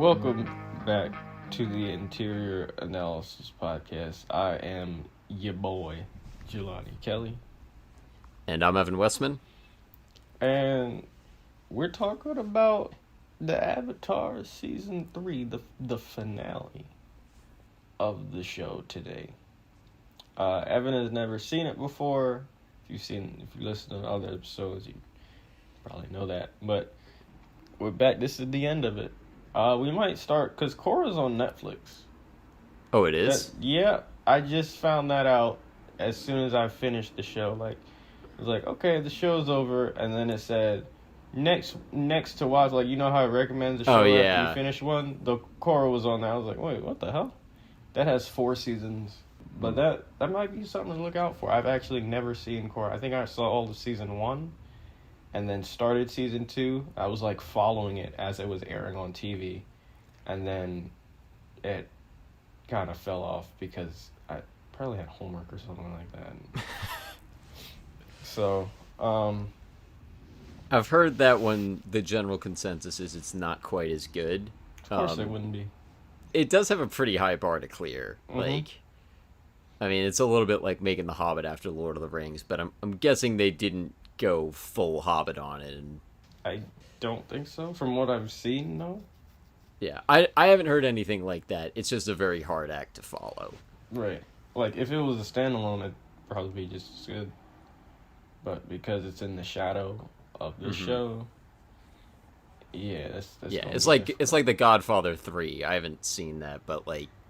Welcome back to the Interior Analysis Podcast. I am your boy, Jelani Kelly. And I'm Evan Westman. And we're talking about the Avatar Season 3, the finale of the show today. Evan has never seen it before. If you listen to other episodes, you probably know that. But we're back. This is the end of it. We might start, because Korra's on Netflix. Oh, it is? Yeah, I just found that out as soon as I finished the show. It was like, okay, the show's over, and then it said, next to watch, you know how it recommends a show after you finish one? The Korra was on there. I was like, wait, what the hell? That has 4 seasons. But that might be something to look out for. I've actually never seen Korra. I think I saw all of season 1. And then started season 2. I was following it as it was airing on TV. And then it kind of fell off because I probably had homework or something like that. So, I've heard that one, the general consensus is it's not quite as good. Of course it wouldn't be. It does have a pretty high bar to clear. Mm-hmm. It's a little bit like making The Hobbit after Lord of the Rings, but I'm guessing they didn't go full Hobbit on it. And I don't think so. From what I've seen, no. Yeah, I haven't heard anything like that. It's just a very hard act to follow. Right. If it was a standalone, it'd probably be just as good. But because it's in the shadow of the show, yeah, that's yeah. It's like The Godfather 3. I haven't seen that, but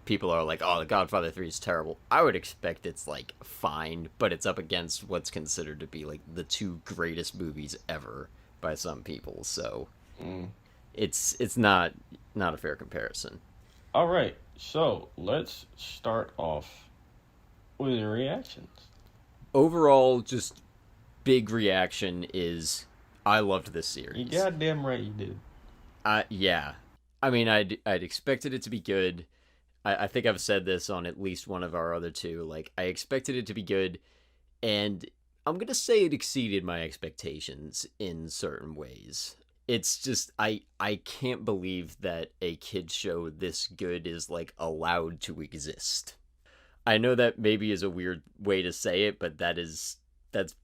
people are like, oh, The Godfather 3 is terrible. I would expect it's fine, but it's up against what's considered to be the 2 greatest movies ever by some people. So it's not a fair comparison. All right, so let's start off with your reactions. Overall, just big reaction is I loved this series. You goddamn right you did. Yeah. I'd expected it to be good. I think I've said this on at least one of our other 2. I expected it to be good, and I'm going to say it exceeded my expectations in certain ways. It's just, I can't believe that a kid's show this good is, allowed to exist. I know that maybe is a weird way to say it, but that's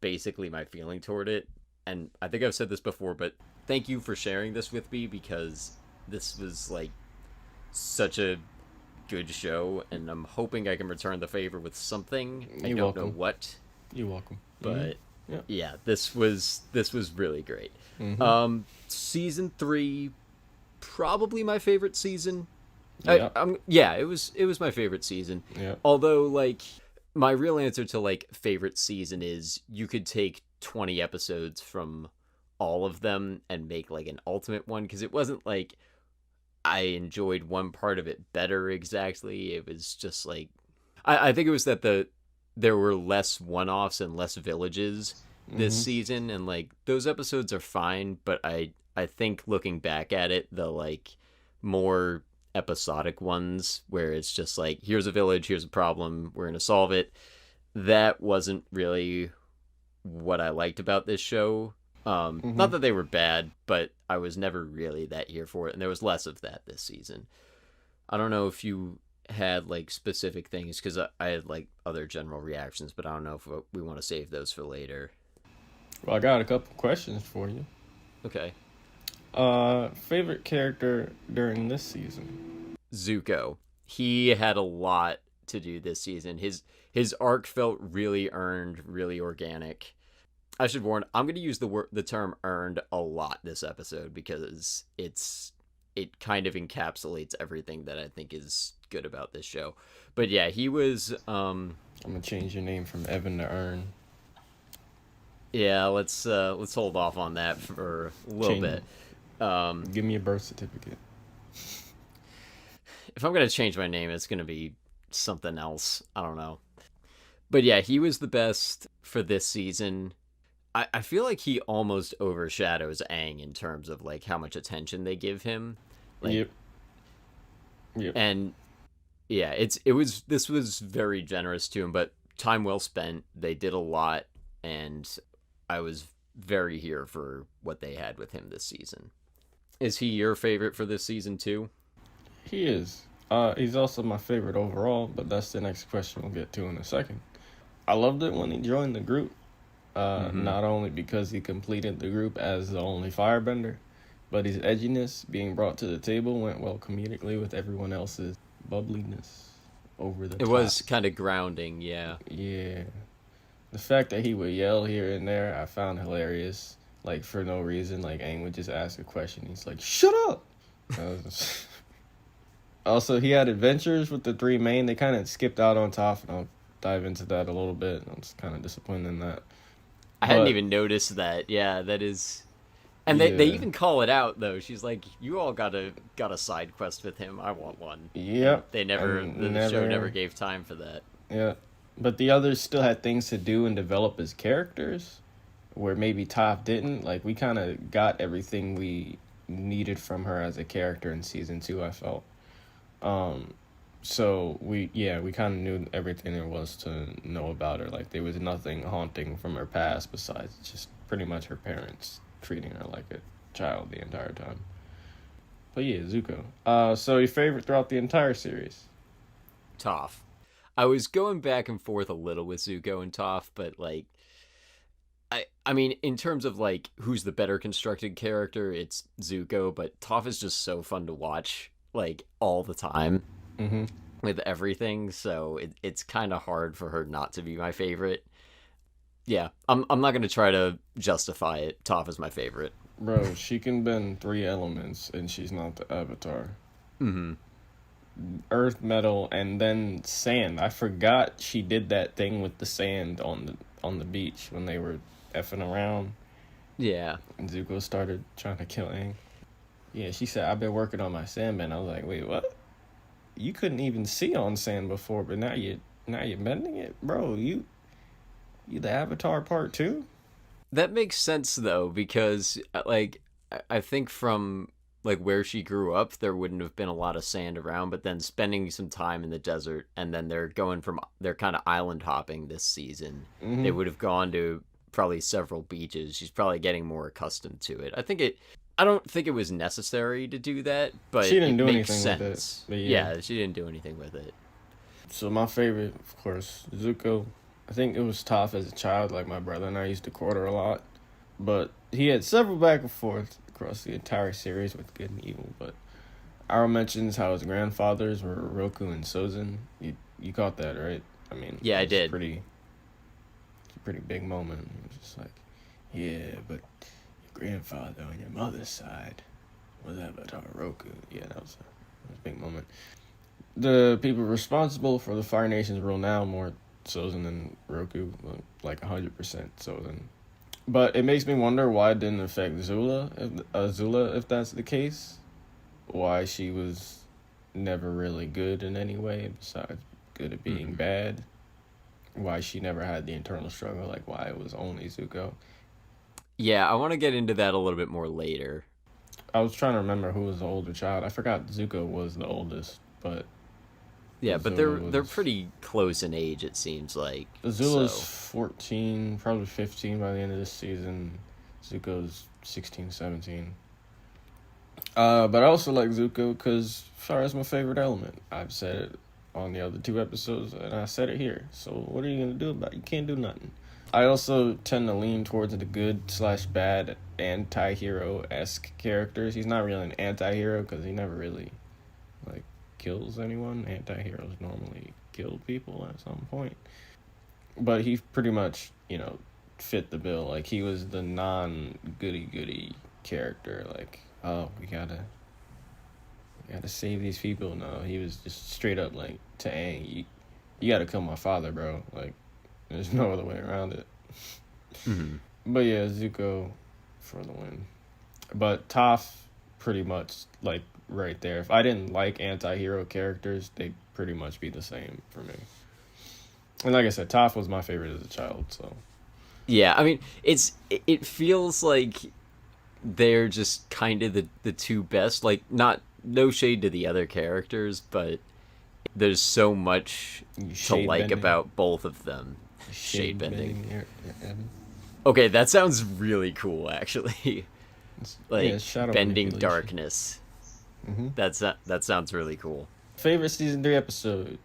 basically my feeling toward it. And I think I've said this before, but thank you for sharing this with me, because this was, such a good show, and I'm hoping I can return the favor with something. I don't know what. You're welcome. But yeah, this was really great. Mm-hmm. Season 3, probably my favorite season. Yeah. It was my favorite season. Yeah. Although my real answer to favorite season is you could take 20 episodes from all of them and make an ultimate one, because it wasn't I enjoyed one part of it better exactly. It was just I think it was that there were less one-offs and less villages this season, and those episodes are fine, but I think looking back at it, the more episodic ones where it's just here's a village, here's a problem, we're gonna solve it, that wasn't really what I liked about this show. Not that they were bad, but I was never really that here for it, and there was less of that this season. I don't know if you had specific things, because I had other general reactions, but I don't know if we want to save those for later. Well, I got a couple questions for you. Okay. Favorite character during this season? Zuko. He had a lot to do this season. His arc felt really earned, really organic. I should warn, I'm going to use the term earned a lot this episode, because it kind of encapsulates everything that I think is good about this show. But yeah, he was I'm going to change your name from Evan to Earn. Yeah, let's hold off on that for a little bit. Give me a birth certificate. If I'm going to change my name, it's going to be something else. I don't know. But yeah, he was the best for this season. I feel like he almost overshadows Aang in terms of how much attention they give him. Yep. And yeah, this was very generous to him, but time well spent. They did a lot, and I was very here for what they had with him this season. Is he your favorite for this season too? He is. He's also my favorite overall, but that's the next question we'll get to in a second. I loved it when he joined the group. Not only because he completed the group as the only firebender, but his edginess being brought to the table went well comedically with everyone else's bubbliness over the top. It was kind of grounding, yeah. Yeah. The fact that he would yell here and there, I found hilarious. Like, for no reason. Like, Aang would just ask a question. He's like, shut up! Also, he had adventures with the three main. They kind of skipped out on Toph, and I'll dive into that a little bit. I was kind of disappointed in that. I hadn't even noticed that. Yeah, that is... And they even call it out, though. She's like, you all got a side quest with him. I want one. Yep. They the show never gave time for that. Yeah. But the others still had things to do and develop as characters, where maybe Toph didn't. Like, we kind of got everything we needed from her as a character in season 2, I felt. So we kind of knew everything there was to know about her. Like, there was nothing haunting from her past besides just pretty much her parents treating her like a child the entire time. But yeah, Zuko. So your favorite throughout the entire series? Toph. I was going back and forth a little with Zuko and Toph, but like, I mean, in terms of like who's the better constructed character, it's Zuko, but Toph is just so fun to watch, like, all the time with everything. So it's kind of hard for her not to be my favorite. Yeah, I'm not gonna try to justify it. Toph is my favorite. Bro, she can bend 3 elements, and she's not the Avatar. Earth, metal, and then sand. I forgot she did that thing with the sand on the beach when they were effing around. Yeah. And Zuko started trying to kill Aang. Yeah, she said, I've been working on my sandbend. I was like, wait, what? You couldn't even see on sand before, but now you're bending it? Bro, you the Avatar part 2? That makes sense, though, because, like, I think from, like, where she grew up, there wouldn't have been a lot of sand around, but then spending some time in the desert, and then they're kind of island hopping this season. They would have gone to probably several beaches. She's probably getting more accustomed to it. I don't think it was necessary to do that, but she didn't do makes anything sense. With it. Yeah, she didn't do anything with it. So my favorite, of course, Zuko. I think it was Toph as a child. Like, my brother and I used to quarter a lot. But he had several back and forth across the entire series with good and evil. But Iroh mentions how his grandfathers were Roku and Sozin. You caught that, right? I mean, yeah, I did. It's a pretty big moment. It was just like, yeah, but your grandfather on your mother's side was Avatar Roku. Yeah, that was a big moment. The people responsible for the Fire Nation's rule now more Sozin and Roku, like 100% Sozin. But it makes me wonder why it didn't affect Zula, if that's the case. Why she was never really good in any way, besides good at being bad. Why she never had the internal struggle, like why it was only Zuko. Yeah, I want to get into that a little bit more later. I was trying to remember who was the older child. I forgot Zuko was the oldest, but... Yeah, but they're pretty close in age, it seems like. Azula's 14, probably 15 by the end of this season. Zuko's 16, 17. But I also like Zuko because fire is my favorite element. I've said it on the other 2 episodes, and I said it here. So what are you going to do about it? You can't do nothing. I also tend to lean towards the good/bad anti-hero-esque characters. He's not really an anti-hero because he never really, like, kills anyone. Anti-heroes normally kill people at some point. But he pretty much, fit the bill. Like, he was the non-goody-goody character. Like, oh, we gotta save these people. No, he was just straight up like, to Aang, you gotta kill my father, bro. Like, there's no other way around it. But yeah, Zuko for the win. But Toph, pretty much, like, right there. If I didn't like anti-hero characters, they'd pretty much be the same for me. And like I said, Toph was my favorite as a child, so. Yeah, I mean, it feels like they're just kind of the 2 best. Like, no shade to the other characters, but there's so much to like about both of them. Shade bending. Okay, that sounds really cool, actually. Like, bending darkness. Mm-hmm. That sounds really cool. Favorite season 3 episode?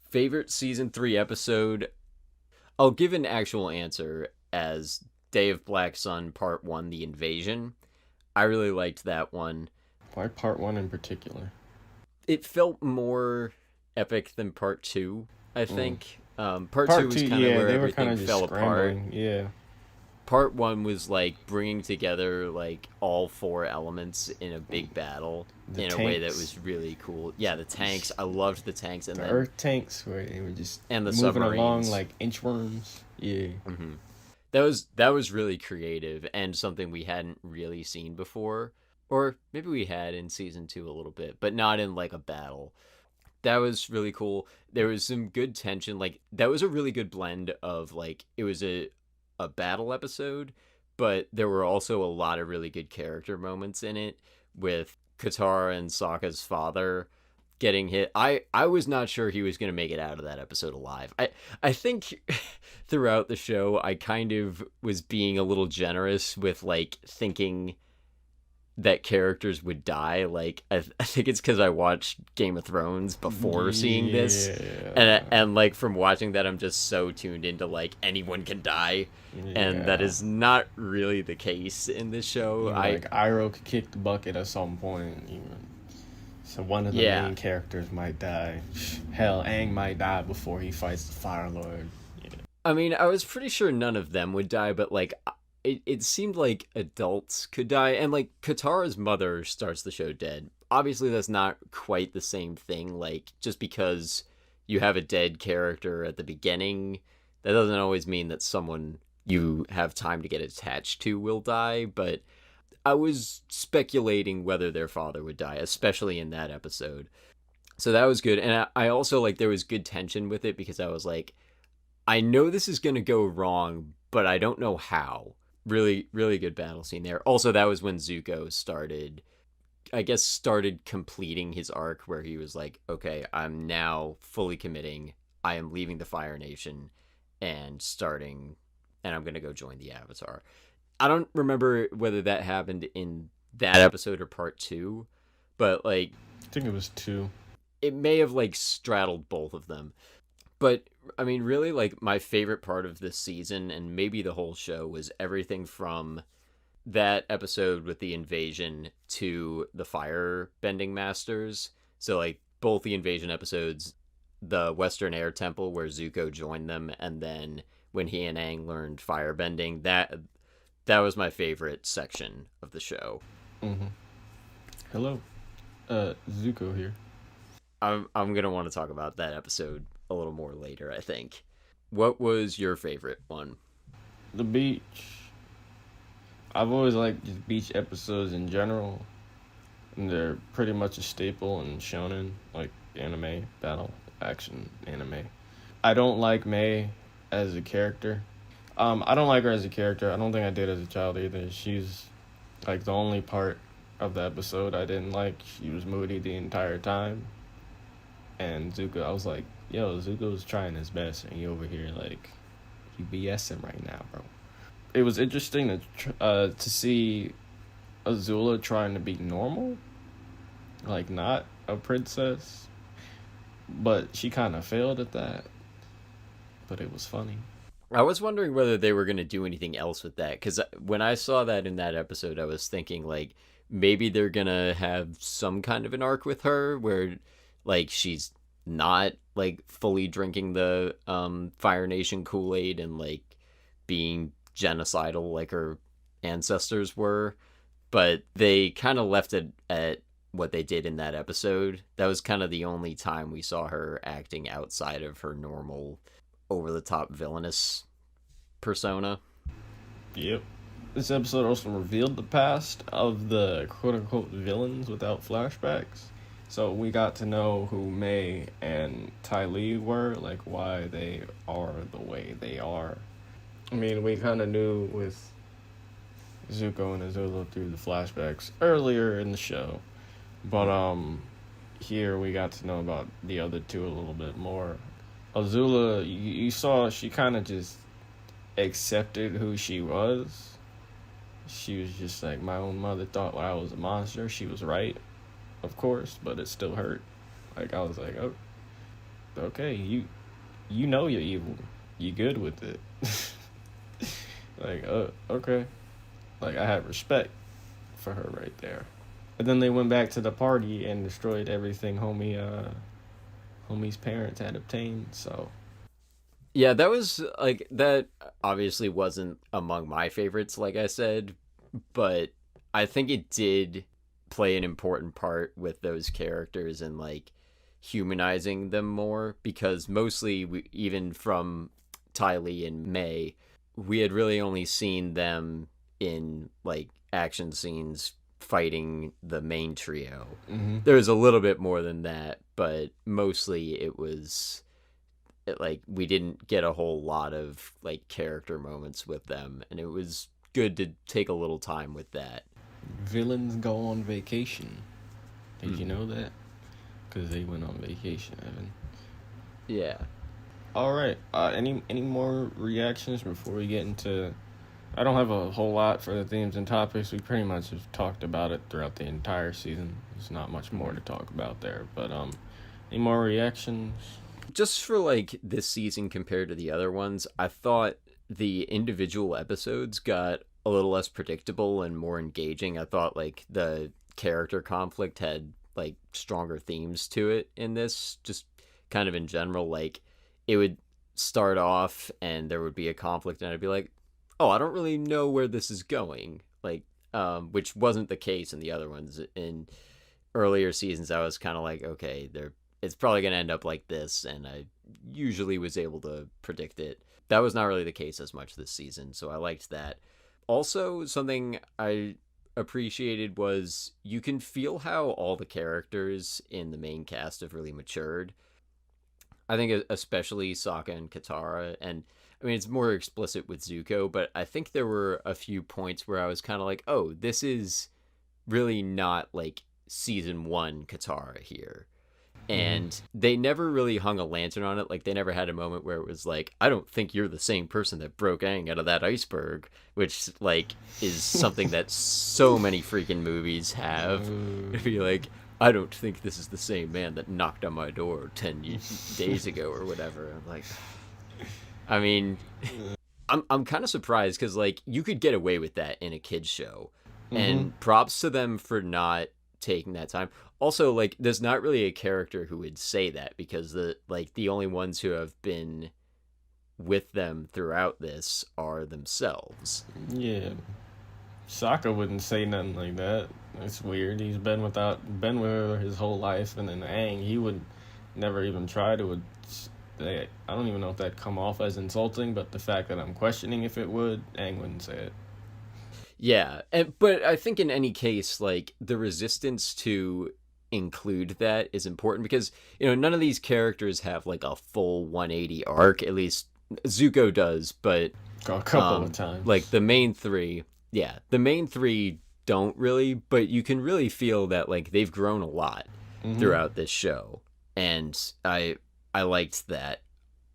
Favorite season 3 episode? I'll give an actual answer as Day of Black Sun Part 1, The Invasion. I really liked that one. Why Part 1 in particular? It felt more epic than Part 2, I think. Part 2 was kind of where everything fell apart. Yeah. Part 1 was like bringing together like all 4 elements in a big battle in a way that was really cool. Yeah, the tanks. I loved the tanks, and the then earth tanks where they were just and the moving submarines along like inchworms. Yeah. Mm-hmm. That was really creative and something we hadn't really seen before, or maybe we had in season 2 a little bit, but not in like a battle. That was really cool. There was some good tension. Like that was a really good blend of like it was a battle episode, but there were also a lot of really good character moments in it with Katara and Sokka's father getting hit. I was not sure he was going to make it out of that episode alive. I think throughout the show I kind of was being a little generous with like thinking that characters would die. Like I think it's because I watched Game of Thrones before seeing this, and like from watching that, I'm just so tuned into like anyone can die, and that is not really the case in this show. Like Iroh could kick the bucket at some point. So one of the main characters might die. Hell, Aang might die before he fights the Fire Lord. Yeah. I mean, I was pretty sure none of them would die, but like. It seemed like adults could die, and like Katara's mother starts the show dead. Obviously, that's not quite the same thing. Like just because you have a dead character at the beginning, that doesn't always mean that someone you have time to get attached to will die. But I was speculating whether their father would die, especially in that episode. So that was good, and I also like there was good tension with it because I was like, I know this is gonna go wrong, but I don't know how. Really, really good battle scene there. Also, that was when Zuko started completing his arc where he was like, okay, I'm now fully committing. I am leaving the Fire Nation and I'm going to go join the Avatar. I don't remember whether that happened in that episode or part 2, but like... I think it was 2. It may have like straddled both of them. But, I mean, really, like, my favorite part of this season, and maybe the whole show, was everything from that episode with the invasion to the fire bending masters. So, like, both the invasion episodes, the Western Air Temple where Zuko joined them, and then when he and Aang learned fire bending, that was my favorite section of the show. Mm-hmm. Hello. Zuko here. I'm going to want to talk about that episode a little more later, I think. What was your favorite one? The beach. I've always liked just beach episodes in general. And they're pretty much a staple in shonen, like anime, battle, action anime. I don't like Mei as a character. I don't like her as a character. I don't think I did as a child either. She's like the only part of the episode I didn't like. She was moody the entire time. And Zuko, I was like, yo, Zuko's trying his best, and you over here, like, you BSing right now, bro. It was interesting to see Azula trying to be normal, like, not a princess, but she kind of failed at that, but it was funny. I was wondering whether they were going to do anything else with that, because when I saw that in that episode, I was thinking, like, maybe they're going to have some kind of an arc with her, where... like she's not like fully drinking the Fire Nation Kool-Aid and like being genocidal like her ancestors were, but they kind of left it at what they did in that episode. That was kind of the only time we saw her acting outside of her normal over-the-top villainous persona. Yep. This episode also revealed the past of the quote-unquote villains without flashbacks. So we got to know who Mei and Ty Lee were, like why they are the way they are. I mean, we kind of knew with Zuko and Azula through the flashbacks earlier in the show. But here we got to know about the other two a little bit more. Azula, you saw she kind of just accepted who she was. She was just like, my own mother thought I was a monster. She was right. of course, but it still hurt. Like, I was like, oh, okay, you know you're evil. You good with it. Like, okay. Like, I had respect for her right there. And then they went back to the party and destroyed everything homie's parents had obtained, so. Yeah, that was, like, that obviously wasn't among my favorites, like I said, but I think it did play an important part with those characters and, like, humanizing them more, because mostly, even from Ty Lee and May, we had really only seen them in, like, action scenes fighting the main trio. Mm-hmm. There was a little bit more than that, but mostly it was like we didn't get a whole lot of like character moments with them, and it was good to take a little time with that. Villains go on vacation. Did you know that? Because they went on vacation, Evan. Yeah. All right. Any more reactions before we get into? I don't have a whole lot for the themes and topics. We pretty much have talked about it throughout the entire season. There's not much more to talk about there. But any more reactions? Just for like this season compared to the other ones, I thought the individual episodes got a little less predictable and more engaging. I thought like the character conflict had like stronger themes to it in this, just kind of in general. Like it would start off and there would be a conflict and I'd be like, oh, I don't really know where this is going. Like, which wasn't the case in the other ones. In earlier seasons, I was kind of like, okay, it's probably going to end up like this, and I usually was able to predict it. That was not really the case as much this season, so I liked that. Also, something I appreciated was you can feel how all the characters in the main cast have really matured. I think especially Sokka and Katara, and I mean, it's more explicit with Zuko, but I think there were a few points where I was kind of like, oh, this is really not like season 1 Katara here. And they never really hung a lantern on it. Like, they never had a moment where it was like, I don't think you're the same person that broke Aang out of that iceberg, which, like, is something that so many freaking movies have. To be like, I don't think this is the same man that knocked on my door 10 days ago or whatever. I'm like, I mean, I'm kind of surprised because, like, you could get away with that in a kid's show. And props to them for not taking that time. Also, like, there's not really a character who would say that because the only ones who have been with them throughout this are themselves. Yeah. Sokka wouldn't say nothing like that. It's weird. He's been with her his whole life, and then Aang, he would never even try to. I don't even know if that'd come off as insulting, but the fact that I'm questioning if it would, Aang wouldn't say it. Yeah, but I think in any case, like, the resistance to include that is important because, you know, none of these characters have, like, a full 180 arc. At least Zuko does, but a couple of times. Like, the main three don't really, but you can really feel that, like, they've grown a lot throughout this show. And I liked that.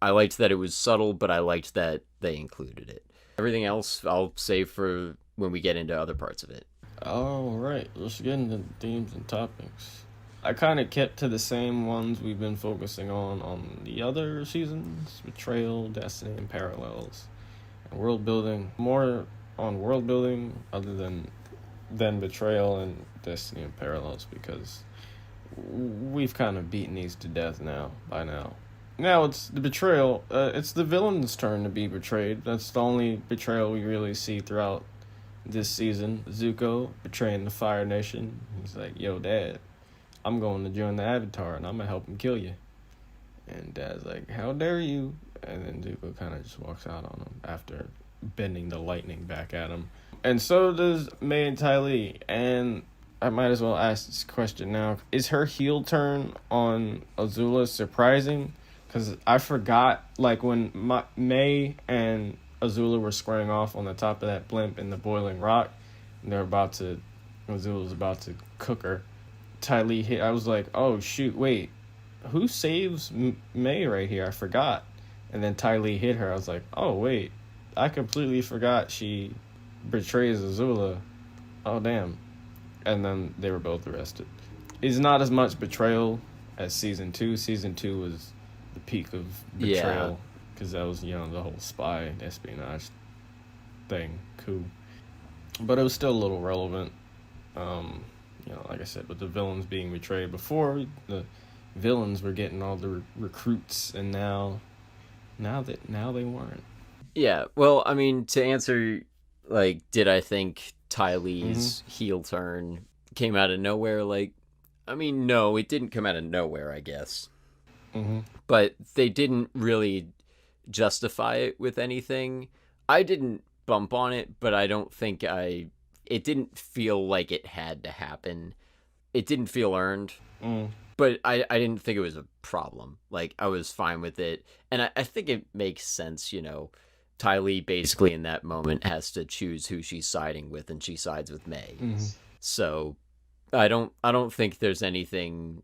I liked that it was subtle, but I liked that they included it. Everything else I'll save for when we get into other parts of it. All right, let's get into themes and topics. I kind of kept to the same ones we've been focusing on the other seasons: betrayal, destiny, and parallels, and world building. More on world building other than betrayal and destiny and parallels, because we've kind of beaten these to death by now. Now it's the betrayal. It's the villain's turn to be betrayed. That's the only betrayal we really see throughout this season. Zuko betraying the Fire Nation. He's like, yo, Dad, I'm going to join the Avatar and I'm going to help him kill you. And Dad's like, how dare you? And then Zuko kind of just walks out on him after bending the lightning back at him. And so does May and Ty Lee. And I might as well ask this question now. Is her heel turn on Azula surprising? Because I forgot, like, when May and Azula were squaring off on the top of that blimp in the boiling rock, and Azula was about to cook her. Ty Lee hit. I was like, oh, shoot, wait. Who saves May right here? I forgot. And then Ty Lee hit her. I was like, oh, wait. I completely forgot she betrays Azula. Oh, damn. And then they were both arrested. it's not as much betrayal as season 2. Season 2 was the peak of betrayal because that was, the whole spy espionage thing. Cool. But it was still a little relevant. Like I said, with the villains being betrayed before, the villains were getting all the recruits, and now they weren't. Yeah, well, I mean, to answer, like, did I think Ty Lee's heel turn came out of nowhere? Like, I mean, no, it didn't come out of nowhere, I guess. But they didn't really justify it with anything. I didn't bump on it, but I don't think it didn't feel like it had to happen. It didn't feel earned. But I didn't think it was a problem. Like, I was fine with it. And I think it makes sense, Ty Lee basically in that moment has to choose who she's siding with, and she sides with May. So I don't think there's anything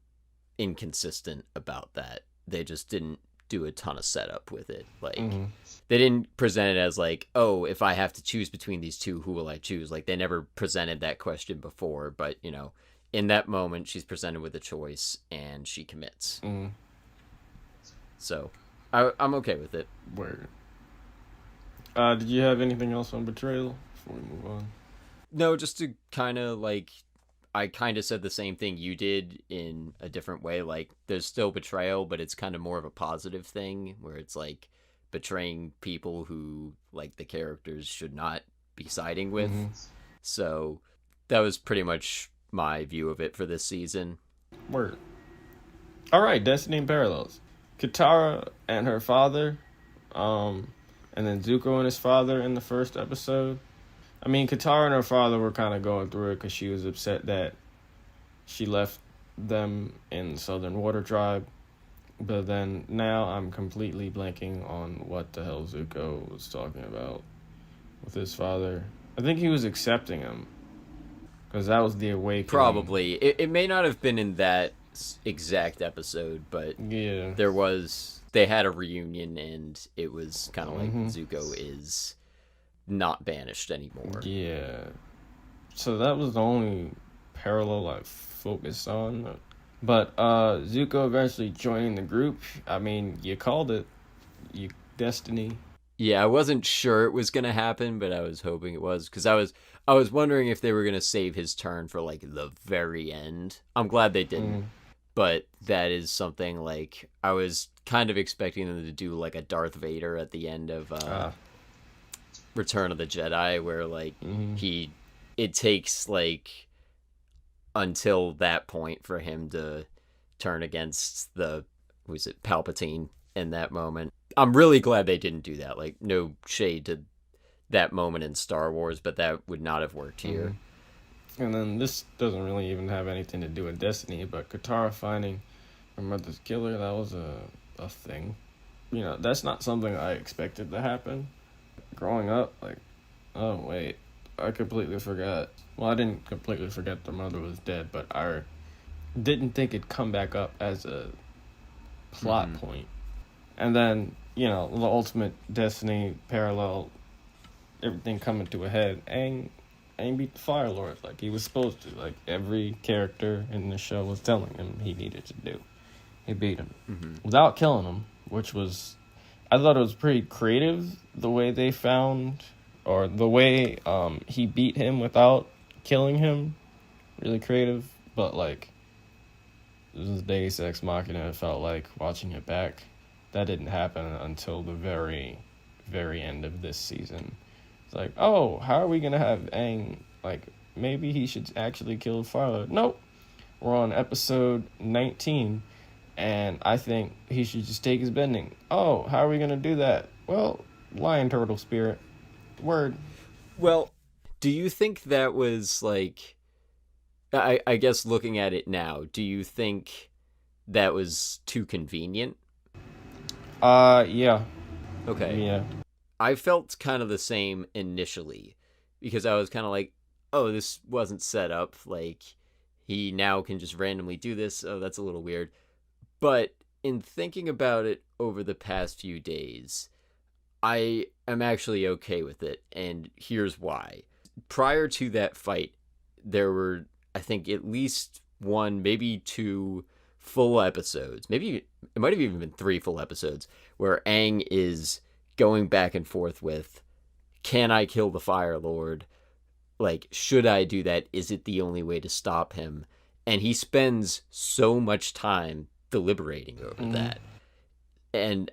inconsistent about that. They just didn't do a ton of setup with it. Like, they didn't present it as like, oh, if I have to choose between these two, who will I choose? Like, they never presented that question before, but in that moment she's presented with a choice and she commits. So I'm okay with it. Word. Did you have anything else on betrayal before we move on? No, just to kind of like, I kind of said the same thing you did in a different way. Like, there's still betrayal, but it's kind of more of a positive thing where it's like betraying people who, like, the characters should not be siding with. So that was pretty much my view of it for this season. Word. All right, Destiny and Parallels. Katara and her father, and then Zuko and his father in the first episode. I mean, Katara and her father were kind of going through it because she was upset that she left them in the Southern Water Tribe. But then now I'm completely blanking on what the hell Zuko was talking about with his father. I think he was accepting him because that was the awakening. Probably. It may not have been in that exact episode, but yeah, they had a reunion, and it was kind of like Zuko is not banished anymore. Yeah. So that was the only parallel I focused on. But Zuko eventually joining the group. I mean, you called it. Destiny. Yeah, I wasn't sure it was going to happen, but I was hoping it was, because I was wondering if they were going to save his turn for, like, the very end. I'm glad they didn't. But that is something, like, I was kind of expecting them to do, like, a Darth Vader at the end of Return of the Jedi, where, like, it takes, like, until that point for him to turn against Palpatine in that moment. I'm really glad they didn't do that. Like, no shade to that moment in Star Wars, but that would not have worked here. And then this doesn't really even have anything to do with Destiny, but Katara finding her mother's killer, that was a thing. That's not something I expected to happen. Growing up, like, oh wait, I completely forgot. Well, I didn't completely forget the mother was dead, but I didn't think it'd come back up as a plot point. And then, the ultimate Destiny parallel, everything coming to a head. Aang beat the Fire Lord like he was supposed to. Like every character in the show was telling him he needed to do. He beat him. Without killing him, which was... I thought it was pretty creative, the way they found... Or the way he beat him without killing him. Really creative. But, like... This is Deus Ex Machina. It felt like watching it back. That didn't happen until the very, very end of this season. It's like, oh, how are we going to have Aang, like, maybe he should actually kill Firelord. Nope. We're on episode 19, and I think he should just take his bending. Oh, how are we going to do that? Well, lion turtle spirit. Word. Well, do you think that was, like... I guess looking at it now, do you think that was too convenient? Yeah. Okay. Yeah. I felt kind of the same initially, because I was kind of like, oh, this wasn't set up. Like, he now can just randomly do this. Oh, that's a little weird. But in thinking about it over the past few days, I am actually okay with it. And here's why. Prior to that fight, there were, I think, at least one, maybe two full episodes. Maybe it might have even been 3 full episodes where Aang is going back and forth with, can I kill the Fire Lord? Like, should I do that? Is it the only way to stop him? And he spends so much time deliberating over that. And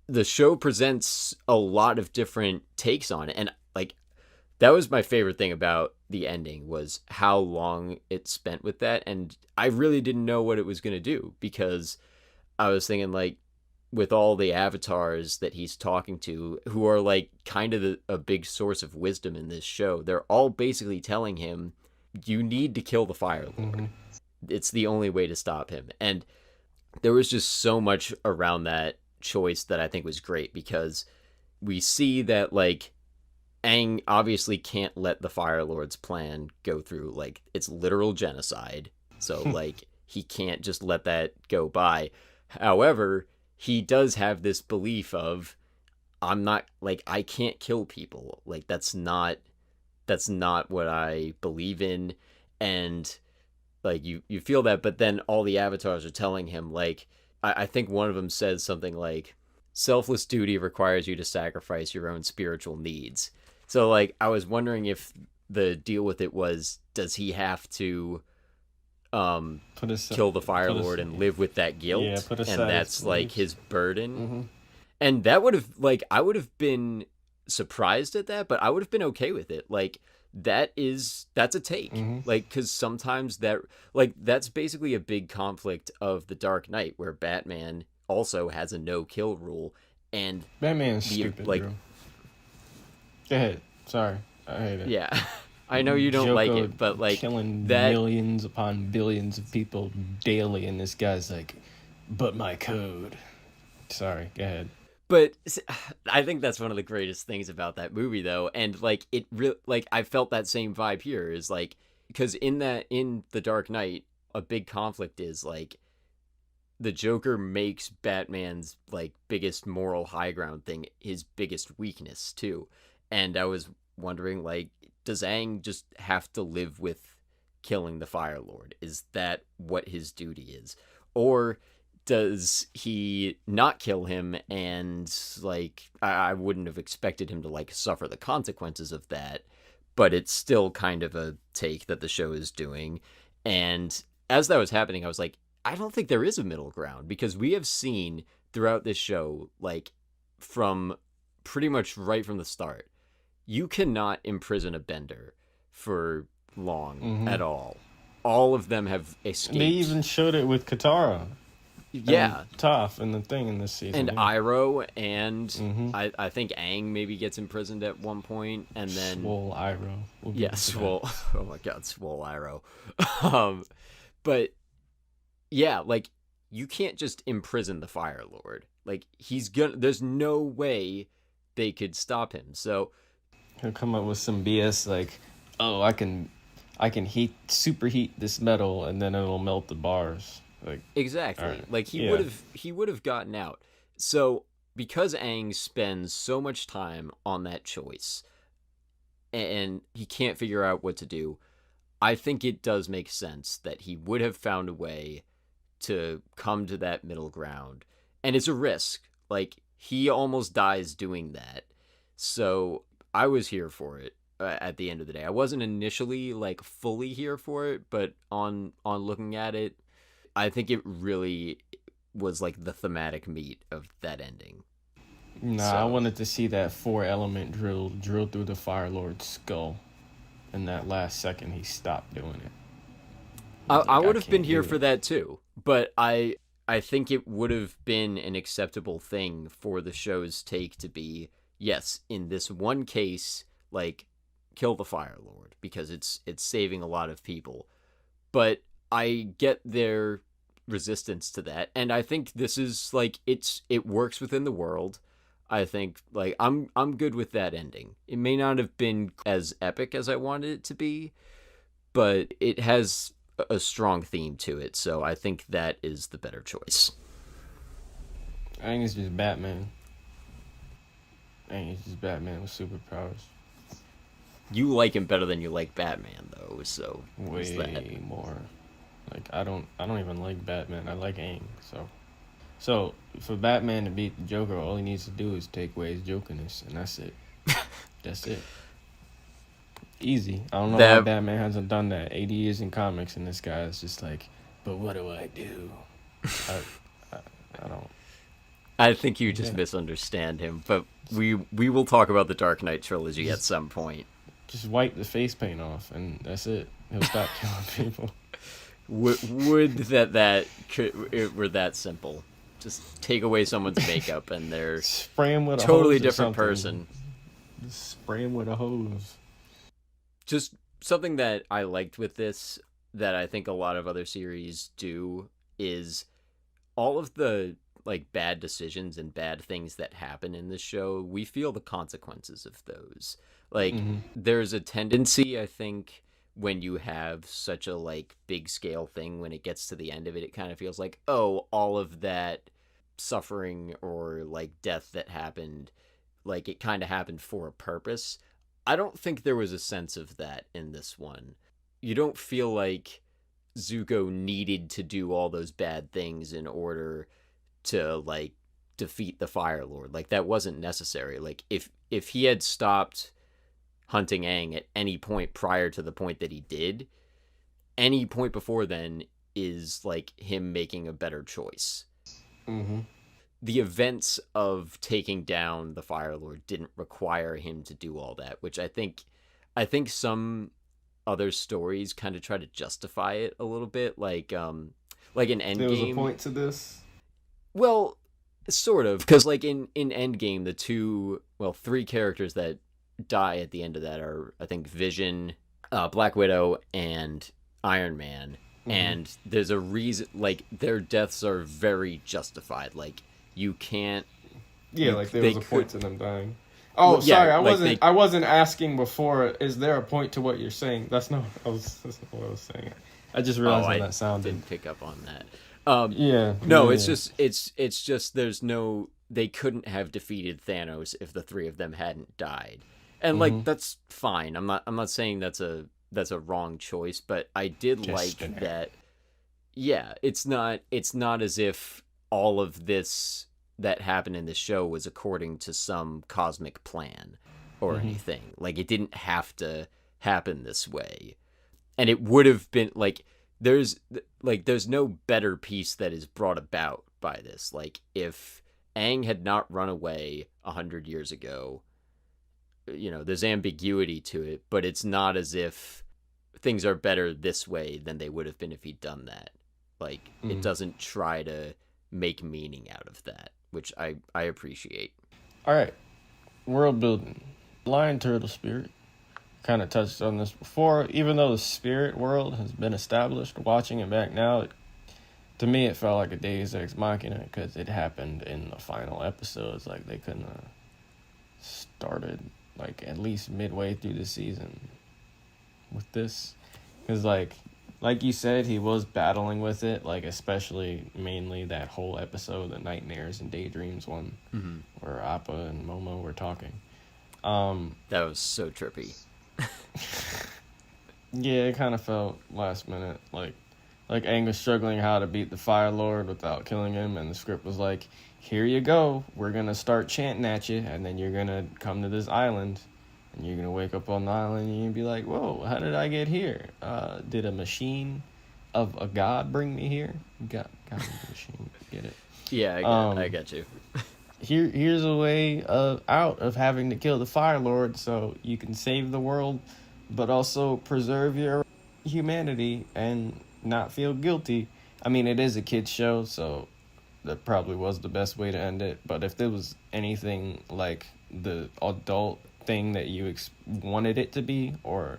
the show presents a lot of different takes on it. And like, that was my favorite thing about the ending, was how long it spent with that. And I really didn't know what it was going to do, because I was thinking, like, with all the avatars that he's talking to, who are like kind of a big source of wisdom in this show, they're all basically telling him, you need to kill the Fire Lord. It's the only way to stop him. And there was just so much around that choice that I think was great, because we see that, like, Aang obviously can't let the Fire Lord's plan go through. Like, it's literal genocide. So, like, he can't just let that go by. However, he does have this belief of, I can't kill people. Like, that's not what I believe in. And, like, you feel that, but then all the avatars are telling him, like, I think one of them says something like, selfless duty requires you to sacrifice your own spiritual needs. So, like, I was wondering if the deal with it was, does he have to kill the Fire Lord and live with that guilt? Yeah, and that's like his burden. And that would have, like, I would have been surprised at that, but I would have been okay with it. Like, that's a take. Like, because sometimes that, like, that's basically a big conflict of the Dark Knight, where Batman also has a no-kill rule. And Batman's stupid, like, bro. Go ahead. Sorry, I hate it. Yeah, I know you don't like it, but, like, killing millions upon billions of people daily, and this guy's like, but my code. Sorry, go ahead. But I think that's one of the greatest things about that movie, though, and, like, it really, like, I felt that same vibe here, is like, because in The Dark Knight, a big conflict is, like, the Joker makes Batman's, like, biggest moral high ground thing his biggest weakness too. And I was wondering, like, does Aang just have to live with killing the Fire Lord? Is that what his duty is? Or does he not kill him, and, like, I wouldn't have expected him to, like, suffer the consequences of that, but it's still kind of a take that the show is doing. And as that was happening, I was like, I don't think there is a middle ground, because we have seen throughout this show, like, from pretty much right from the start, you cannot imprison a bender for long at all. All of them have escaped. They even showed it with Katara. Yeah. Toph and the thing in this season. And Iroh, and I think Aang maybe gets imprisoned at one point, and then Swole Iroh. Swole. Oh my God, Swole Iroh. But yeah, like, you can't just imprison the Fire Lord. Like, there's no way they could stop him. So he'll come up with some BS like, oh, I can superheat this metal and then it'll melt the bars. Like, exactly. Right. Like, he would have gotten out. So because Aang spends so much time on that choice and he can't figure out what to do, I think it does make sense that he would have found a way to come to that middle ground. And it's a risk. Like, he almost dies doing that. So I was here for it at the end of the day. I wasn't initially, like, fully here for it, but on looking at it, I think it really was, like, the thematic meat of that ending. I wanted to see that 4-element drill through the Fire Lord's skull. In that last second, he stopped doing it. I would have been here for that too, but I think it would have been an acceptable thing for the show's take to be, yes, in this one case, like, kill the Fire Lord, because it's saving a lot of people. But I get their resistance to that, and I think this is, like, it works within the world. I think, like, I'm good with that ending. It may not have been as epic as I wanted it to be, but it has a strong theme to it, so I think that is the better choice. I think it's just Batman. With superpowers. You like him better than you like Batman, though, so way more. Like I don't even like Batman. I like Aang. So for Batman to beat the Joker, all he needs to do is take away his jokiness, and that's it. That's it. Easy. I don't know why Batman hasn't done that. 80 years in comics, and this guy is just like, but what do I do? I don't. I think you just misunderstand him, but we will talk about the Dark Knight trilogy at some point. Just wipe the face paint off, and that's it. He'll stop killing people. Would that it were that simple? Just take away someone's makeup, and they're spray him with a totally different person. Just spray him with a hose. Just something that I liked with this, that I think a lot of other series do, is all of the like bad decisions and bad things that happen in this show, we feel the consequences of those. Like there's a tendency, I think, when you have such a like big scale thing, when it gets to the end of it, it kind of feels like, oh, all of that suffering or like death that happened, like it kind of happened for a purpose. I don't think there was a sense of that in this one. You don't feel like Zuko needed to do all those bad things in order to like defeat the Fire Lord. Like that wasn't necessary. Like if he had stopped hunting Aang at any point prior to the point that he did, any point before then is like him making a better choice. The events of taking down the Fire Lord didn't require him to do all that, which I think some other stories kind of try to justify it a little bit, like in Endgame. There was a point to this? Well, sort of, because like in Endgame, the three characters that die at the end of that are, I think, Vision, Black Widow, and Iron Man. And there's a reason, like their deaths are very justified. Like you can't. Yeah, like there was a point to them dying. Oh, well, sorry, I wasn't asking before. Is there a point to what you're saying? That's not what I was saying. I just realized how that sounded. Didn't pick up on that. It's just there's no. They couldn't have defeated Thanos if the three of them hadn't died, and like that's fine. I'm not saying that's a wrong choice, but I did like that. Yeah, it's not as if all of this that happened in the show was according to some cosmic plan or anything. Like it didn't have to happen this way, and it would have been like there's no better peace that is brought about by this. Like if Aang had not run away 100 years ago, there's ambiguity to it, but it's not as if things are better this way than they would have been if he'd done that. Like it doesn't try to make meaning out of that, which I appreciate. All right, world building. Lion Turtle Spirit. Kind of touched on this before. Even though the spirit world has been established, watching it back now, to me it felt like a Deus Ex Machina because it happened in the final episodes. Like they couldn't have started like at least midway through the season with this, because like you said, he was battling with it, like especially mainly that whole episode, the Nightmares and Daydreams one, where Appa and Momo were talking. That was so trippy. Yeah, it kind of felt last minute, like Aang was struggling how to beat the Fire Lord without killing him, and the script was like, here you go, we're gonna start chanting at you, and then you're gonna come to this island, and you're gonna wake up on the island, and you're gonna be like, whoa, how did I get here? Did a machine of a god bring me here? God machine, get it? Yeah, I got you. Here's a way out of having to kill the Fire Lord so you can save the world, but also preserve your humanity and not feel guilty. I mean, it is a kid's show, so that probably was the best way to end it. But if there was anything like the adult thing that you wanted it to be, or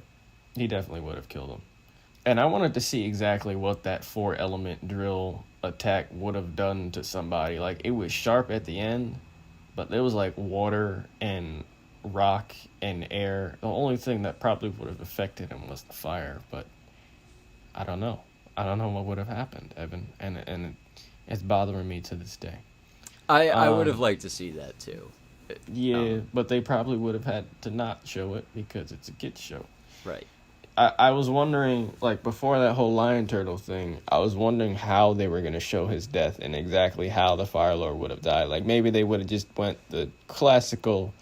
he definitely would have killed him. And I wanted to see exactly what that 4-element drill attack would have done to somebody. Like, it was sharp at the end, but there was like water and rock and air. The only thing that probably would have affected him was the fire, but I don't know what would have happened, Evan, and it's bothering me to this day. I would have liked to see that too. Yeah, but they probably would have had to not show it because it's a kids show. Right. I was wondering, like, before that whole lion turtle thing, I was wondering how they were going to show his death and exactly how the Fire Lord would have died. Like, maybe they would have just went the classical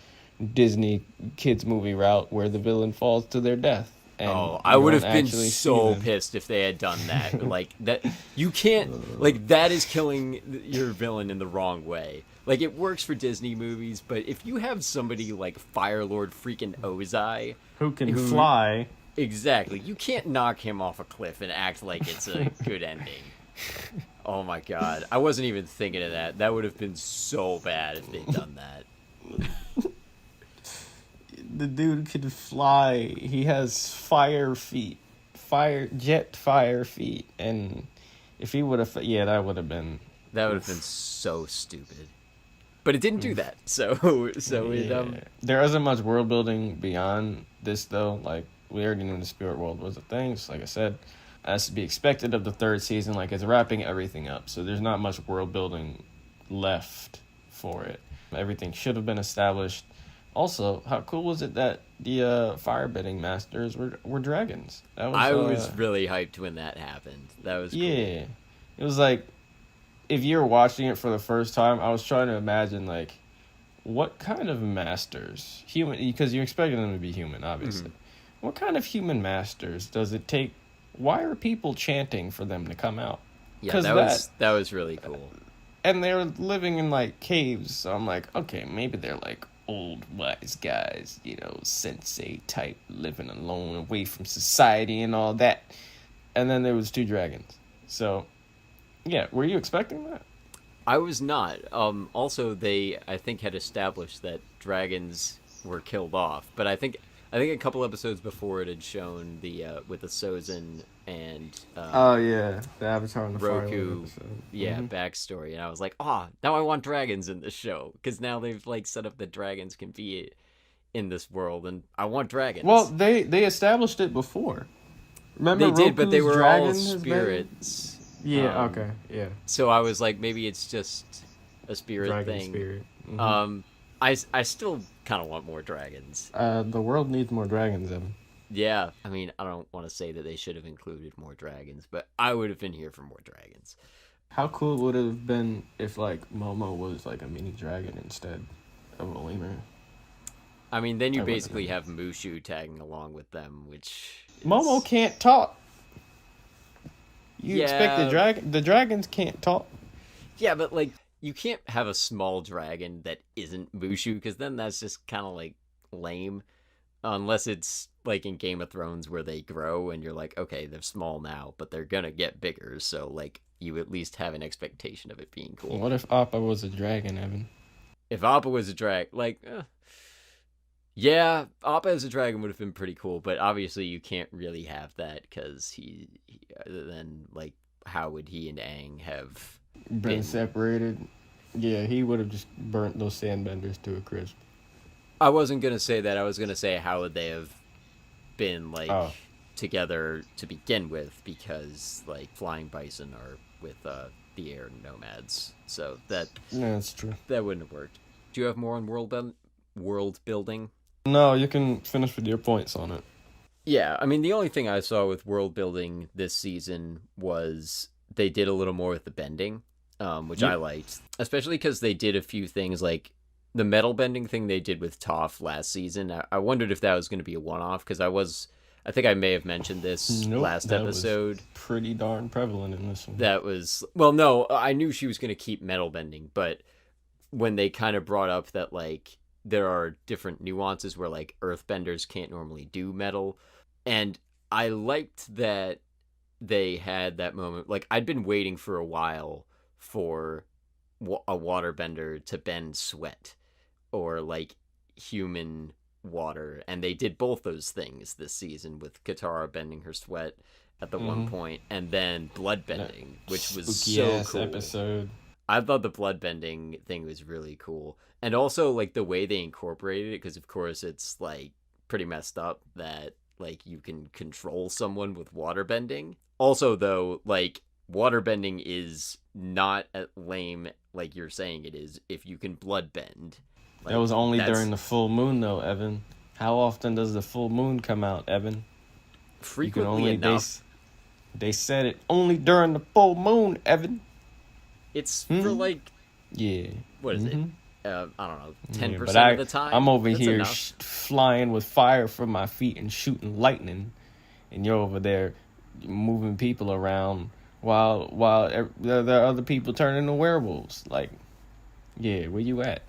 Disney kids movie route where the villain falls to their death. And I would have been so pissed if they had done that. Like, that, you can't, like, that is killing your villain in the wrong way. Like, it works for Disney movies, but if you have somebody like Fire Lord freaking Ozai who can fly, exactly, you can't knock him off a cliff and act like it's a good ending. Oh my god, I wasn't even thinking of that. That would have been so bad if they'd done that. The dude could fly. He has fire feet, jet fire feet, and if he would have, that would have been so stupid. But it didn't do that, so there isn't much world building beyond this though. Like, we already knew the spirit world was a thing. So like I said, as to be expected of the third season, like, it's wrapping everything up. So there's not much world building left for it. Everything should have been established. Also, how cool was it that the firebending masters were dragons? I was really hyped when that happened. That was cool. Yeah. It was like, if you're watching it for the first time, I was trying to imagine, like, what kind of masters, human, because you're expecting them to be human, obviously. Mm-hmm. What kind of human masters does it take? Why are people chanting for them to come out? Yeah, that was really cool. And they're living in, like, caves, so I'm like, okay, maybe they're, like, old wise guys, sensei type, living alone, away from society and all that. And then there was 2 dragons. So, yeah, were you expecting that? I was not. Also, they, I think, had established that dragons were killed off, but I think a couple episodes before it had shown the with the Sozin and the Avatar and the Roku backstory, and I was like, now I want dragons in this show, because now they've, like, set up that dragons can be in this world, and I want dragons. Well, they established it before. Remember, they did, Roku's but they were all spirits. Yeah. Okay. Yeah. So I was like, maybe it's just a spirit Dragon thing. Spirit. Mm-hmm. I still kind of want more dragons. The world needs more dragons, Evan. Yeah, I mean, I don't want to say that they should have included more dragons, but I would have been here for more dragons. How cool would it have been if, like, Momo was, like, a mini dragon instead of a lemur? I mean, then you basically have Mushu tagging along with them, which Momo can't talk. You expect the dragons can't talk. Yeah, but, like, you can't have a small dragon that isn't Mushu, because then that's just kind of, like, lame. Unless it's, like, in Game of Thrones where they grow and you're like, okay, they're small now, but they're gonna get bigger, so, like, you at least have an expectation of it being cool. What if Appa was a dragon, Evan? If Appa was a dragon, like, yeah, Appa as a dragon would have been pretty cool, but obviously you can't really have that, because he then, like, how would he and Aang have been separated? Yeah, he would have just burnt those sandbenders to a crisp. I wasn't going to say that. I was going to say, how would they have been, like, together to begin with, because, like, flying bison are with the air nomads. So that... Yeah, that's true. That wouldn't have worked. Do you have more on world building? No, you can finish with your points on it. Yeah, I mean, the only thing I saw with world building this season was they did a little more with the bending, which I liked. Especially because they did a few things, like the metal bending thing they did with Toph last season. I wondered if that was going to be a one-off, because I think I may have mentioned this last episode. Was pretty darn prevalent in this one. That was... Well, no, I knew she was going to keep metal bending, but when they kind of brought up that, like, there are different nuances where, like, earthbenders can't normally do metal, and I liked that they had that moment. Like, I'd been waiting for a while for a waterbender to bend sweat, or, like, human water, and they did both those things this season, with Katara bending her sweat at the one point, and then blood bending, which was so cool. Episode. I thought the blood bending thing was really cool, and also, like, the way they incorporated it, because of course it's, like, pretty messed up that, like, you can control someone with water bending. Also, though, like, water bending is not lame like you're saying it is if you can blood bend. Like, that was only during the full moon, though, Evan. How often does the full moon come out, Evan? frequently enough. They said it only during the full moon, Evan. It's for like, yeah. What is it? I don't know, 10% of the time. I'm over here flying with fire from my feet and shooting lightning, and you're over there moving people around while there are other people turning into werewolves. Like, yeah, where you at?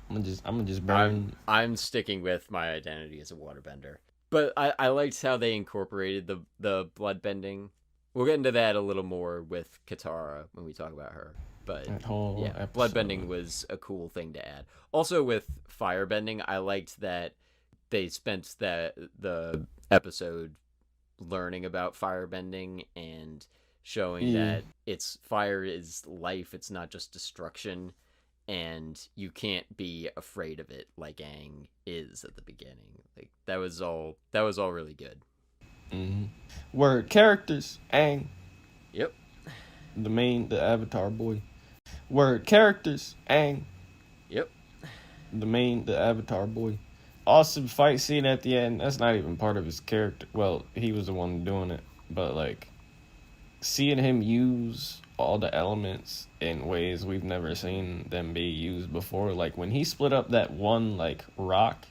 I'm gonna just burn. I'm sticking with my identity as a waterbender. But I liked how they incorporated the blood bending. We'll get into that a little more with Katara when we talk about her. But yeah, bloodbending was a cool thing to add. Also with firebending, I liked that they spent the episode learning about firebending and showing that fire is life, it's not just destruction, and you can't be afraid of it like Aang is at the beginning. Like that was all really good. Mm-hmm. Word characters, Aang. Yep. The Avatar boy. Word characters, Aang. Yep. The Avatar boy. Awesome fight scene at the end. That's not even part of his character. Well, he was the one doing it, but like seeing him use all the elements in ways we've never seen them be used before. Like when he split up that one like rock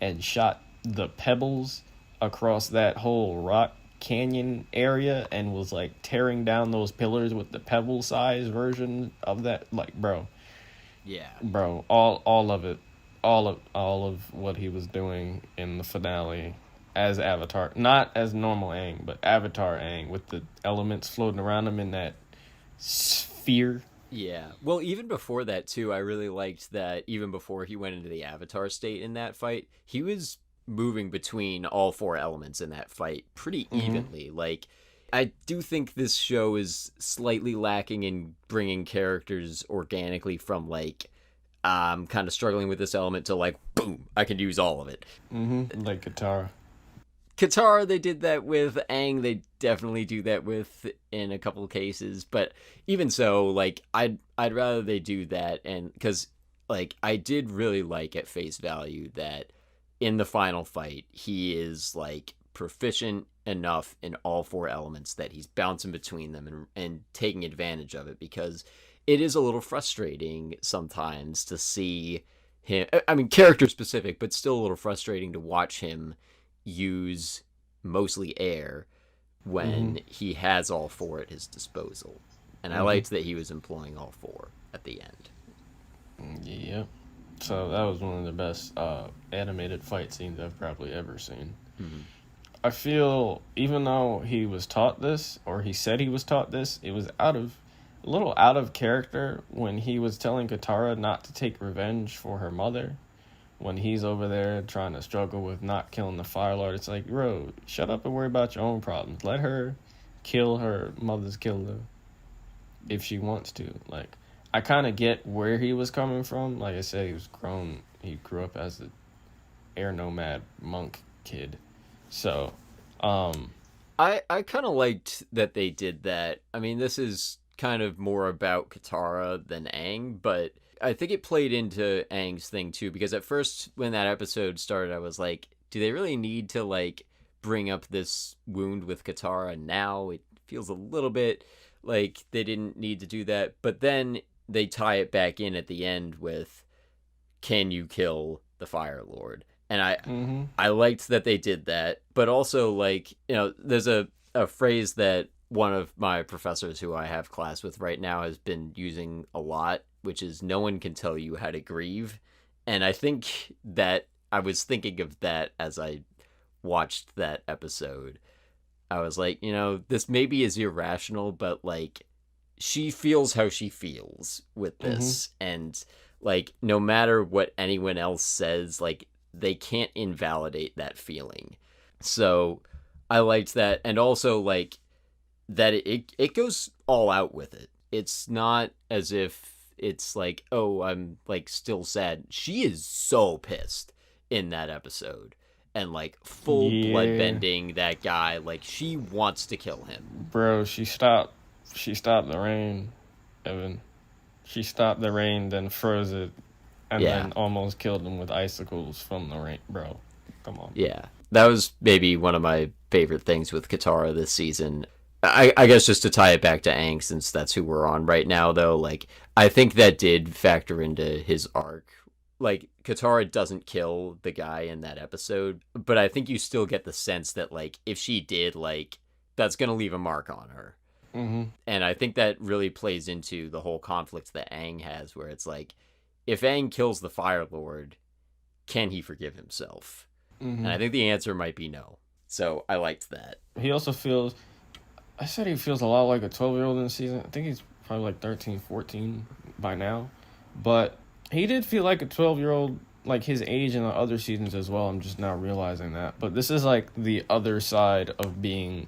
and shot the pebbles across that whole rock canyon area and was like tearing down those pillars with the pebble size version of that, like bro, all of it, all of what he was doing in the finale as Avatar, not as normal Aang, but Avatar Aang with the elements floating around him in that sphere. Yeah, well, even before that too, I really liked that even before he went into the Avatar state in that fight, he was moving between all four elements in that fight pretty evenly. Like, I do think this show is slightly lacking in bringing characters organically from like, I'm kind of struggling with this element to like, boom, I can use all of it. Like Katara, they did that with. Aang, they definitely do that with in a couple of cases. But even so, like, I'd rather they do that, and because like I did really like at face value that in the final fight, he is like proficient enough in all four elements that he's bouncing between them and taking advantage of it, because it is a little frustrating sometimes to see him. I mean, character specific, but still a little frustrating to watch him use mostly air when he has all four at his disposal. And I liked that he was employing all four at the end. Yep. So that was one of the best animated fight scenes I've probably ever seen. I feel even though he was taught this, or he said he was taught this, it was a little out of character when he was telling Katara not to take revenge for her mother. When he's over there trying to struggle with not killing the Fire Lord, it's like, bro, shut up and worry about your own problems. Let her kill her mother's killer if she wants to. Like, I kind of get where he was coming from. Like I said, he grew up as an air nomad monk kid. So, I kind of liked that they did that. I mean, this is kind of more about Katara than Aang, but I think it played into Aang's thing too, because at first when that episode started, I was like, do they really need to like bring up this wound with Katara now? It feels a little bit like they didn't need to do that. But then they tie it back in at the end with, can you kill the Fire Lord? And I liked that they did that. But also, like, you know, there's a phrase that one of my professors who I have class with right now has been using a lot, which is no one can tell you how to grieve. And I think that I was thinking of that as I watched that episode. I was like, you know, this maybe is irrational, but like, she feels how she feels with this. And like, no matter what anyone else says, like, they can't invalidate that feeling. So I liked that. And also like that it goes all out with it. It's not as if it's like, oh, I'm like still sad. She is so pissed in that episode and like full bloodbending that guy. Like, she wants to kill him. Bro, she stopped the rain, Evan. She stopped the rain, then froze it, and then almost killed him with icicles from the rain. Bro, come on. Yeah. That was maybe one of my favorite things with Katara this season. I guess just to tie it back to Aang, since that's who we're on right now, though, like, I think that did factor into his arc. Like, Katara doesn't kill the guy in that episode, but I think you still get the sense that, like, if she did, like, that's going to leave a mark on her. Mm-hmm. And I think that really plays into the whole conflict that Aang has, where it's like, if Aang kills the Fire Lord, can he forgive himself? Mm-hmm. And I think the answer might be no. So I liked that. He also feels... I said he feels a lot like a 12-year-old in the season. I think he's probably like 13, 14 by now. But he did feel like a 12-year-old, like his age in the other seasons as well. I'm just now realizing that. But this is like the other side of being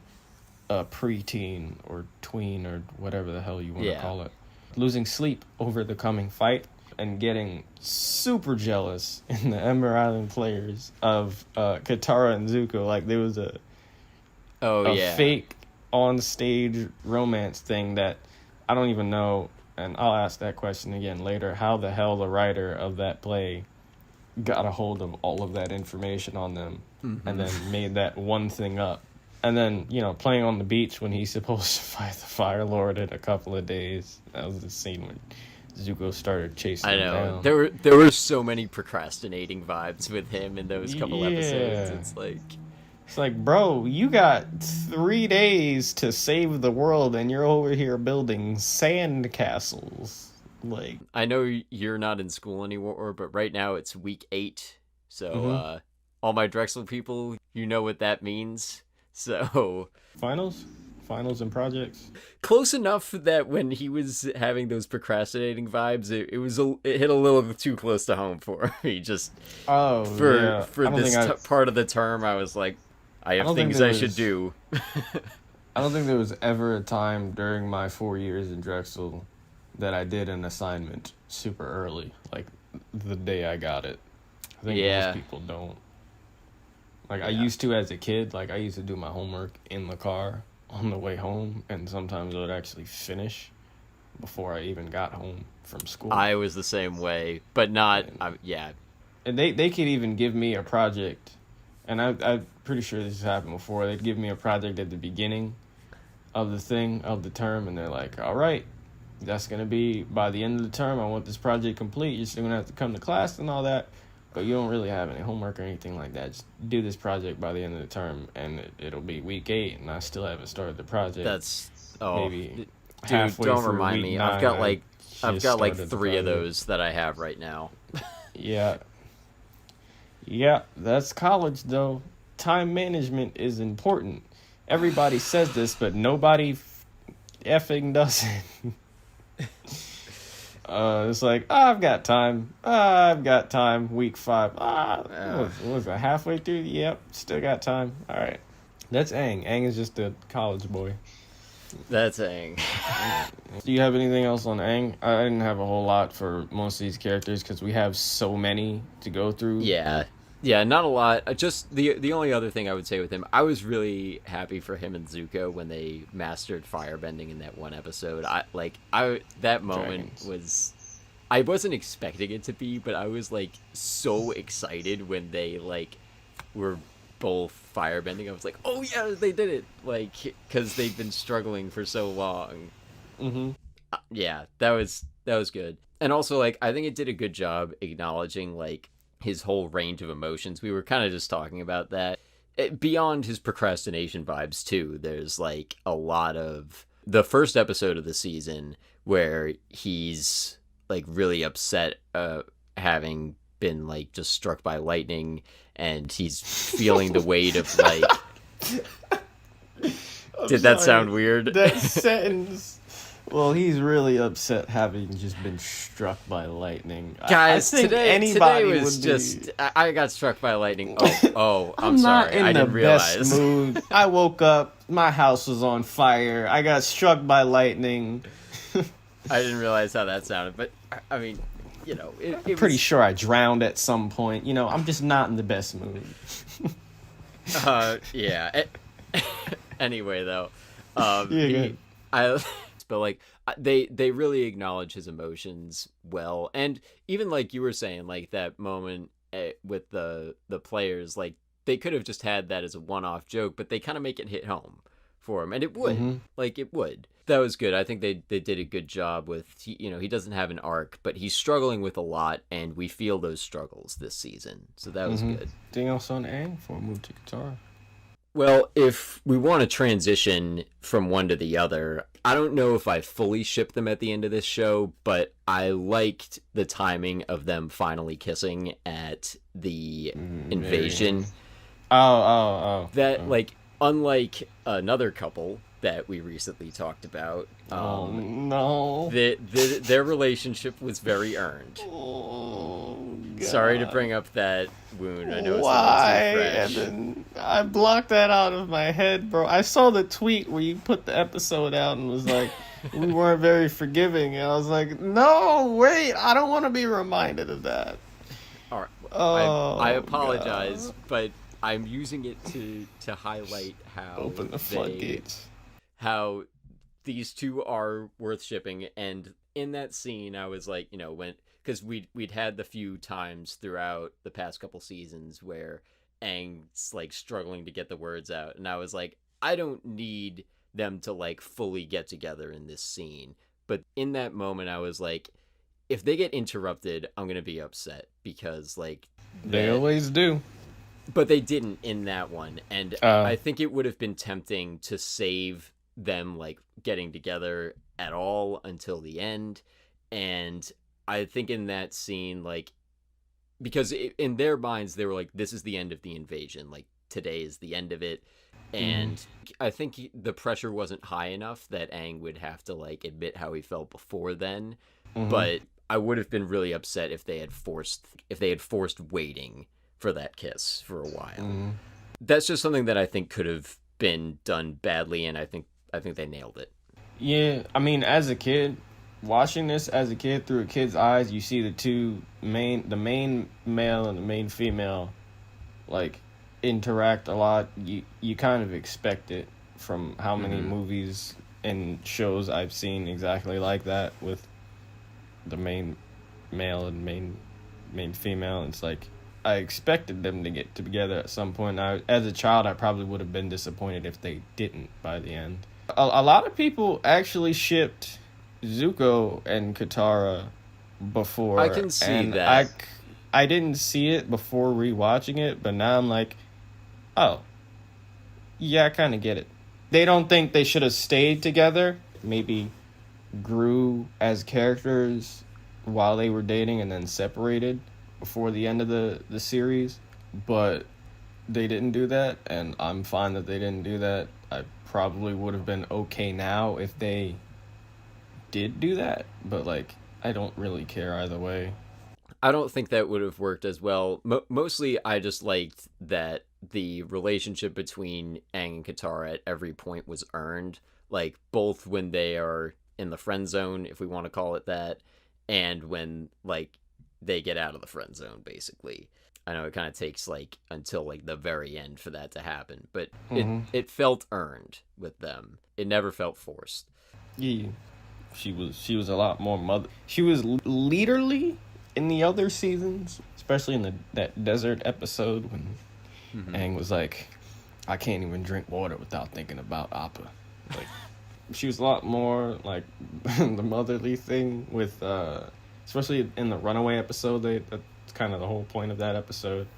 a preteen or tween or whatever the hell you want to call it. Losing sleep over the coming fight and getting super jealous in the Ember Island players of Katara and Zuko. Like there was a fake on stage romance thing that I don't even know, and I'll ask that question again later, how the hell the writer of that play got a hold of all of that information on them and then made that one thing up. And then, you know, playing on the beach when he's supposed to fight the Fire Lord in a couple of days. That was the scene when Zuko started chasing him down. There were so many procrastinating vibes with him in those couple episodes. It's like, bro, you got 3 days to save the world, and you're over here building sand castles. Like, I know you're not in school anymore, but right now it's week 8. So, all my Drexel people, you know what that means. So, finals and projects. Close enough that when he was having those procrastinating vibes, it hit a little too close to home for me. Just for this part of the term, I was like, I have things I should do. I don't think there was ever a time during my 4 years in Drexel that I did an assignment super early, like the day I got it. I think most people don't. Like, I used to as a kid. Like, I used to do my homework in the car on the way home, and sometimes I would actually finish before I even got home from school. I was the same way, but not... And they could even give me a project, and I'm pretty sure this has happened before. They'd give me a project at the beginning of the term, and they're like, all right, that's going to be by the end of the term. I want this project complete. You're still going to have to come to class and all that, but you don't really have any homework or anything like that. Just do this project by the end of the term, and it'll be week 8, and I still haven't started the project. Maybe dude, don't remind me. 9, I've got like 3 of those that I have right now. Yeah, that's college though. Time management is important. Everybody says this, but nobody effing does it. It's like, I've got time. Week 5. What was it, halfway through? Yep, still got time. All right. That's Aang. Aang is just a college boy. That's Aang. Do you have anything else on Aang? I didn't have a whole lot for most of these characters because we have so many to go through. Yeah, not a lot. Just the only other thing I would say with him, I was really happy for him and Zuko when they mastered firebending in that one episode. That moment was, I wasn't expecting it to be, but I was like so excited when they like were both firebending. I was like, oh yeah, they did it! Like, because they've been struggling for so long. Yeah, that was good. And also, like, I think it did a good job acknowledging like his whole range of emotions. We were kind of just talking about that. Beyond his procrastination vibes, too, there's, like, a lot of... The first episode of the season where he's, like, really upset having been, like, just struck by lightning, and he's feeling the weight of, like... Did that sound weird? That sentence... Well, he's really upset having just been struck by lightning. Guys, I think today was just... I got struck by lightning. I'm sorry. I didn't realize. Best mood. I woke up, my house was on fire, I got struck by lightning. I didn't realize how that sounded, but, I mean, you know... I'm pretty sure I drowned at some point. You know, I'm just not in the best mood. Yeah. Anyway, though. Good. But like they really acknowledge his emotions well, and even like you were saying, like that moment with the players, like they could have just had that as a one-off joke, but they kind of make it hit home for him, and it would. Like, it would. That was good. I think they did a good job with, he doesn't have an arc, but he's struggling with a lot, and we feel those struggles this season, so that was good. Anything else on Aang before we move to Katara? Well, if we want to transition from one to the other, I don't know if I fully shipped them at the end of this show, but I liked the timing of them finally kissing at the invasion. Oh. That, like, unlike another couple that we recently talked about, no. Their relationship was very earned. Oh, God. Sorry to bring up that wound. I know it's Why? a little too fresh. And then I blocked that out of my head, bro. I saw the tweet where you put the episode out and was like, we weren't very forgiving. And I was like, no, wait, I don't want to be reminded of that. All right. Oh, I apologize, God. but I'm using it to highlight how Open the floodgates. How these two are worth shipping. And in that scene, I was like, because we'd had the few times throughout the past couple seasons where Aang's like struggling to get the words out, and I was like, I don't need them to like fully get together in this scene. But in that moment, I was like, if they get interrupted, I'm gonna be upset, because like They always do. But they didn't in that one, and I think it would have been tempting to save them like getting together at all until the end. And I think in that scene, like, because in their minds they were like, this is the end of the invasion, like today is the end of it. And I think the pressure wasn't high enough that Aang would have to like admit how he felt before then. But I would have been really upset if they had forced waiting for that kiss for a while. That's just something that I think could have been done badly, and I think they nailed it. Yeah, I mean, as a kid, watching this as a kid through a kid's eyes, you see the main male and the main female, like, interact a lot. You kind of expect it from how many movies and shows I've seen exactly like that, with the main male and main female. It's like, I expected them to get together at some point. Now, as a child, I probably would have been disappointed if they didn't by the end. A lot of people actually shipped Zuko and Katara before. I can see that. I didn't see it before rewatching it, but now I'm like, oh, yeah, I kind of get it. They don't think they should have stayed together. Maybe grew as characters while they were dating and then separated before the end of the series, but they didn't do that, and I'm fine that they didn't do that. I probably would have been okay now if they did do that, but like, I don't really care either way. I don't think that would have worked as well. Mostly, I just liked that the relationship between Aang and Katara at every point was earned, like both when they are in the friend zone, if we want to call it that, and when like they get out of the friend zone, basically. I know it kind of takes like until like the very end for that to happen, but it felt earned with them. It never felt forced. Yeah, she was a lot more mother. She was leaderly in the other seasons, especially in that desert episode when Aang was like, I can't even drink water without thinking about Appa. Like, she was a lot more like the motherly thing with, especially in the Runaway episode. That's kind of the whole point of that episode.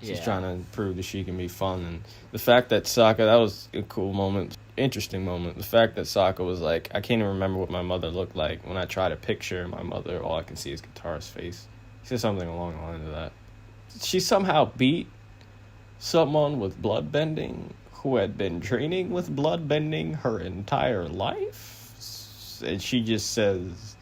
She's trying to prove that she can be fun, and the fact that Sokka, that was a cool moment, interesting moment. The fact that Sokka was like, I can't even remember what my mother looked like. When I try to picture my mother, all I can see is Katara's face. He said something along the lines of that. She somehow beat someone with bloodbending who had been training with bloodbending her entire life, and she just says,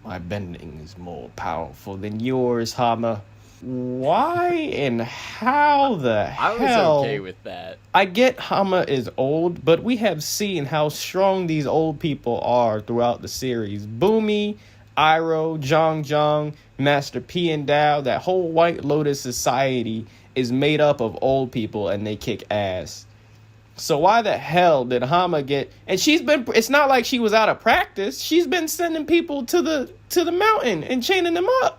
my bending is more powerful than yours, Hama. Why and how the hell? I was okay with that. I get Hama is old, but we have seen how strong these old people are throughout the series. Boomy, Iroh, Zhang, Master P and Dao, that whole White Lotus society is made up of old people, and they kick ass. So why the hell did Hama get... And it's not like she was out of practice. She's been sending people to the mountain and chaining them up.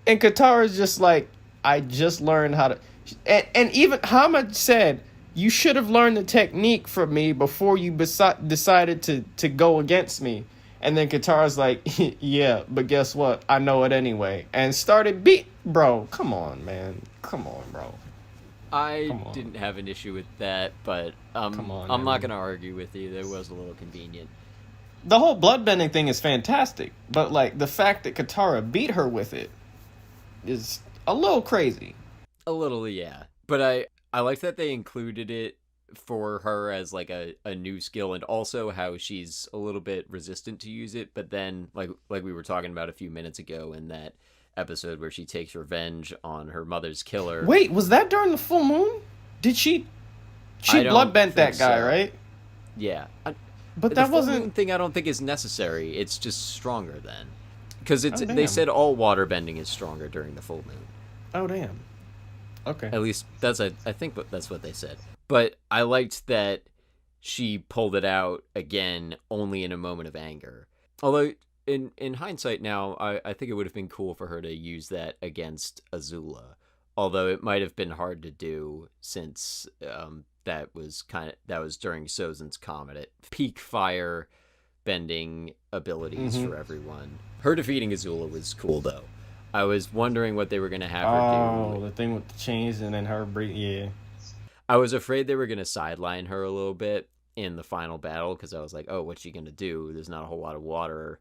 And Katara's just like, I just learned how to... And even Hama said, you should have learned the technique from me before you decided to go against me. And then Katara's like, yeah, but guess what? I know it anyway. And started Bro, come on, man. Come on, bro. I didn't have an issue with that, but Come on, I'm not going to argue with you. That was a little convenient. The whole bloodbending thing is fantastic, but like the fact that Katara beat her with it is a little crazy. A little, yeah. But I like that they included it for her as like a new skill, and also how she's a little bit resistant to use it, but then like we were talking about a few minutes ago in that episode where she takes revenge on her mother's killer. Wait, was that during the full moon? Did she bloodbent that guy, so. Right? Yeah. But that wasn't... The full moon thing I don't think is necessary. It's just stronger then. Because they said all water bending is stronger during the full moon. Oh, damn. Okay. At least I think that's what they said. But I liked that she pulled it out again only in a moment of anger. Although in hindsight now, I think it would have been cool for her to use that against Azula. Although it might have been hard to do since that was during Sozin's Comet at peak fire bending abilities for everyone. Her defeating Azula was cool though. I was wondering what they were going to have her do. Oh, the thing with the chains and then her yeah. I was afraid they were going to sideline her a little bit in the final battle because I was like, oh, what's she going to do? There's not a whole lot of water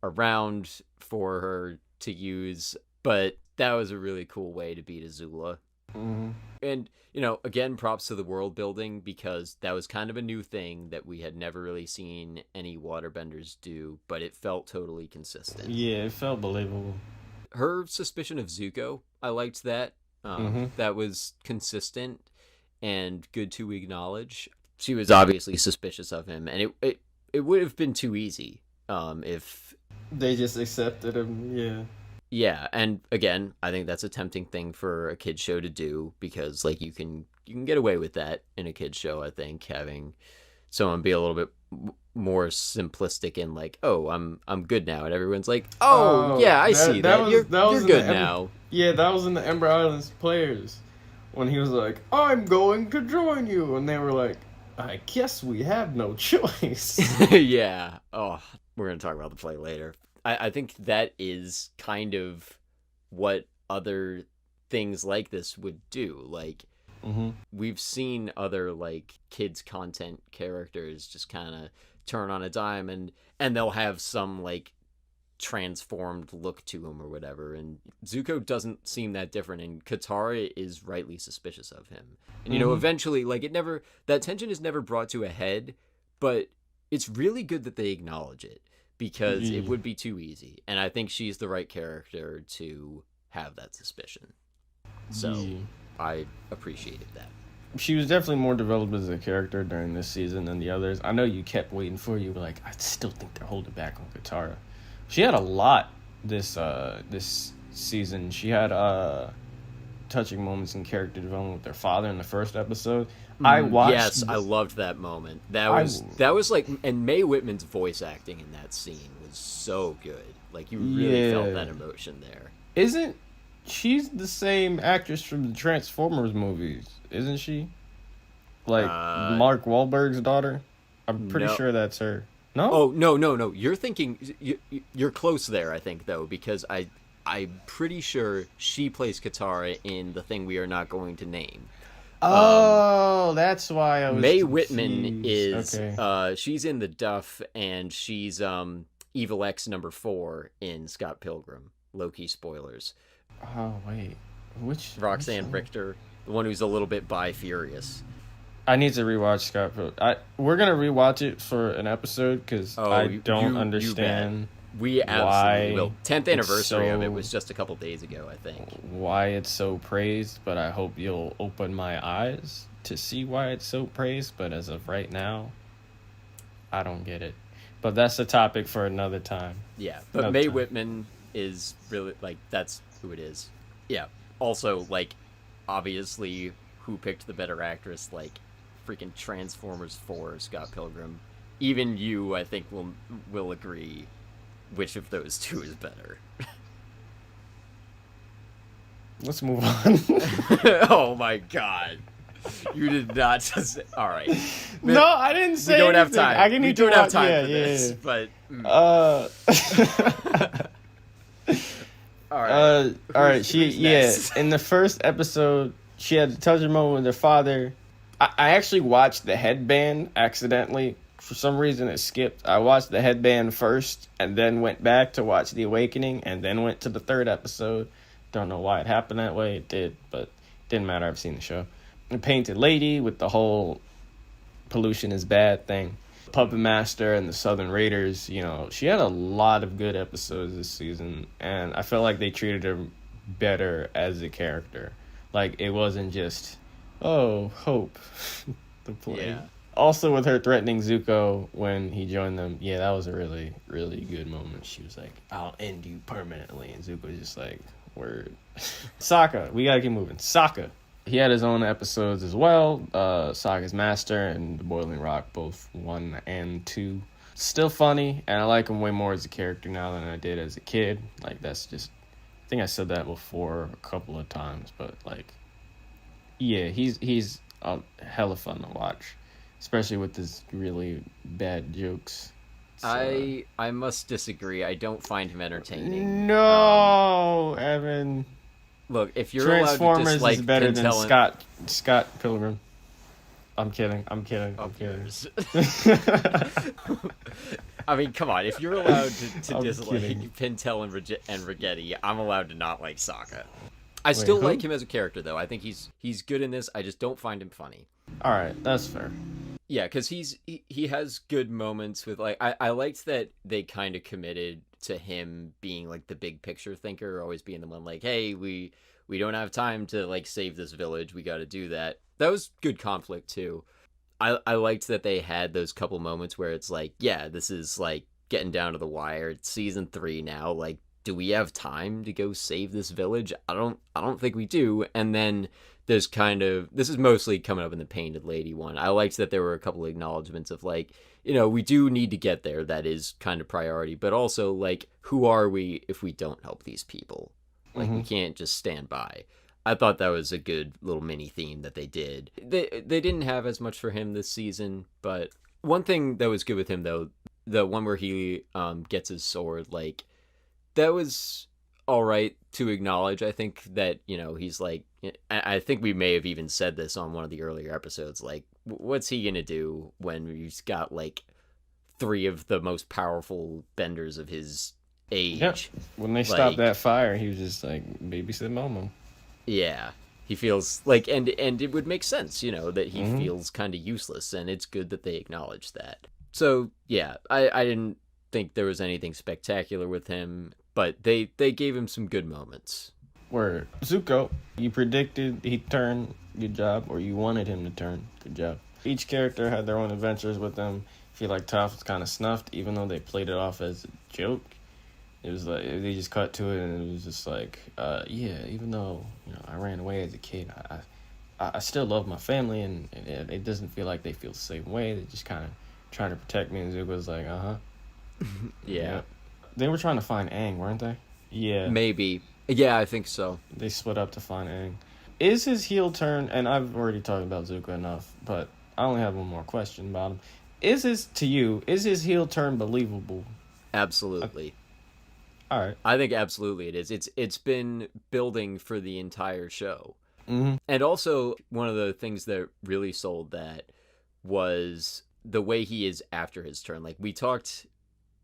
around for her to use. But that was a really cool way to beat Azula. Mm-hmm. And, again, props to the world building because that was kind of a new thing that we had never really seen any waterbenders do, but it felt totally consistent. Yeah, it felt believable. Her suspicion of Zuko, I liked that. That was consistent and good to acknowledge. She was obviously suspicious of him, and it would have been too easy if they just accepted him. Yeah, and again, I think that's a tempting thing for a kid's show to do because like you can get away with that in a kid's show. I think having someone be a little bit more simplistic and like, oh, I'm good now, and everyone's like, oh yeah, I see that. You're good now. Yeah, that was in the Ember Islands Players. When he was like, I'm going to join you. And they were like, I guess we have no choice. Yeah. Oh, we're going to talk about the play later. I think that is kind of what other things like this would do. Like, we've seen other, like, kids' content characters just kind of turn on a dime and they'll have some, like, transformed look to him or whatever, and Zuko doesn't seem that different, and Katara is rightly suspicious of him, and eventually like that tension is never brought to a head, but it's really good that they acknowledge it because it would be too easy, and I think she's the right character to have that suspicion, so I appreciated that. She was definitely more developed as a character during this season than the others. I know you kept waiting for you, but like I still think they're holding back on Katara. She had a lot this season. She had touching moments in character development with their father in the first episode. I loved that moment. That was like, and Mae Whitman's voice acting in that scene was so good. Like you really felt that emotion there. Isn't she's the same actress from the Transformers movies? Isn't she? Like Mark Wahlberg's daughter. I'm pretty sure that's her. No? Oh, no. You're thinking... You're close there, I think, though, because I'm pretty sure she plays Katara in the thing we are not going to name. Oh, that's why I was Mae confused. Whitman is... Okay. She's in The Duff, and she's Evil X number 4 in Scott Pilgrim. Low-key spoilers. Oh, wait. Which... Roxanne Richter, the one who's a little bit bi-furious. I need to rewatch Scott Pilgrim. We're going to rewatch it for an episode because I don't understand we absolutely will. 10th anniversary of it was just a couple days ago, I think. Why it's so praised, but I hope you'll open my eyes to see why it's so praised. But as of right now, I don't get it. But that's a topic for another time. Yeah, but Mae Whitman is really, like, that's who it is. Yeah. Also, like, obviously, who picked the better actress, like, freaking Transformers 4, Scott Pilgrim. Even you, I think, will agree which of those two is better. Let's move on. Oh my god. You did not just... All right. No, I didn't say we don't anything. have time. I can we need don't to have watch, time for this, but... All right. In the first episode, she had to touch a moment with her father. I actually watched the headband accidentally. For some reason, it skipped. I watched the headband first, and then went back to watch The Awakening, and then went to the third episode. Don't know why it happened that way. It did, but it didn't matter. I've seen the show. The Painted Lady with the whole pollution is bad thing. Puppet Master and the Southern Raiders, she had a lot of good episodes this season, and I felt like they treated her better as a character. Like, it wasn't just, Hope, the play. Yeah. Also, with her threatening Zuko when he joined them, that was a really, really good moment. She was like, I'll end you permanently, and Zuko was just like, word. Sokka, we gotta keep moving. Sokka. He had his own episodes as well. Sokka's Master and The Boiling Rock, both 1 and 2. Still funny, and I like him way more as a character now than I did as a kid. Like, that's just... I think I said that before a couple of times, but, like... Yeah, he's hella fun to watch. Especially with his really bad jokes. So, I must disagree. I don't find him entertaining. No, Evan... Look, if you're Transformers allowed to dislike is better than Pentel Scott Pilgrim. I'm kidding. I mean, come on. If you're allowed to dislike Pentel and Rigetti, I'm allowed to not like Sokka. I still like him as a character, though. I think he's good in this. I just don't find him funny. All right, that's fair. Yeah, because he has good moments with, like, I liked that they kind of committed to him being, like, the big picture thinker, always being the one, like, hey, we don't have time to, like, save this village, we got to do that. That was good conflict too. I liked that they had those couple moments where it's like, yeah, this is, like, getting down to the wire. It's season 3 now, like, do we have time to go save this village? I don't think we do. And then there's this is mostly coming up in the Painted Lady one. I liked that there were a couple of acknowledgments of, like, we do need to get there. That is kind of priority. But also, like, who are we if we don't help these people? Like, we can't just stand by. I thought that was a good little mini theme that they did. They didn't have as much for him this season, but one thing that was good with him, though, the one where he gets his sword, like, that was all right to acknowledge. I think that, he's like, I think we may have even said this on one of the earlier episodes, like, what's he gonna do when he's got, like, 3 of the most powerful benders of his age? Yep. When they stopped that fire, he was just like, babysit Momo. Yeah. He feels like, and it would make sense, that he feels kind of useless, and it's good that they acknowledge that. So, yeah, I didn't think there was anything spectacular with him, but they gave him some good moments. Where Zuko, you predicted he'd turn, good job, or you wanted him to turn, good job. Each character had their own adventures with them. I feel like Toph was kind of snuffed, even though they played it off as a joke. It was like, they just cut to it, and it was just like, even though, I ran away as a kid, I still love my family, and it doesn't feel like they feel the same way. They're just kind of trying to protect me, and Zuko was like, Yeah. They were trying to find Aang, weren't they? Yeah. Maybe. Yeah, I think so. They split up to find Aang. Is his heel turn, and I've already talked about Zuko enough, but I only have one more question about him. Is his heel turn believable? Absolutely. All right. I think absolutely it is. It's been building for the entire show. Mm-hmm. And also, one of the things that really sold that was the way he is after his turn. Like, we talked,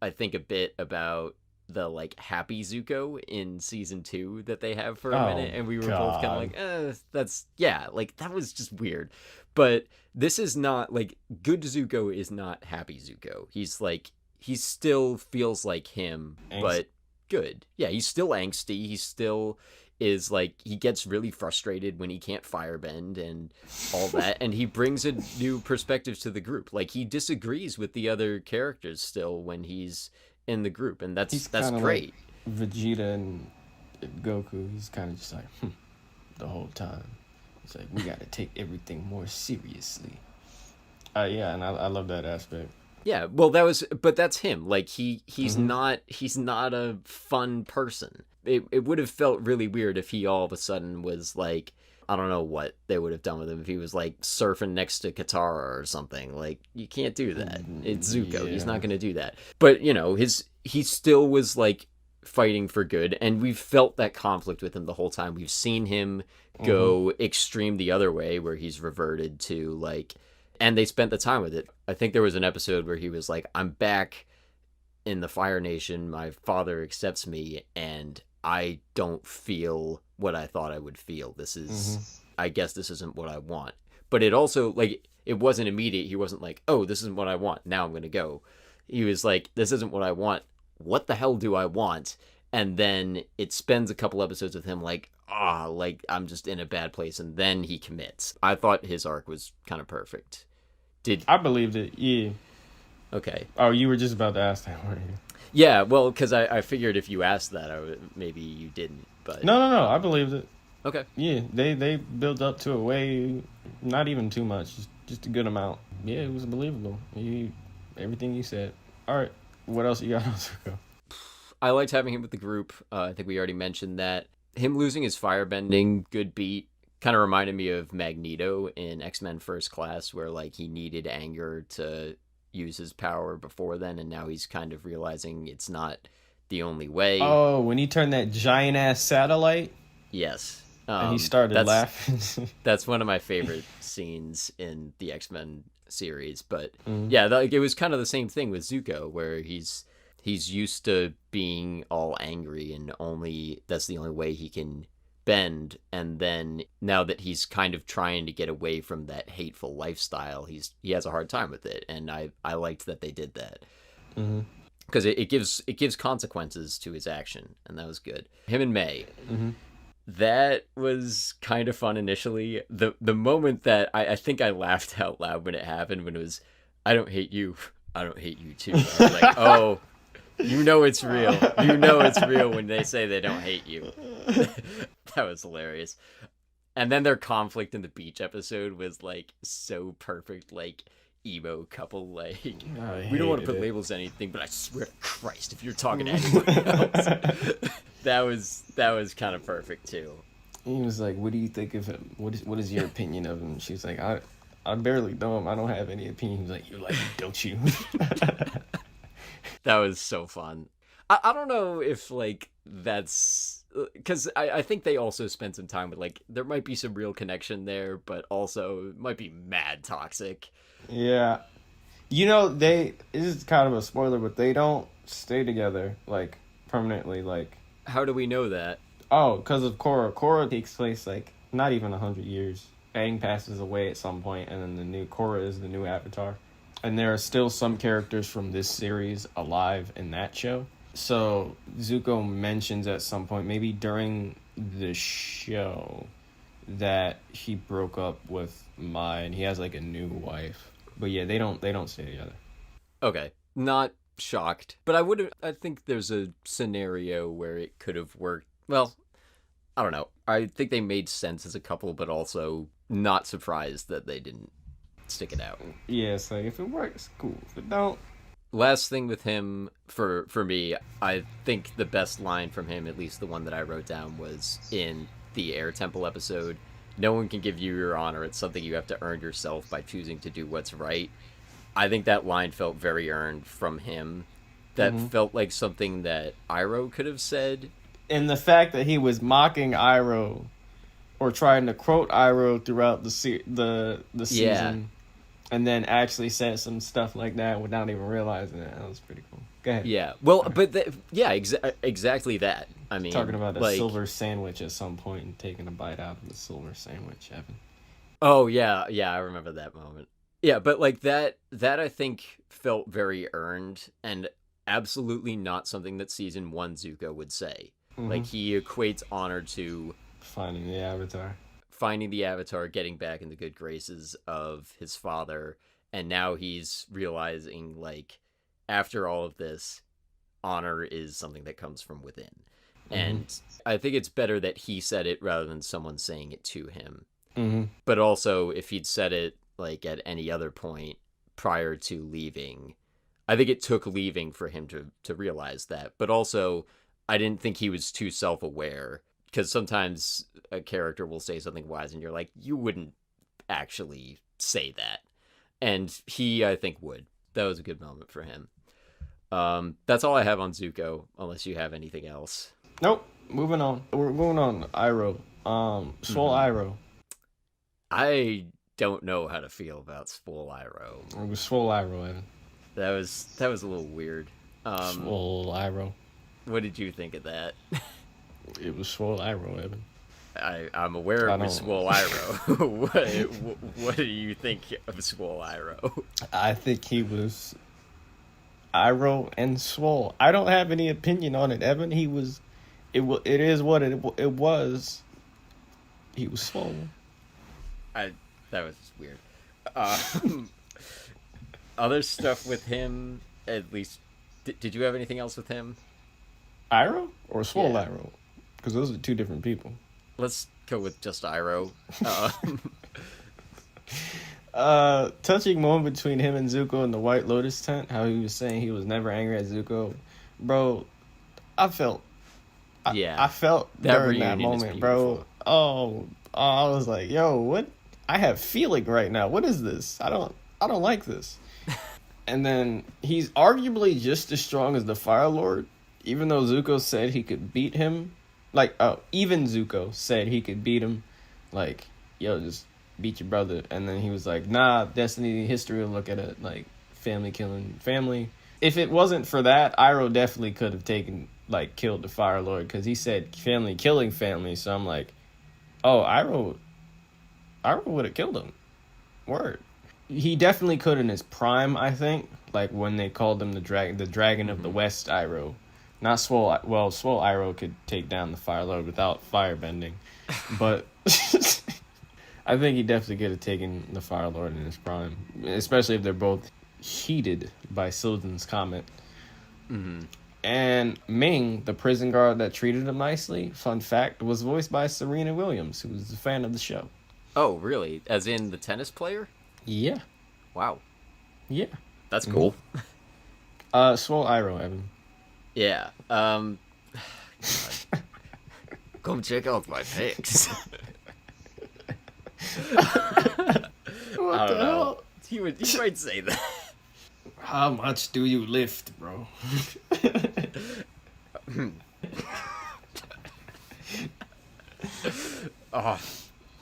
I think, a bit about the, like, happy Zuko in season 2 that they have for a minute, and we were both kind of like, that's, yeah, like, that was just weird. But this is not, like, good Zuko is not happy Zuko. He's, like, he still feels like him, but good. Yeah, he's still angsty. He still is, like, he gets really frustrated when he can't firebend and all that, and he brings a new perspective to the group. Like, he disagrees with the other characters still when he's in the group, and that's great. Like Vegeta and Goku, he's kind of just like, the whole time. It's like, we got to take everything more seriously. Yeah, and I love that aspect. Yeah, well, but that's him. Like, he's not a fun person. it would have felt really weird if he all of a sudden was like, I don't know what they would have done with him if he was like surfing next to Katara or something. Like, you can't do that. It's Zuko. Yeah. He's not going to do that. But, you know, he still was like fighting for good, and we've felt that conflict with him the whole time. We've seen him go extreme the other way, where he's reverted to like, and they spent the time with it. I think there was an episode where he was like, I'm back in the Fire Nation, my father accepts me, and I don't feel what I thought I would feel. This is, I guess this isn't what I want. But it also, like, it wasn't immediate. He wasn't like, oh, this isn't what I want, now I'm going to go. He was like, this isn't what I want. What the hell do I want? And then it spends a couple episodes with him like, like, I'm just in a bad place. And then he commits. I thought his arc was kind of perfect. I believed it, yeah. Okay. Oh, you were just about to ask that, weren't you? Yeah, well, because I figured if you asked that, maybe you didn't. But No, I believed it. Okay. Yeah, they built up to it way, not even too much, just a good amount. Yeah, it was believable. Everything you said. All right, what else you got on Zuko? I liked having him with the group. I think we already mentioned that. Him losing his firebending, good beat. Kind of reminded me of Magneto in X-Men First Class, where like he needed anger to use his power before then, and now he's kind of realizing it's not the only way. Oh, when he turned that giant ass satellite? Yes. And he started laughing. That's one of my favorite scenes in the X-Men series. But yeah, it was kind of the same thing with Zuko, where he's used to being all angry, and that's the only way he can bend. And then now that he's kind of trying to get away from that hateful lifestyle, he has a hard time with it. And I liked that they did that. Because it gives consequences to his action, and that was good. Him and May. That was kind of fun initially. The moment that I think I laughed out loud when it happened, when it was, I don't hate you, I don't hate you too. I was like, oh, you know it's real. You know it's real when they say they don't hate you. That was hilarious. And then their conflict in the beach episode was like so perfect, like emo couple, like, we don't want to put labels on anything, but I swear to Christ, if you're talking to anyone else. That was kind of perfect too. He was like, what do you think of him? What is your opinion of him? She's like, I barely know him. I don't have any opinion. He was like, you like him, don't you? That was so fun. I don't know if like that's because I think they also spent some time with, like, there might be some real connection there, but also it might be mad toxic. Yeah. You know, this is kind of a spoiler, but they don't stay together, like, permanently, like. How do we know that? Oh, because of Korra. Korra takes place, like, not even 100 years. Aang passes away at some point, and then the new Korra is the new Avatar. And there are still some characters from this series alive in that show. So Zuko mentions at some point, maybe during the show, that he broke up with Mai and he has like a new wife. But yeah, they don't stay together. Okay, not shocked, but I think there's a scenario where it could have worked. Well, I don't know. I think they made sense as a couple, but also not surprised that they didn't stick it out. Yeah, it's like, if it works, cool. If it don't. Last thing with him, for me, I think the best line from him, at least the one that I wrote down, was in the Air Temple episode. No one can give you your honor. It's something you have to earn yourself by choosing to do what's right. I think that line felt very earned from him. That felt like something that Iroh could have said. And the fact that he was mocking Iroh, or trying to quote Iroh throughout the season, and then actually said some stuff like that without even realizing it. That was pretty cool. Go ahead. Yeah. Well, but exactly that. I mean, talking about a silver sandwich at some point and taking a bite out of the silver sandwich, Evan. Oh yeah, I remember that moment. Yeah, but like that I think felt very earned, and absolutely not something that season 1 Zuko would say. Like, he equates honor to finding the Avatar, getting back in the good graces of his father, and now he's realizing, like, after all of this, honor is something that comes from within. And I think it's better that he said it rather than someone saying it to him. But also, if he'd said it, like, at any other point prior to leaving, I think it took leaving for him to realize that. But also, I didn't think he was too self-aware, because sometimes a character will say something wise and you're like, you wouldn't actually say that. And he, I think, would. That was a good moment for him. That's all I have on Zuko, unless you have anything else. Nope. Moving on. We're moving on. Iroh. Swole Iroh. I don't know how to feel about Swole Iroh. It was Swole Iroh, Evan. That was a little weird. Swole Iroh. What did you think of that? It was Swole Iroh, Evan. I'm aware it was Swole Iroh. What do you think of Swole Iroh? I think he was Iroh and Swole. I don't have any opinion on it, Evan. It is what it was. He was Swole. That was just weird. Other stuff with him, at least. Did you have anything else with him? Iroh or Swole Iroh? Because those are two different people. Let's go with just Iroh. Touching moment between him and Zuko in the White Lotus tent. How he was saying he was never angry at Zuko, bro. I felt that during that moment, bro. Oh, I was like, yo, what? I have feeling right now. What is this? I don't like this. And then he's arguably just as strong as the Fire Lord, even though Zuko said he could beat him. Even Zuko said he could beat him. Like, yo, just beat your brother. And then he was like, nah, destiny, history will look at it like family killing family. If it wasn't for that, Iroh definitely could have killed the Fire Lord, because he said family killing family. So I'm like, oh, Iroh would have killed him. Word. He definitely could in his prime, I think. Like when they called him the dragon of the West, Iroh. Not Swole. Well, Swole Iroh could take down the Fire Lord without firebending. But I think he definitely could have taken the Fire Lord in his prime. Especially if they're both heated by Sildon's comment. Mm-hmm. And Ming, the prison guard that treated him nicely, fun fact, was voiced by Serena Williams, who was a fan of the show. Oh, really? As in the tennis player? Yeah. Wow. Yeah. That's cool. Swole Iroh, Evan. Yeah. Come check out my pics. What the hell? He might say that. How much do you lift, bro?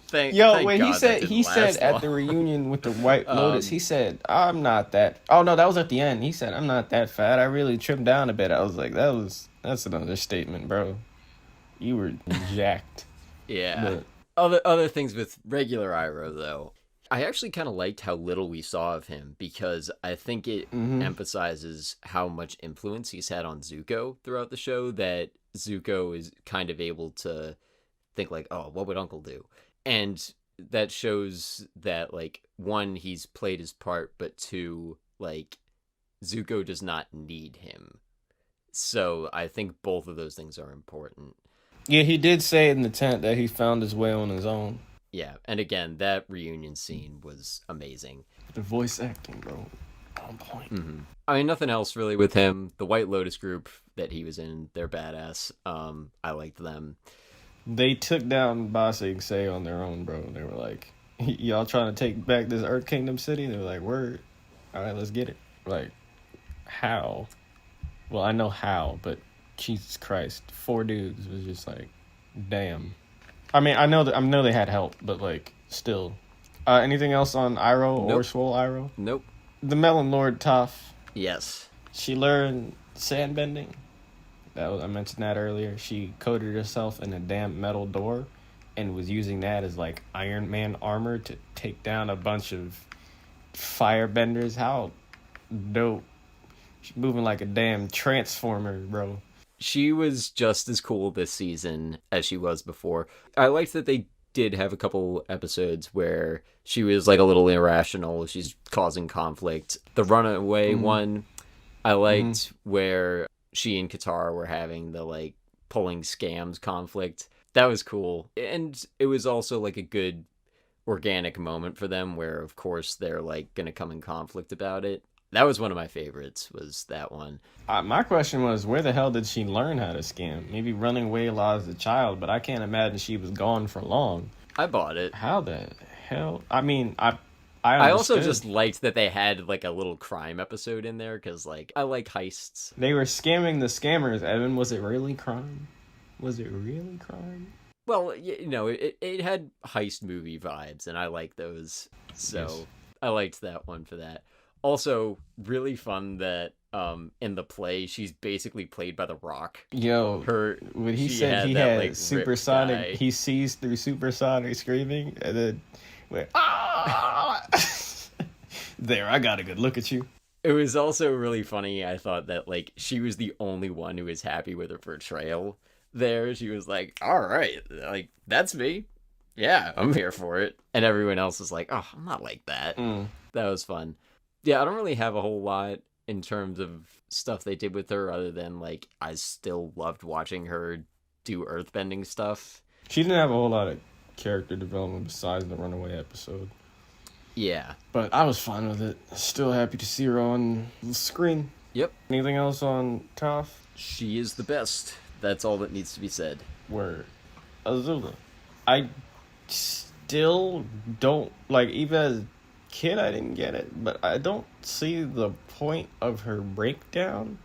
Thank when God he said at the reunion with the White Lotus, he said, I'm not that. Oh no, that was at the end. He said, I'm not that fat. I really trimmed down a bit. I was like, that's an understatement, bro. You were jacked. Yeah. But other things with regular Iroh, though. I actually kind of liked how little we saw of him, because I think it emphasizes how much influence he's had on Zuko throughout the show, that Zuko is kind of able to think like, oh, what would Uncle do? And that shows that, like, one, he's played his part, but two, like, Zuko does not need him. So I think both of those things are important. Yeah, he did say in the tent that he found his way on his own. Yeah, and again, that reunion scene was amazing. The voice acting, bro, on point. Mm-hmm. I mean, nothing else really with him. The White Lotus group that he was in, they're badass. I liked them. They took down Ba Sing Se on their own, bro. They were like, y'all trying to take back this Earth Kingdom city? They were like, word. All right, let's get it. Like, how? Well, I know how, but Jesus Christ, 4 dudes was just like, damn. I mean, I know they had help, but like, still. Anything else on Iroh or Swole Iroh? Nope. The Melon Lord Toph. Yes. She learned sandbending. I mentioned that earlier. She coated herself in a damn metal door and was using that as like Iron Man armor to take down a bunch of firebenders. How dope. She's moving like a damn transformer, bro. She was just as cool this season as she was before. I liked that they did have a couple episodes where she was like a little irrational. She's causing conflict. The runaway one, I liked where she and Katara were having the like pulling scams conflict. That was cool. And it was also like a good organic moment for them where of course they're like going to come in conflict about it. That was one of my favorites, was that one. My question was, where the hell did she learn how to scam? Maybe running away a lot as a child, but I can't imagine she was gone for long. I bought it. How the hell? I mean, I also just liked that they had like a little crime episode in there because like I like heists. They were scamming the scammers, Evan. Was it really crime? Was it really crime? Well, you know, it had heist movie vibes, and I like those. So yes. I liked that one for that. Also, really fun that in the play she's basically played by The Rock. Yo, when he said he had like, supersonic, he sees through supersonic screaming, and then went, ah! There, I got a good look at you. It was also really funny. I thought that like she was the only one who was happy with her portrayal. There, she was like, "All right, like that's me. Yeah, I'm here for it." And everyone else was like, "Oh, I'm not like that." That was fun. Yeah, I don't really have a whole lot in terms of stuff they did with her other than, like, I still loved watching her do earthbending stuff. She didn't have a whole lot of character development besides the Runaway episode. Yeah. But I was fine with it. Still happy to see her on the screen. Yep. Anything else on Toph? She is the best. That's all that needs to be said. Word. Azula. I still don't, like, even as kid I didn't get it, but I don't see the point of her breakdown.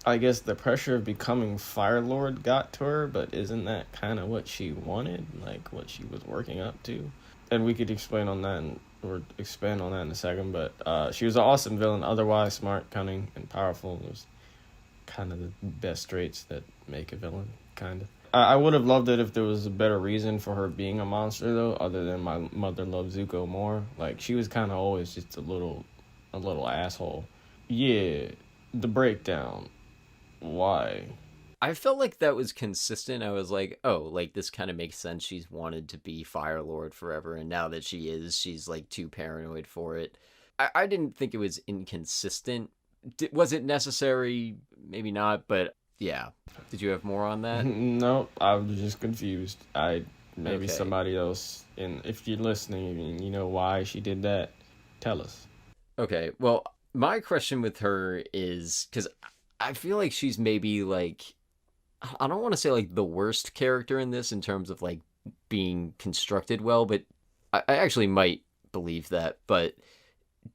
I guess the pressure of becoming Fire Lord got to her, but isn't that kind of what she wanted, like what she was working up to? And we could expand on that in a second, but she was an awesome villain, otherwise smart, cunning, and powerful. It was kind of the best traits that make a villain, kind of. I would have loved it if there was a better reason for her being a monster, though, other than my mother loved Zuko more. Like, she was kind of always just a little asshole. Yeah, the breakdown. Why? I felt like that was consistent. I was like, oh, like, this kind of makes sense. She's wanted to be Fire Lord forever, and now that she is, she's, like, too paranoid for it. I didn't think it was inconsistent. Was it necessary? Maybe not, but... yeah. Did you have more on that? No, I was just confused. Maybe somebody else, and if you're listening and you know why she did that, tell us. Okay, well, my question with her is, because I feel like she's maybe, like, I don't want to say, like, the worst character in this in terms of, like, being constructed well, but I actually might believe that, but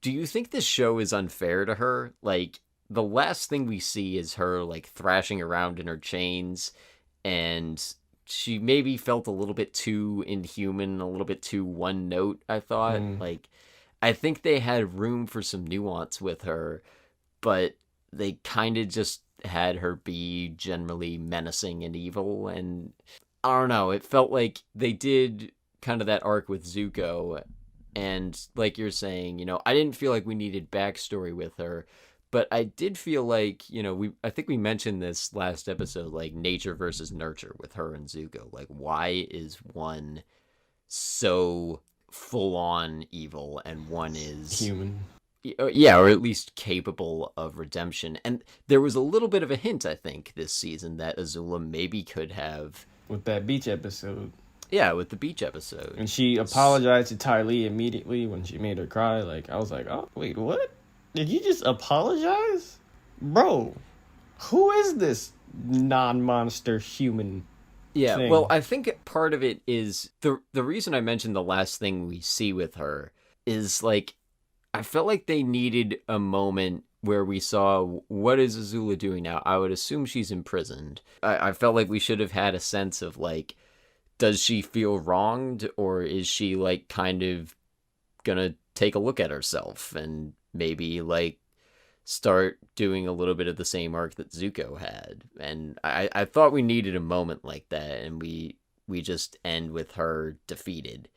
do you think this show is unfair to her? Like, the last thing we see is her, like, thrashing around in her chains, and she maybe felt a little bit too inhuman, a little bit too one note, I thought. Like, I think they had room for some nuance with her, but they kind of just had her be generally menacing and evil, and I don't know, it felt like they did kind of that arc with Zuko, and like you're saying, you know, I didn't feel like we needed backstory with her. But I did feel like, you know, I think we mentioned this last episode, like nature versus nurture with her and Zuko. Like, why is one so full on evil and one is human? Yeah, or at least capable of redemption. And there was a little bit of a hint, I think, this season that Azula maybe could have. With that beach episode. Yeah, with the beach episode. And she apologized to Ty Lee immediately when she made her cry. Like, I was like, oh, wait, what? Did you just apologize? Bro, who is this non-monster human thing? Well, I think part of it is... The reason I mentioned the last thing we see with her is, like, I felt like they needed a moment where we saw, what is Azula doing now? I would assume she's imprisoned. I felt like we should have had a sense of, like, does she feel wronged? Or is she, like, kind of gonna take a look at herself and... maybe, like, start doing a little bit of the same arc that Zuko had. And I thought we needed a moment like that, and we just end with her defeated.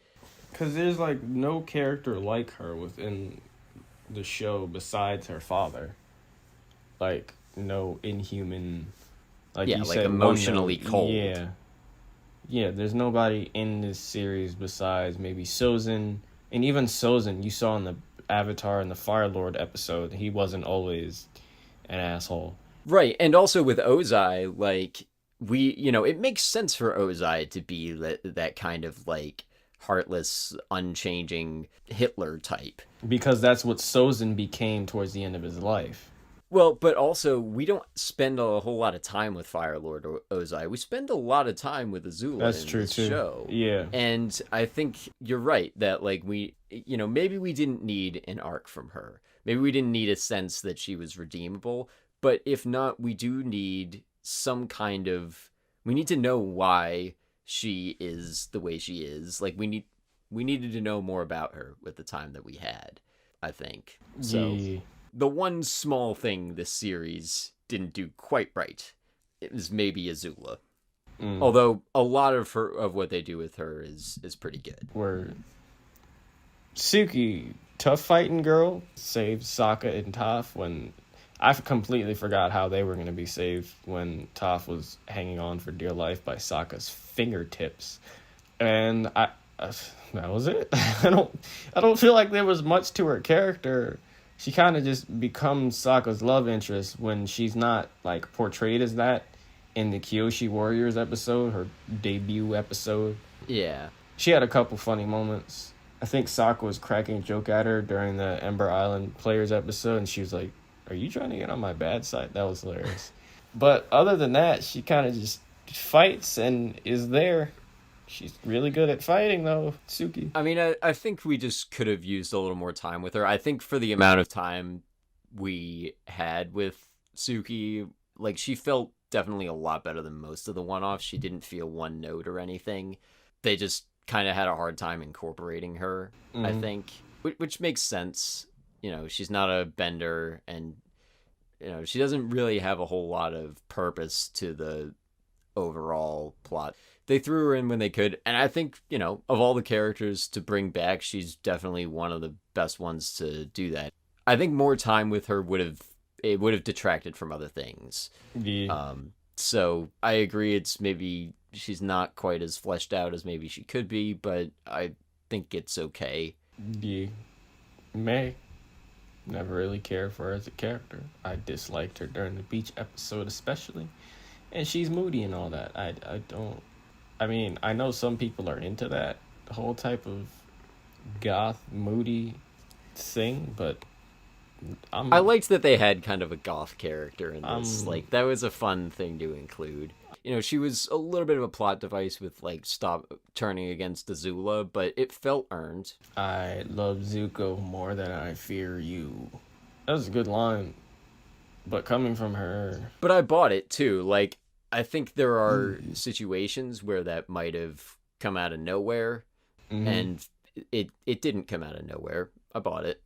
Because there's, like, no character like her within the show besides her father. Like, no inhuman... like you said, emotionally cold. Yeah. Yeah, there's nobody in this series besides maybe Sozin. And even Sozin, you saw in the Avatar and the Fire Lord episode, he wasn't always an asshole. Right, and also with Ozai, like, it makes sense for Ozai to be that kind of, like, heartless, unchanging Hitler type. Because that's what Sozin became towards the end of his life. Well, but also, we don't spend a whole lot of time with Fire Lord Ozai. We spend a lot of time with Azula in this show. Yeah. And I think you're right that, like, maybe we didn't need an arc from her. Maybe we didn't need a sense that she was redeemable. But if not, we do need some kind of... We need to know why she is the way she is. Like, we needed to know more about her with the time that we had, I think. So, yeah. The one small thing this series didn't do quite right is maybe Azula. Although a lot of what they do with her is pretty good. Word. Suki, tough fighting girl, saved Sokka and Toph when... I completely forgot how they were going to be saved when Toph was hanging on for dear life by Sokka's fingertips. And that was it. I don't feel like there was much to her character. She kind of just becomes Sokka's love interest when she's not, like, portrayed as that in the Kyoshi Warriors episode, her debut episode. Yeah. She had a couple funny moments. I think Sokka was cracking a joke at her during the Ember Island Players episode, and she was like, "Are you trying to get on my bad side?" That was hilarious. But other than that, she kind of just fights and is there. She's really good at fighting, though, Suki. I mean, I think we just could have used a little more time with her. I think for the amount of time we had with Suki, like, she felt definitely a lot better than most of the one-offs. She didn't feel one note or anything. They just kind of had a hard time incorporating her, I think, which makes sense. You know, she's not a bender, and, you know, she doesn't really have a whole lot of purpose to the overall plot. They threw her in when they could, and I think, you know, of all the characters to bring back, she's definitely one of the best ones to do that. I think more time with her would have detracted from other things. Yeah. So I agree, it's maybe she's not quite as fleshed out as maybe she could be, but I think it's okay. Yeah. May. Never really cared for her as a character. I disliked her during the beach episode especially. And she's moody and all that. I mean, I know some people are into that whole type of goth, moody thing, but I liked that they had kind of a goth character in this. Like, that was a fun thing to include. You know, she was a little bit of a plot device with, like, stop turning against Azula, but it felt earned. I love Zuko more than I fear you. That was a good line, but coming from her... But I bought it, too. Like, I think there are situations where that might have come out of nowhere, and it didn't come out of nowhere. I bought it.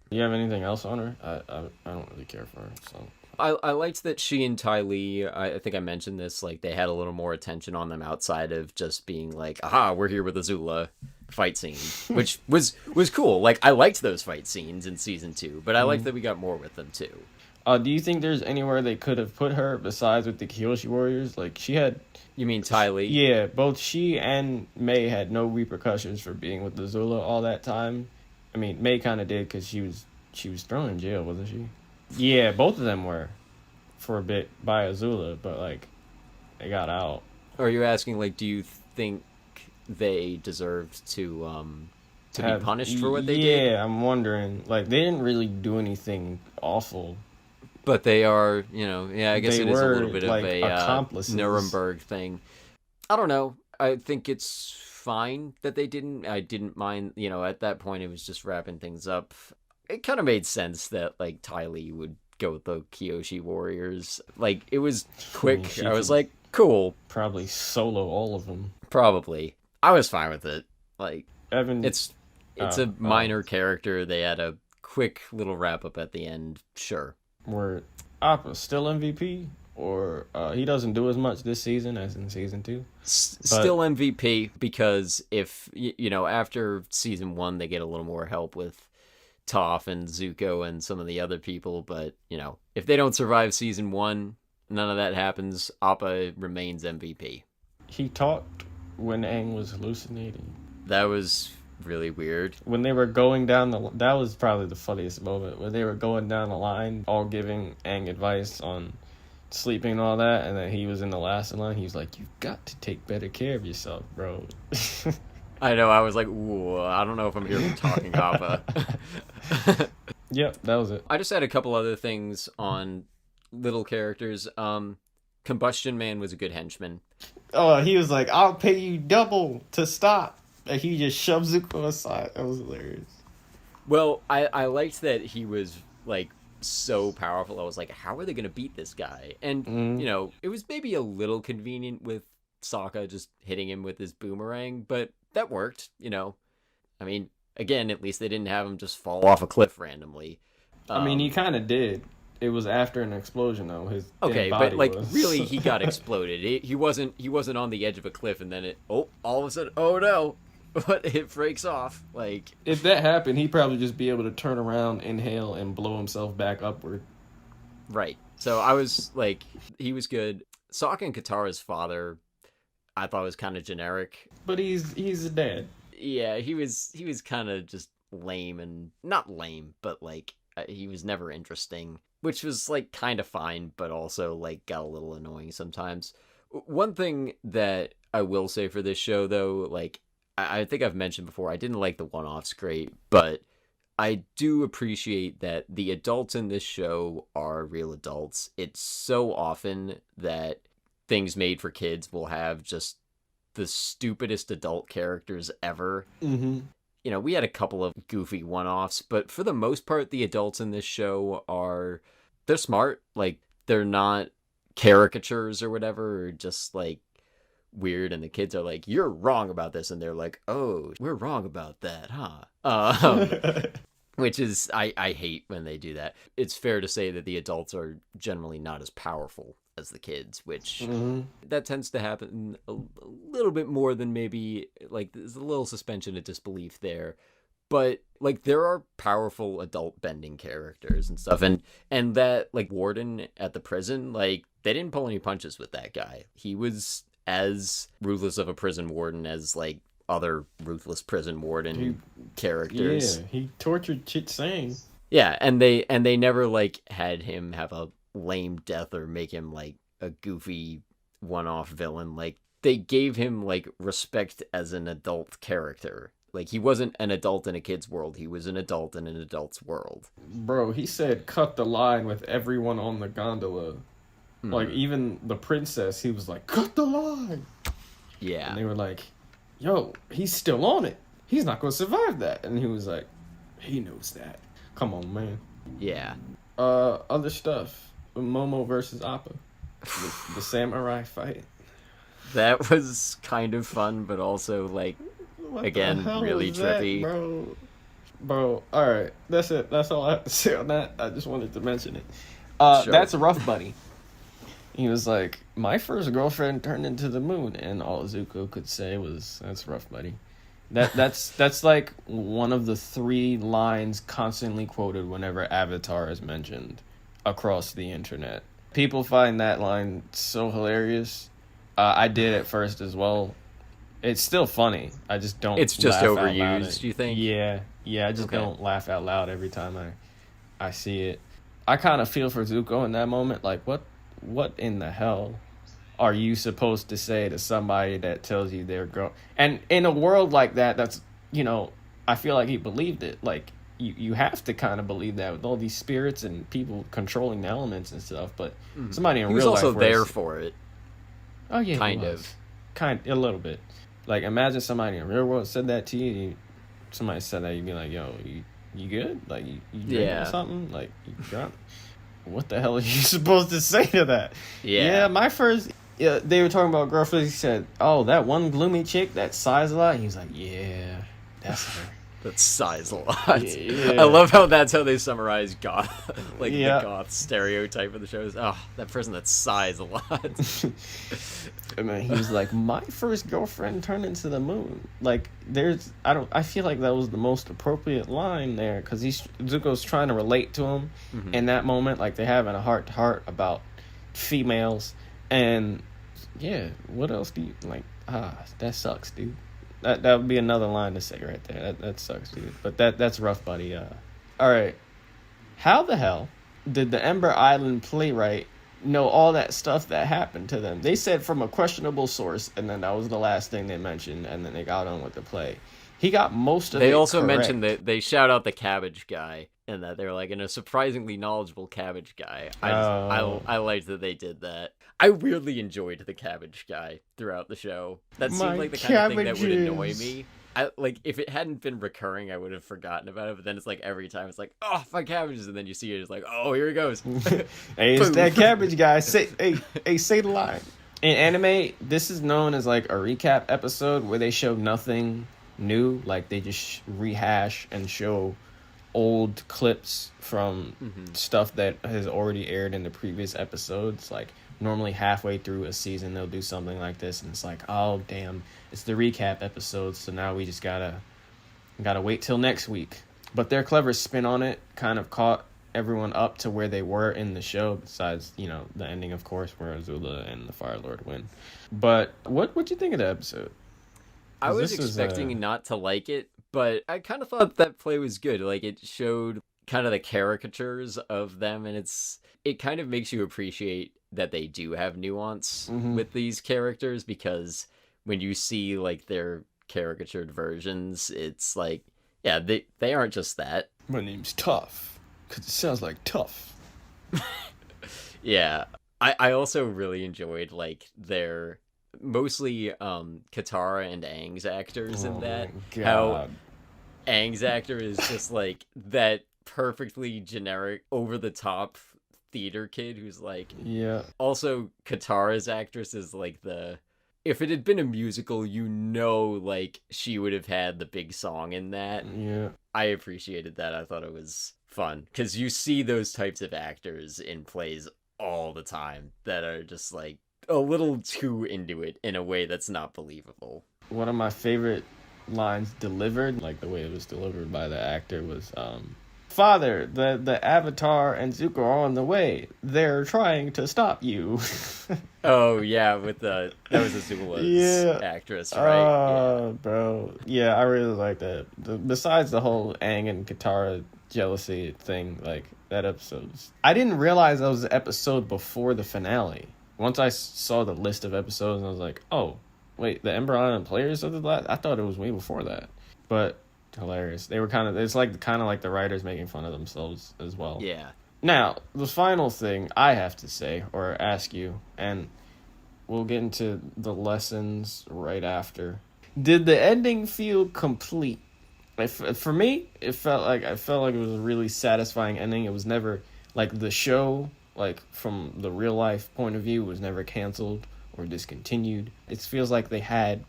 You have anything else on her? I don't really care for her, so... I liked that she and Ty Lee, I think I mentioned this, like, they had a little more attention on them outside of just being like, aha, we're here with Azula fight scene, which was cool. Like, I liked those fight scenes in season 2, but I liked that we got more with them too. Do you think there's anywhere they could have put her besides with the Kyoshi Warriors? Like, she had... You mean Ty Lee? Yeah, both she and May had no repercussions for being with Azula all that time. I mean, May kind of did because she was thrown in jail, wasn't she? Yeah, both of them were for a bit by Azula, but, like, they got out. Are you asking, like, do you think they deserved to be punished for what they did? Yeah, I'm wondering. Like, they didn't really do anything awful. But they are, you know, yeah, I guess it is a little bit like, of a accomplices. Nuremberg thing. I don't know. I think it's fine that they didn't. I didn't mind, you know, at that point it was just wrapping things up. It kind of made sense that, like, Ty Lee would go with the Kyoshi Warriors. Like, it was quick. I was like, cool. Probably solo all of them. Probably. I was fine with it. Like, Evan, it's a minor character. They had a quick little wrap up at the end. Sure. Were Appa still MVP? Or he doesn't do as much this season as in season 2? Still MVP, because if, you know, after season 1 they get a little more help with Toph and Zuko and some of the other people, but, you know, if they don't survive season 1, none of that happens. Appa remains MVP. He talked when Aang was hallucinating. That was really weird. When they were going down that was probably the funniest moment, when they were going down the line, all giving Aang advice on sleeping and all that, and then he was in the last line. He was like, "You've got to take better care of yourself, bro." I know. I was like, ooh, I don't know if I'm here for talking Appa. Yep, that was it. I just had a couple other things on little characters. Combustion Man was a good henchman. Oh, he was like, I'll pay you double to stop. And he just shoves Zuko aside. That was hilarious. Well, I liked that he was, like, so powerful. I was like, how are they going to beat this guy? And, you know, it was maybe a little convenient with Sokka just hitting him with his boomerang, but that worked, you know. I mean, again, at least they didn't have him just fall off a cliff randomly. I mean, he kind of did. It was after an explosion, though. His okay, body but like was... really, he got exploded. He wasn't on the edge of a cliff, and then all of a sudden, oh no, but it breaks off. Like if that happened, he'd probably just be able to turn around, inhale, and blow himself back upward. Right. So I was like, he was good. Sokka and Katara's father, I thought was kind of generic. But he's a dad. Yeah, he was kind of just lame and not lame, but like he was never interesting. Which was, like, kind of fine, but also, like, got a little annoying sometimes. One thing that I will say for this show, though, like, I think I've mentioned before, I didn't like the one-offs great, but I do appreciate that the adults in this show are real adults. It's so often that things made for kids will have just the stupidest adult characters ever. Mm-hmm. You know, we had a couple of goofy one-offs, but for the most part, the adults in this show they're smart. Like, they're not caricatures or whatever, or just, like, weird, and the kids are like, you're wrong about this, and they're like, oh, we're wrong about that, huh? Which is, I hate when they do that. It's fair to say that the adults are generally not as powerful as the kids, which that tends to happen a little bit more than maybe, like, there's a little suspension of disbelief there. But, like, there are powerful adult bending characters and stuff, and that, like, warden at the prison, like, they didn't pull any punches with that guy. He was as ruthless of a prison warden as, like, other ruthless prison warden characters. Yeah, he tortured Chit Sang. Yeah, and they never, like, had him have a lame death or make him, like, a goofy one-off villain. Like, they gave him, like, respect as an adult character. Like, he wasn't an adult in a kid's world. He was an adult in an adult's world. Bro, he said cut the line with everyone on the gondola. Like, even the princess, he was like, cut the line! Yeah. And they were like, yo, he's still on it. He's not going to survive that. And he was like, he knows that. Come on, man. Yeah. Other stuff. Momo versus Appa. The samurai fight. That was kind of fun, but also, like, What again, really trippy. That, bro, alright. That's it. That's all I have to say on that. I just wanted to mention it. Sure. That's Rough Buddy. He was like, my first girlfriend turned into the moon, and all Zuko could say was, that's Rough Buddy. That's like one of the 3 lines constantly quoted whenever Avatar is mentioned across the internet. People find that line so hilarious. I did at first as well. It's still funny. I just don't. It's just laugh out loud. overused. You think? Yeah. I just don't laugh out loud every time I see it. I kind of feel for Zuko in that moment. Like, what in the hell are you supposed to say to somebody that tells you they're girl? And in a world like that, that's, you know, I feel like he believed it. Like, you have to kind of believe that with all these spirits and people controlling the elements and stuff. But somebody in real life, he was also there for it. Oh yeah, kind of a little bit. Like, imagine somebody in the real world said that to you. Somebody said that, you'd be like, yo, you good? Like, you drinking something? Like, you drunk? What the hell are you supposed to say to that? Yeah, my first... Yeah, they were talking about girlfriends. He said, oh, that one gloomy chick that sighs a lot? He was like, yeah, that's her. That sighs a lot. Yeah. I love how that's how they summarize goth, like the goth stereotype of the show is, oh, that person that sighs a lot. I mean, he was like, my first girlfriend turned into the moon. Like, I feel like that was the most appropriate line there, because Zuko's trying to relate to him in that moment. Like, they're having a heart-to-heart about females, and yeah, what else do you, like, that sucks, dude. That would be another line to say right there. That sucks, dude. But that's Rough Buddy. All right. How the hell did the Ember Island playwright know all that stuff that happened to them. They said from a questionable source, and then that was the last thing they mentioned, and then they got on with the play. He got most of it. They also mentioned that they shout out the cabbage guy, and that they're like, and a surprisingly knowledgeable cabbage guy. I liked that they did that. I weirdly enjoyed the cabbage guy throughout the show. That seemed like the kind of thing that would annoy me. If it hadn't been recurring, I would have forgotten about it. But then it's like every time it's like, oh, my cabbages, and then you see it, it's like, oh, here he goes. Hey, it's that cabbage guy. Say the line. In anime, this is known as like a recap episode where they show nothing new. Like they just rehash and show old clips from stuff that has already aired in the previous episodes. Like normally halfway through a season, they'll do something like this, and it's like, oh damn, it's the recap episode, so now we just gotta wait till next week. But their clever spin on it kind of caught everyone up to where they were in the show, besides, you know, the ending, of course, where Azula and the Fire Lord win. But what'd you think of the episode? I was expecting not to like it, but I kind of thought that play was good. Like, it showed kind of the caricatures of them, and it kind of makes you appreciate that they do have nuance with these characters, because when you see like their caricatured versions, it's like, yeah, they aren't just that. My name's Tough, because it sounds like tough. Yeah. I also really enjoyed like their mostly Katara and Aang's actors in that. God. How Aang's actor is just like that perfectly generic, over the top theater kid who's like, yeah. Also, Katara's actress is like if it had been a musical, you know, like she would have had the big song in that. Yeah. I appreciated that. I thought it was fun because you see those types of actors in plays all the time that are just like a little too into it in a way that's not believable. One of my favorite lines delivered, like the way it was delivered by the actor, was Father, the Avatar and Zuko are on the way. They're trying to stop you. Oh, yeah, that was Azula's actress, right? Oh, bro. Yeah, I really like that. Besides the whole Aang and Katara jealousy thing, like, that episode's... I didn't realize that was the episode before the finale. Once I saw the list of episodes, I was like, oh, wait, the Ember Island players of the last... I thought it was way before that. But... hilarious. They were kind of like the writers making fun of themselves as well. Yeah. Now, the final thing I have to say or ask you, and we'll get into the lessons right after. Did the ending feel complete? For me, I felt like it was a really satisfying ending. It was never like the show, like from the real life point of view, was never canceled or discontinued. It feels like they had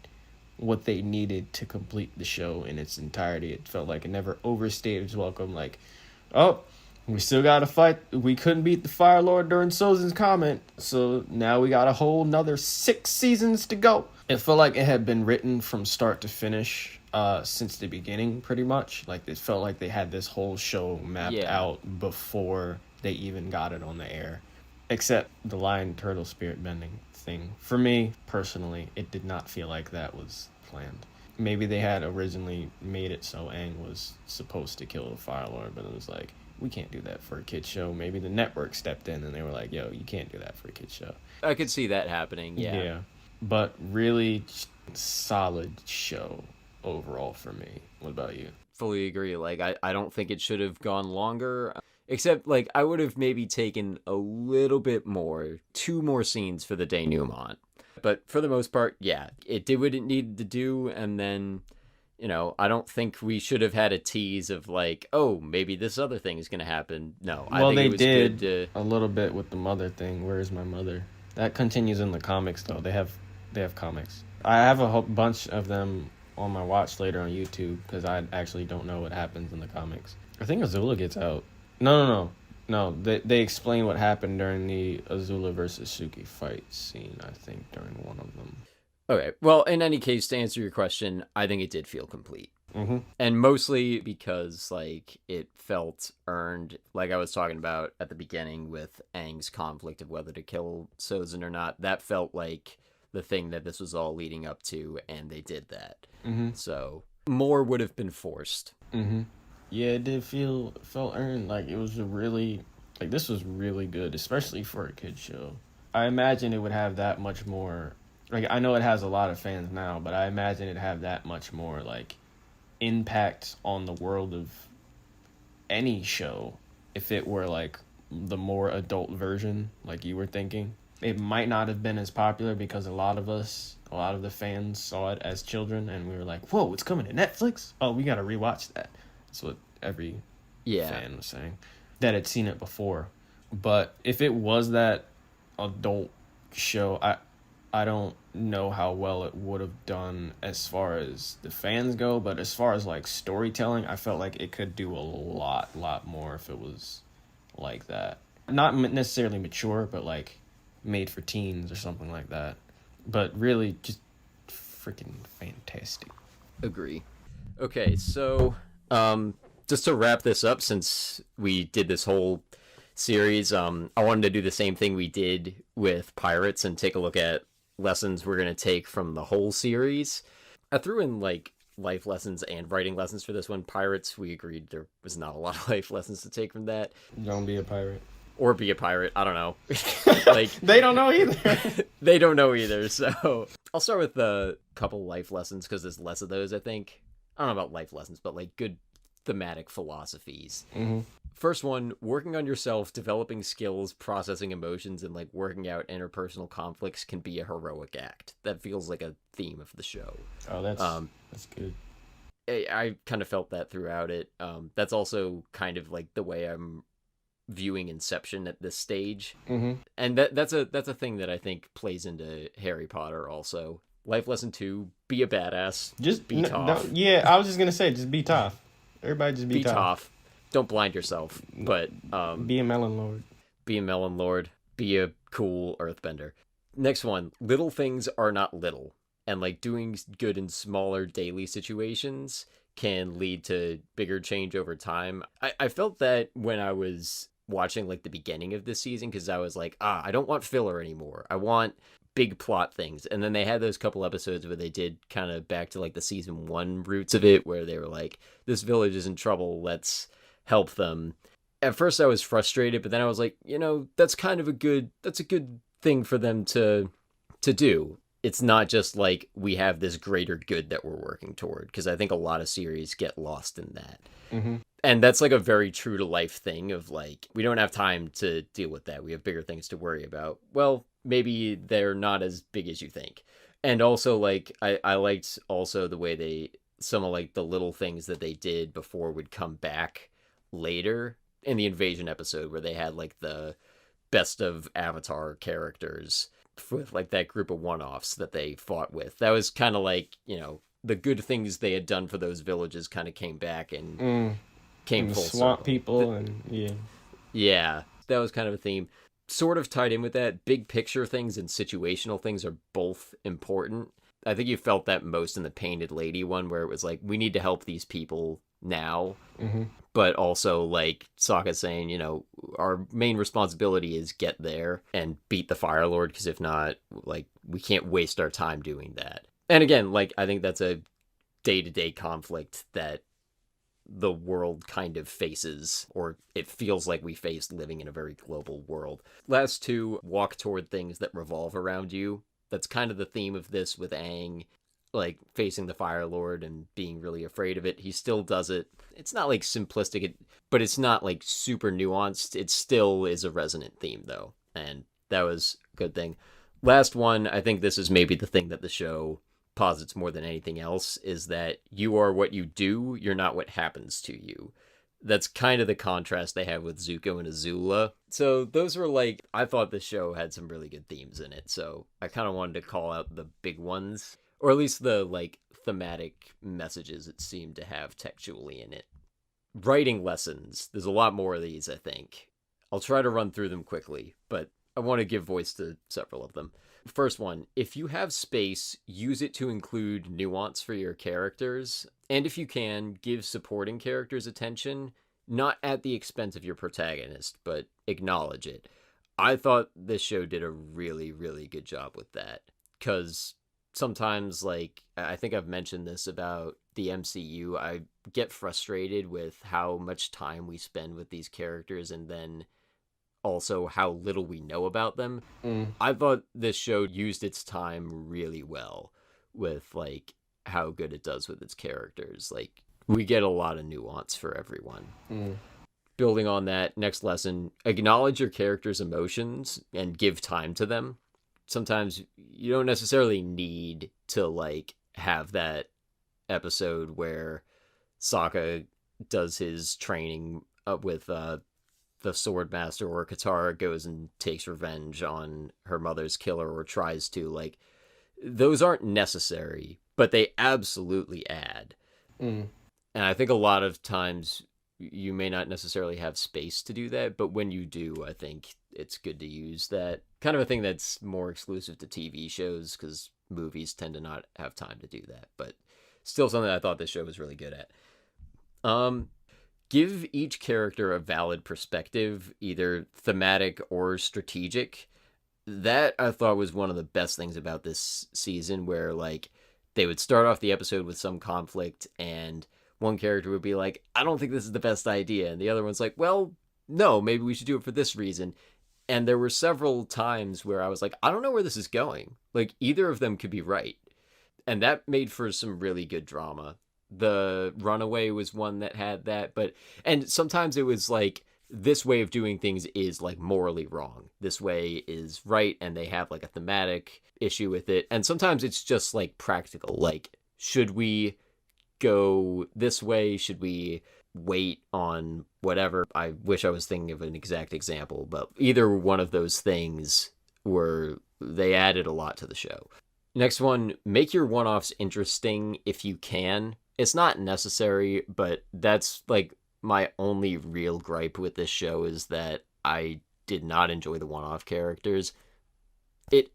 what they needed to complete the show in its entirety. It felt like it never overstayed its welcome. Like, oh, we still gotta fight. We couldn't beat the Fire Lord during Sozin's comment, so now we got a whole another 6 seasons to go. It felt like it had been written from start to finish since the beginning, pretty much. Like, it felt like they had this whole show mapped out before they even got it on the air. Except the lion turtle spirit bending thing. For me, personally, it did not feel like that was planned. Maybe they had originally made it so Aang was supposed to kill the Fire Lord, but it was like, we can't do that for a kid's show. Maybe the network stepped in and they were like, yo, you can't do that for a kid's show. I could see that happening, yeah. Yeah. But really solid show overall for me. What about you? Fully agree. Like, I don't think it should have gone longer. Except, like, I would have maybe taken a little bit more, 2 more scenes for the denouement. But for the most part, yeah, it did what it needed to do, and then, you know, I don't think we should have had a tease of, like, oh, maybe this other thing is going to happen. No, I think it was good to... a little bit with the mother thing. Where is my mother? That continues in the comics, though. They have comics. I have a whole bunch of them on my watch later on YouTube, because I actually don't know what happens in the comics. I think Azula gets out. No. They explain what happened during the Azula versus Suki fight scene, I think, during one of them. Okay, well, in any case, to answer your question, I think it did feel complete. Mm-hmm. And mostly because, like, it felt earned, like I was talking about at the beginning with Aang's conflict of whether to kill Sozin or not. That felt like the thing that this was all leading up to, and they did that. Mm-hmm. So, more would have been forced. Mm-hmm. Yeah, it felt earned. Like, it Like, this was really good, especially for a kid show. I imagine it would have that much more, like, I know it has a lot of fans now, but I imagine it'd have that much more, like, impact on the world of any show if it were, like, the more adult version, like you were thinking. It might not have been as popular because a lot of the fans saw it as children, and we were like, whoa, it's coming to Netflix? Oh, we gotta rewatch that. That's what every fan was saying that had seen it before. But if it was that adult show, I don't know how well it would have done as far as the fans go, but as far as like storytelling, I felt like it could do a lot more if it was like that. Not necessarily mature, but like made for teens or something like that. But really just freaking fantastic. Agree. Okay, so just to wrap this up, since we did this whole series, I wanted to do the same thing we did with Pirates and take a look at lessons we're going to take from the whole series. I threw in like life lessons and writing lessons for this one. Pirates, we agreed there was not a lot of life lessons to take from that. Don't be a pirate. Or be a pirate. I don't know. Like they don't know either. They don't know either. So I'll start with a couple life lessons because there's less of those, I think. I don't know about life lessons, but like good thematic philosophies. Mm-hmm. First one, working on yourself, developing skills, processing emotions, and like working out interpersonal conflicts can be a heroic act. That feels like a theme of the show. Oh, that's good. I kind of felt that throughout it. That's also kind of like the way I'm viewing Inception at this stage. Mm-hmm. And that's a thing that I think plays into Harry Potter also. Life lesson 2, be a badass. Just be tough. Yeah, I was just gonna say, just be tough. Everybody just be tough. Don't blind yourself, but be a melon lord. Be a melon lord. Be a cool earthbender. Next one, little things are not little. And like doing good in smaller daily situations can lead to bigger change over time. I felt that when I was watching like the beginning of this season, because I was like, I don't want filler anymore. I want big plot things. And then they had those couple episodes where they did kind of back to like the season 1 roots of it, where they were like, this village is in trouble, let's help them. At first I was frustrated, but then I was like, that's kind of a good thing for them to do. It's not just like we have this greater good that we're working toward, because I think a lot of series get lost in that. Mm-hmm. And that's like a very true to life thing of like, we don't have time to deal with that. We have bigger things to worry about. Well, maybe they're not as big as you think. And also like, I liked also the way some of like the little things that they did before would come back later in the invasion episode, where they had like the best of Avatar characters with like that group of one-offs that they fought with. That was kind of like, the good things they had done for those villages kind of came back and came full circle. Swamp people yeah, that was kind of a theme. Sort of tied in with that, big picture things and situational things are both important. I think you felt that most in the Painted Lady one, where it was like, we need to help these people now. Mm-hmm. But also like Sokka saying, our main responsibility is get there and beat the Fire Lord, because if not, like, we can't waste our time doing that. And again, like, I think that's a day-to-day conflict that the world kind of faces, or it feels like we face living in a very global world. Last 2, walk toward things that revolve around you. That's kind of the theme of this with Aang, like facing the Fire Lord and being really afraid of it. He still does it. It's not like simplistic, but it's not like super nuanced. It still is a resonant theme though. And that was a good thing. Last one, I think this is maybe the thing that the show posits more than anything else, is that you are what you do, you're not what happens to you. That's kind of the contrast they have with Zuko and Azula. So those were like, I thought this show had some really good themes in it. So I kind of wanted to call out the big ones, or at least the like thematic messages it seemed to have textually in it. Writing lessons. There's a lot more of these, I think. I'll try to run through them quickly, but I want to give voice to several of them. First one, if you have space, use it to include nuance for your characters. And if you can, give supporting characters attention, not at the expense of your protagonist, but acknowledge it. I thought this show did a really, really good job with that. Because sometimes, like, I think I've mentioned this about the MCU, I get frustrated with how much time we spend with these characters, and then also how little we know about them. Mm. I thought this show used its time really well with, like, how good it does with its characters. Like, we get a lot of nuance for everyone. Mm. Building on that, next lesson, acknowledge your character's emotions and give time to them. Sometimes you don't necessarily need to, like, have that episode where Sokka does his training with the sword master, or Katara goes and takes revenge on her mother's killer, or tries to. Like, those aren't necessary, but they absolutely add. Mm. And I think a lot of times you may not necessarily have space to do that, but when you do, I think it's good to use that. Kind of a thing that's more exclusive to TV shows, because movies tend to not have time to do that, but still something I thought this show was really good at. Give each character a valid perspective, either thematic or strategic. That I thought was one of the best things about this season, where, like, they would start off the episode with some conflict, and one character would be like, I don't think this is the best idea, and the other one's like, well, no, maybe we should do it for this reason. And there were several times where I was like, I don't know where this is going. Like, either of them could be right. And that made for some really good drama. The Runaway was one that had that, and sometimes it was like, this way of doing things is, like, morally wrong. This way is right, and they have, like, a thematic issue with it. And sometimes it's just, like, practical. Like, should we go this way? Should we wait on whatever? I wish I was thinking of an exact example, but either one of those things they added a lot to the show. Next one, make your one-offs interesting if you can. It's not necessary, but that's, like, my only real gripe with this show, is that I did not enjoy the one-off characters. It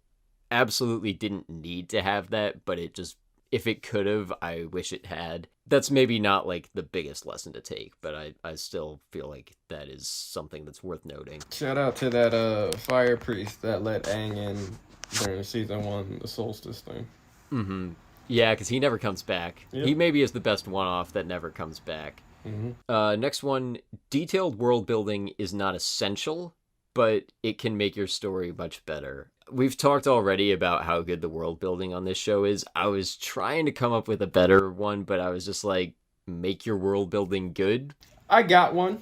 absolutely didn't need to have that, but it just, if it could have, I wish it had. That's maybe not, like, the biggest lesson to take, but I still feel like that is something that's worth noting. Shout out to that fire priest that let Aang in during season 1, the solstice thing. Mm-hmm. Yeah, because he never comes back. Yep. He maybe is the best one-off that never comes back. Mm-hmm. Next one, detailed world building is not essential, but it can make your story much better. We've talked already about how good the world building on this show is. I was trying to come up with a better one, but I was just like, make your world building good. I got one.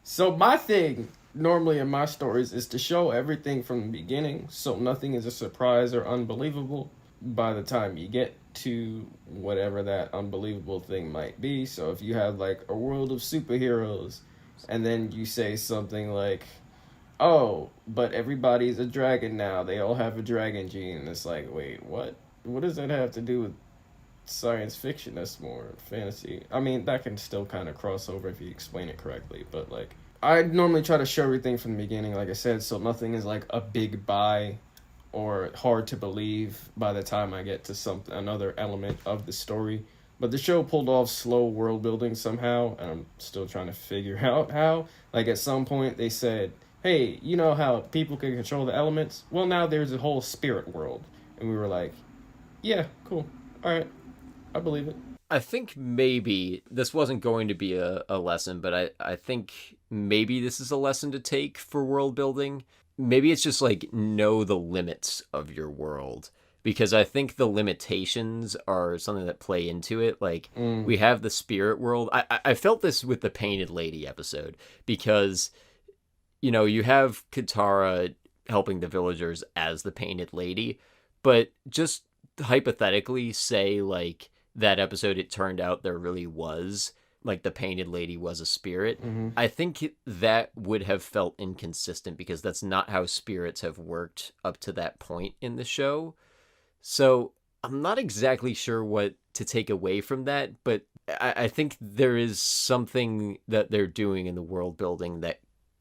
So my thing, normally in my stories, is to show everything from the beginning, so nothing is a surprise or unbelievable by the time you get to whatever that unbelievable thing might be. So if you have, like, a world of superheroes, and then you say something like, oh, but everybody's a dragon now, they all have a dragon gene, and it's like, wait, what does that have to do with science fiction? That's more fantasy. I mean, that can still kind of cross over if you explain it correctly, but, like, I normally try to show everything from the beginning, like I said, so nothing is, like, a big buy or hard to believe by the time I get to another element of the story. But the show pulled off slow world building somehow, and I'm still trying to figure out how. Like, at some point they said, hey, you know how people can control the elements? Well, now there's a whole spirit world. And we were like, yeah, cool. All right, I believe it. I think maybe this wasn't going to be a lesson, but I think maybe this is a lesson to take for world building. Maybe it's just, like, know the limits of your world, because I think the limitations are something that play into it. Like, we have the spirit world. I felt this with the Painted Lady episode, because, you know, you have Katara helping the villagers as the Painted Lady, but just hypothetically say, like, that episode, it turned out there really was, like, the Painted Lady was a spirit. Mm-hmm. I think that would have felt inconsistent, because that's not how spirits have worked up to that point in the show. So I'm not exactly sure what to take away from that, but I think there is something that they're doing in the world building that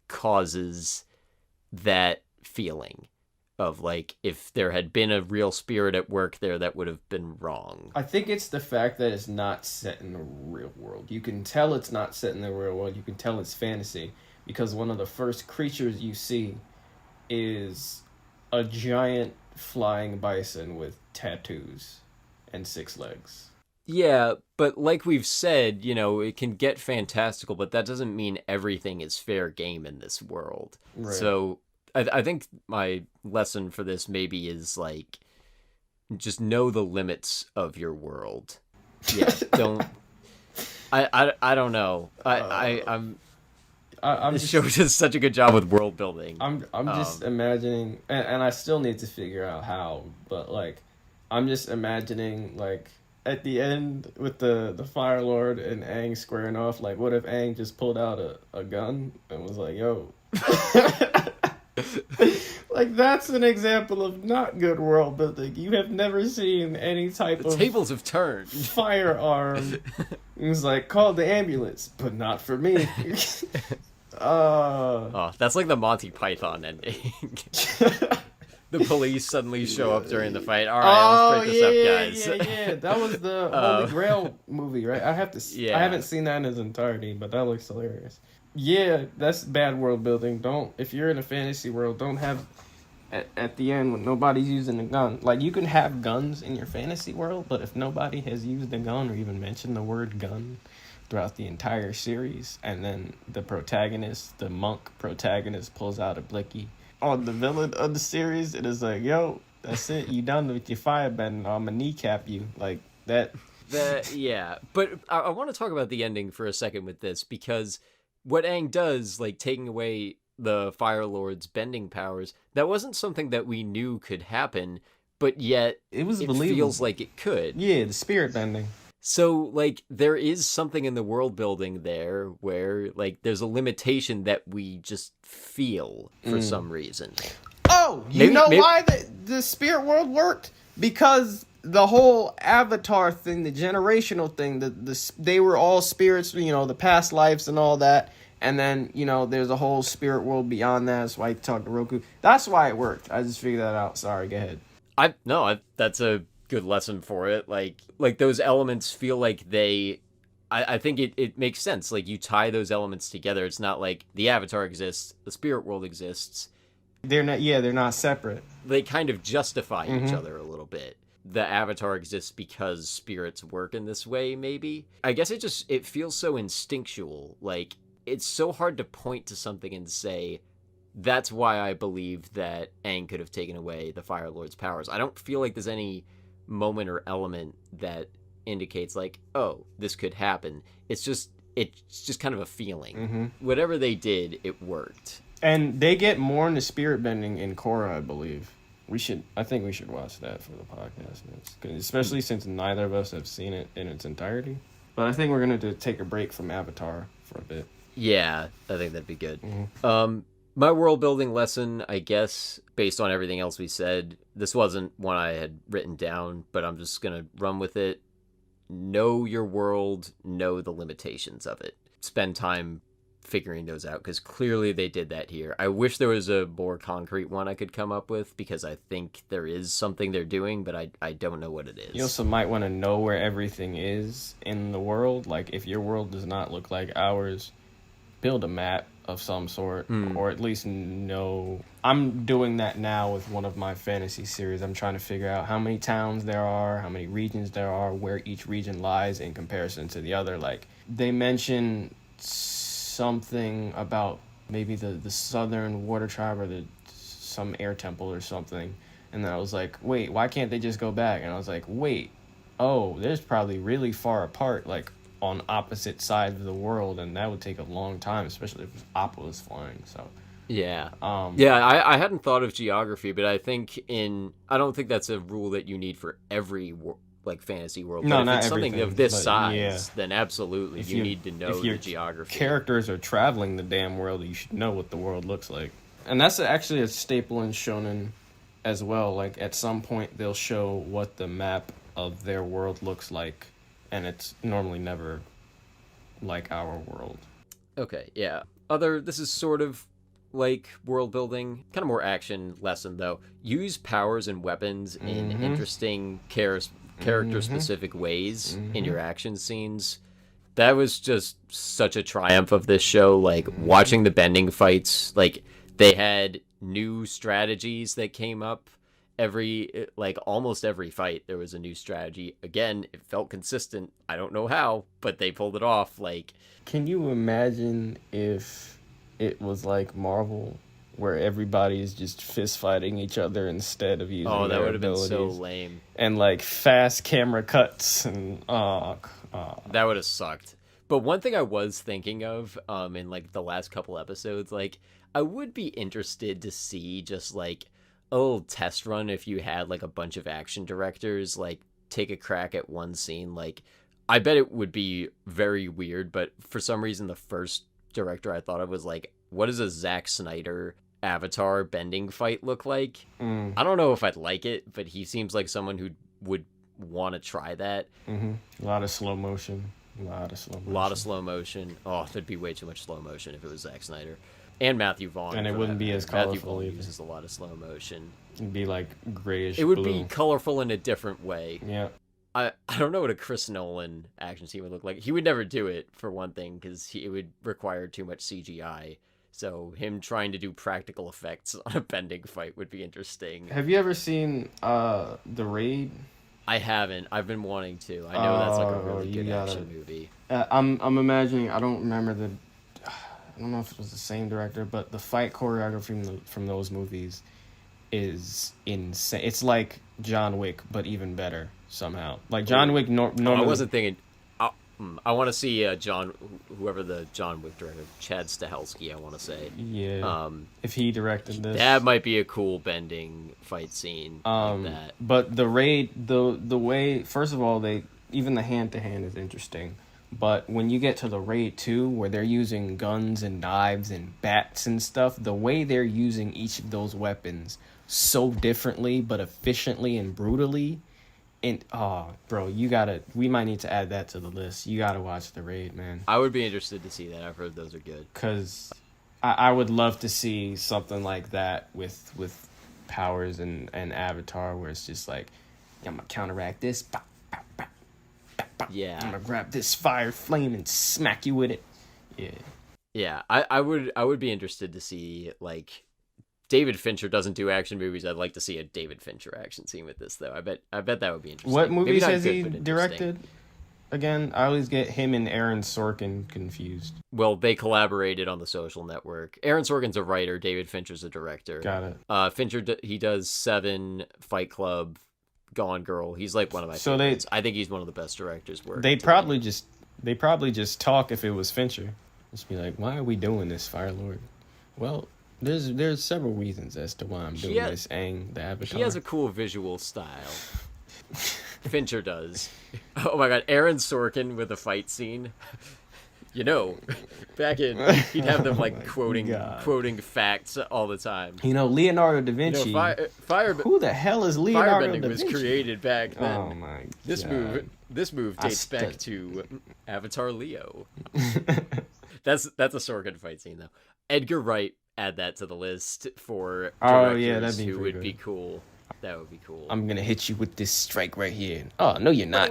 causes that feeling of, like, if there had been a real spirit at work there, that would have been wrong. I think it's the fact that it's not set in the real world. You can tell it's not set in the real world. You can tell it's fantasy, because one of the first creatures you see is a giant flying bison with tattoos and 6 legs. Yeah, but like we've said, it can get fantastical, but that doesn't mean everything is fair game in this world. Right. So I think my lesson for this maybe is like, just know the limits of your world. Yeah, don't. I don't know. This show does such a good job with world building. I'm just imagining, and I still need to figure out how, but like, I'm just imagining like at the end with the Fire Lord and Aang squaring off. Like, what if Aang just pulled out a gun and was like, "Yo." Like, that's an example of not good world building. You have never seen any type of tables have turned firearm. It was like, call the ambulance, but not for me. Oh, that's like the Monty Python ending. The police suddenly show up during the fight. All right, let's break this up, guys. Yeah. That was the Holy Grail movie, right? I haven't seen that in its entirety, but that looks hilarious. Yeah, that's bad world building. If you're in a fantasy world, don't have at the end when nobody's using a gun. Like, you can have guns in your fantasy world, but if nobody has used a gun or even mentioned the word gun throughout the entire series, and then the monk protagonist, pulls out a blicky on the villain of the series, it is like, yo, that's it, you done with your firebending, I'm gonna kneecap you. Like, that. Yeah, but I want to talk about the ending for a second with this, because what Aang does, like taking away the Fire Lord's bending powers, that wasn't something that we knew could happen, but yet it feels like it could. Yeah, the spirit bending. So, like, there is something in the world building there where, like, there's a limitation that we just feel for some reason. Oh, why the spirit world worked? Because the whole Avatar thing, the generational thing, they were all spirits, the past lives and all that. And then, there's a whole spirit world beyond that. That's why you talk to Roku. That's why it worked. I just figured that out. Sorry, go ahead. That's a good lesson for it. Like those elements feel like I think it makes sense. Like, you tie those elements together. It's not like the Avatar exists, the spirit world exists. They're not separate. They kind of justify each other a little bit. The Avatar exists because spirits work in this way, maybe. I guess it feels so instinctual. Like, it's so hard to point to something and say, that's why I believe that Aang could have taken away the Fire Lord's powers. I don't feel like there's any moment or element that indicates, like, oh, this could happen. It's just kind of a feeling. Mm-hmm. Whatever they did, it worked. And they get more into spirit bending in Korra, I believe. I think we should watch that for the podcast, especially since neither of us have seen it in its entirety. But I think we're going to take a break from Avatar for a bit. Yeah, I think that'd be good. Mm-hmm. My world building lesson, I guess, based on everything else we said, this wasn't one I had written down, but I'm just going to run with it. Know your world, know the limitations of it. Spend time figuring those out, because clearly they did that here. I wish there was a more concrete one I could come up with, because I think there is something they're doing, but I don't know what it is. You also might want to know where everything is in the world. Like, if your world does not look like ours, build a map of some sort, or at least know. I'm doing that now with one of my fantasy series. I'm trying to figure out how many towns there are, how many regions there are, where each region lies in comparison to the other. Like, they mention something about maybe the southern water tribe or some air temple or something, and then I was like, wait, why can't they just go back? And I was like, wait, there's probably really far apart, like on opposite sides of the world, and that would take a long time, especially if Appa was flying. So I hadn't thought of geography, but I don't think that's a rule that you need for every fantasy world. No, but not if it's something of this size, yeah, then absolutely you need to know the geography. Characters are traveling the damn world, you should know what the world looks like. And that's actually a staple in shonen as well. Like, at some point they'll show what the map of their world looks like, and it's normally never like our world. Okay, yeah. This is sort of like world building, kind of more action lesson though. Use powers and weapons in interesting character specific ways in your action scenes. That was just such a triumph of this show. Like, watching the bending fights, like, they had new strategies that came up, almost every fight there was a new strategy. Again, it felt consistent. I don't know how, but they pulled it off. Like, can you imagine if it was like Marvel, where everybody is just fist fighting each other instead of using that their would have been so abilities? lame. And like fast camera cuts and that would have sucked. But one thing I was thinking of in like the last couple episodes, like I would be interested to see just like a little test run if you had like a bunch of action directors like take a crack at one scene. Like I bet it would be very weird, but for some reason the first director I thought of was like, what does a Zack Snyder Avatar bending fight look like? I don't know if I'd like it, but he seems like someone who would want to try that. A lot of slow motion. A lot of slow motion. Oh, there'd be way too much slow motion if it was Zack Snyder. And Matthew Vaughn. And it wouldn't be as Matthew colorful Vaughn either. uses a lot of slow motion. It'd be like grayish It would blue. be colorful in a different way. Yeah. I don't know what a Chris Nolan action scene would look like. He would never do it, for one thing, because it would require too much CGI. So him trying to do practical effects on a bending fight would be interesting. Have you ever seen The Raid? I haven't. I've been wanting to. I know that's like a really good action movie. I'm imagining. I don't remember I don't know if it was the same director, but the fight choreography from those movies is insane. It's like John Wick, but even better somehow. Like John Wick. Normally, I wasn't thinking. I want to see whoever the John Wick director, Chad Stahelski, I want to say. Yeah. If he directed this, that might be a cool bending fight scene like that. But the Raid, the way, first of all, even the hand to hand is interesting. But when you get to the Raid 2, where they're using guns and knives and bats and stuff, the way they're using each of those weapons so differently but efficiently and brutally. And bro, we might need to add that to the list. You gotta watch The Raid, man. I would be interested to see that. I've heard those are good. Because I would love to see something like that with powers and Avatar, where it's just like, I'm gonna counteract this. Bah, bah, bah, bah, bah. Yeah. I'm gonna grab this fire flame and smack you with it. Yeah. Yeah, I would be interested to see, like, David Fincher doesn't do action movies. I'd like to see a David Fincher action scene with this, though. I bet that would be interesting. What movies has he directed? Again, I always get him and Aaron Sorkin confused. Well, they collaborated on The Social Network. Aaron Sorkin's a writer. David Fincher's a director. Got it. Fincher, he does Seven, Fight Club, Gone Girl. He's like one of my favorites. I think he's one of the best directors working. They probably just talk if it was Fincher. Just be like, why are we doing this, Fire Lord? Well, there's several reasons as to why I'm doing this. Aang, the Avatar. He has a cool visual style. Fincher does. Oh my god, Aaron Sorkin with a fight scene. Back in, he'd have them like quoting facts all the time. Leonardo da Vinci. Who the hell is Leonardo da Vinci? Firebending was created back then. Oh my god. This move dates back to Avatar Leo. That's a Sorkin fight scene though. Edgar Wright, add that to the list for directors who would be cool. That would be cool. I'm gonna hit you with this strike right here. Oh no, you're not.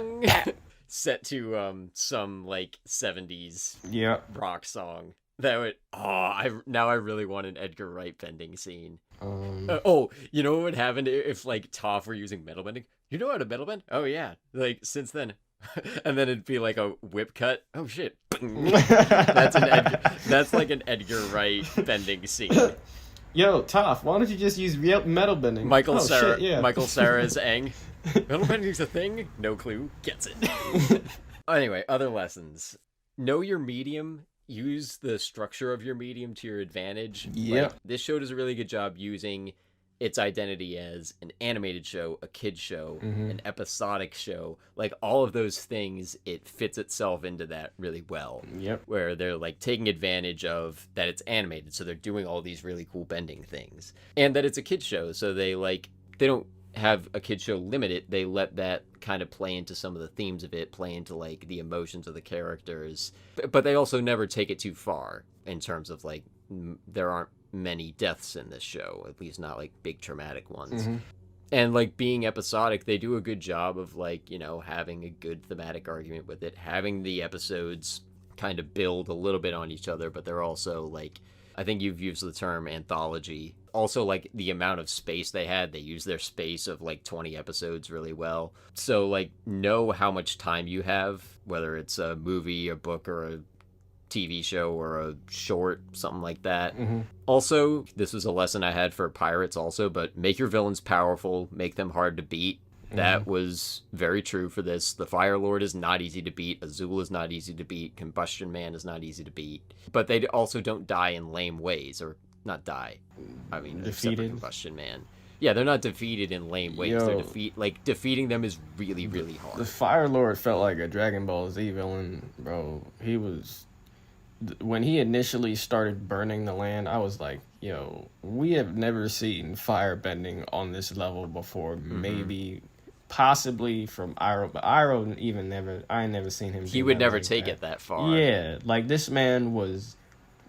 Set to some like 70s rock song. That would I really want an Edgar Wright bending scene. You know what would happen if like Toph were using metal bending? You know how to metal bend? Oh yeah. Like since then. And then it'd be like a whip cut. Oh shit. That's like an Edgar Wright bending scene. Yo, Toph, why don't you just use metal bending? Michael Cera is Aang. Metal bending's a thing? No clue. Gets it. Anyway, other lessons. Know your medium. Use the structure of your medium to your advantage. Yeah. Like, this show does a really good job using its identity as an animated show, a kid's show, an episodic show. Like, all of those things, it fits itself into that really well. Yep. Where they're, like, taking advantage of that it's animated, so they're doing all these really cool bending things. And that it's a kid's show, so they don't have a kid's show limit it. They let that kind of play into some of the themes of it, play into, like, the emotions of the characters. But they also never take it too far in terms of, like, there aren't many deaths in this show, at least not like big traumatic ones. And like being episodic, they do a good job of like, having a good thematic argument with it, having the episodes kind of build a little bit on each other, but they're also like I think you've used the term anthology. Also, like, the amount of space they had, they used their space of, like, 20 episodes really well. So, like, know how much time you have, whether it's a movie, a book, or a TV show, or a short, something like that. Mm-hmm. Also, this was a lesson I had for pirates also, but make your villains powerful, make them hard to beat. That was very true for this. The Fire Lord is not easy to beat. Azul is not easy to beat. Combustion Man is not easy to beat. But they also don't die in lame ways, or not die. I mean, except for Combustion Man. Yeah, they're not defeated in lame ways. Yo, They're defeating them is really, really hard. The Fire Lord felt like a Dragon Ball Z villain, bro. He was, when he initially started burning the land, I was like, yo, we have never seen fire bending on this level before. Maybe, possibly from Iroh, but Iroh even never, I ain't never seen him. He would never take it that far. Yeah, like this man was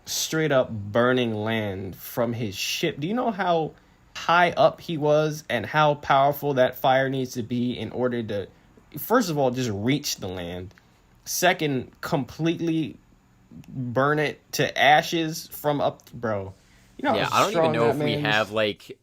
straight up burning land from his ship. Do you know how high up he was and how powerful that fire needs to be in order to, first of all, just reach the land. Second, completely burn it to ashes from up, bro. You know, yeah, I don't even know if we have like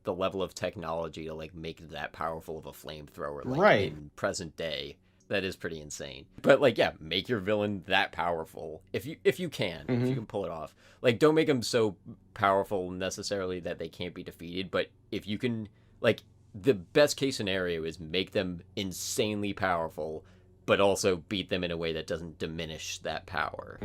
the level of technology to like make that powerful of a flamethrower, like, right, in present day. That is pretty insane. But like, yeah, make your villain that powerful if you can, if you can pull it off. Like, don't make them so powerful necessarily that they can't be defeated, but if you can, like, the best case scenario is make them insanely powerful, but also beat them in a way that doesn't diminish that power.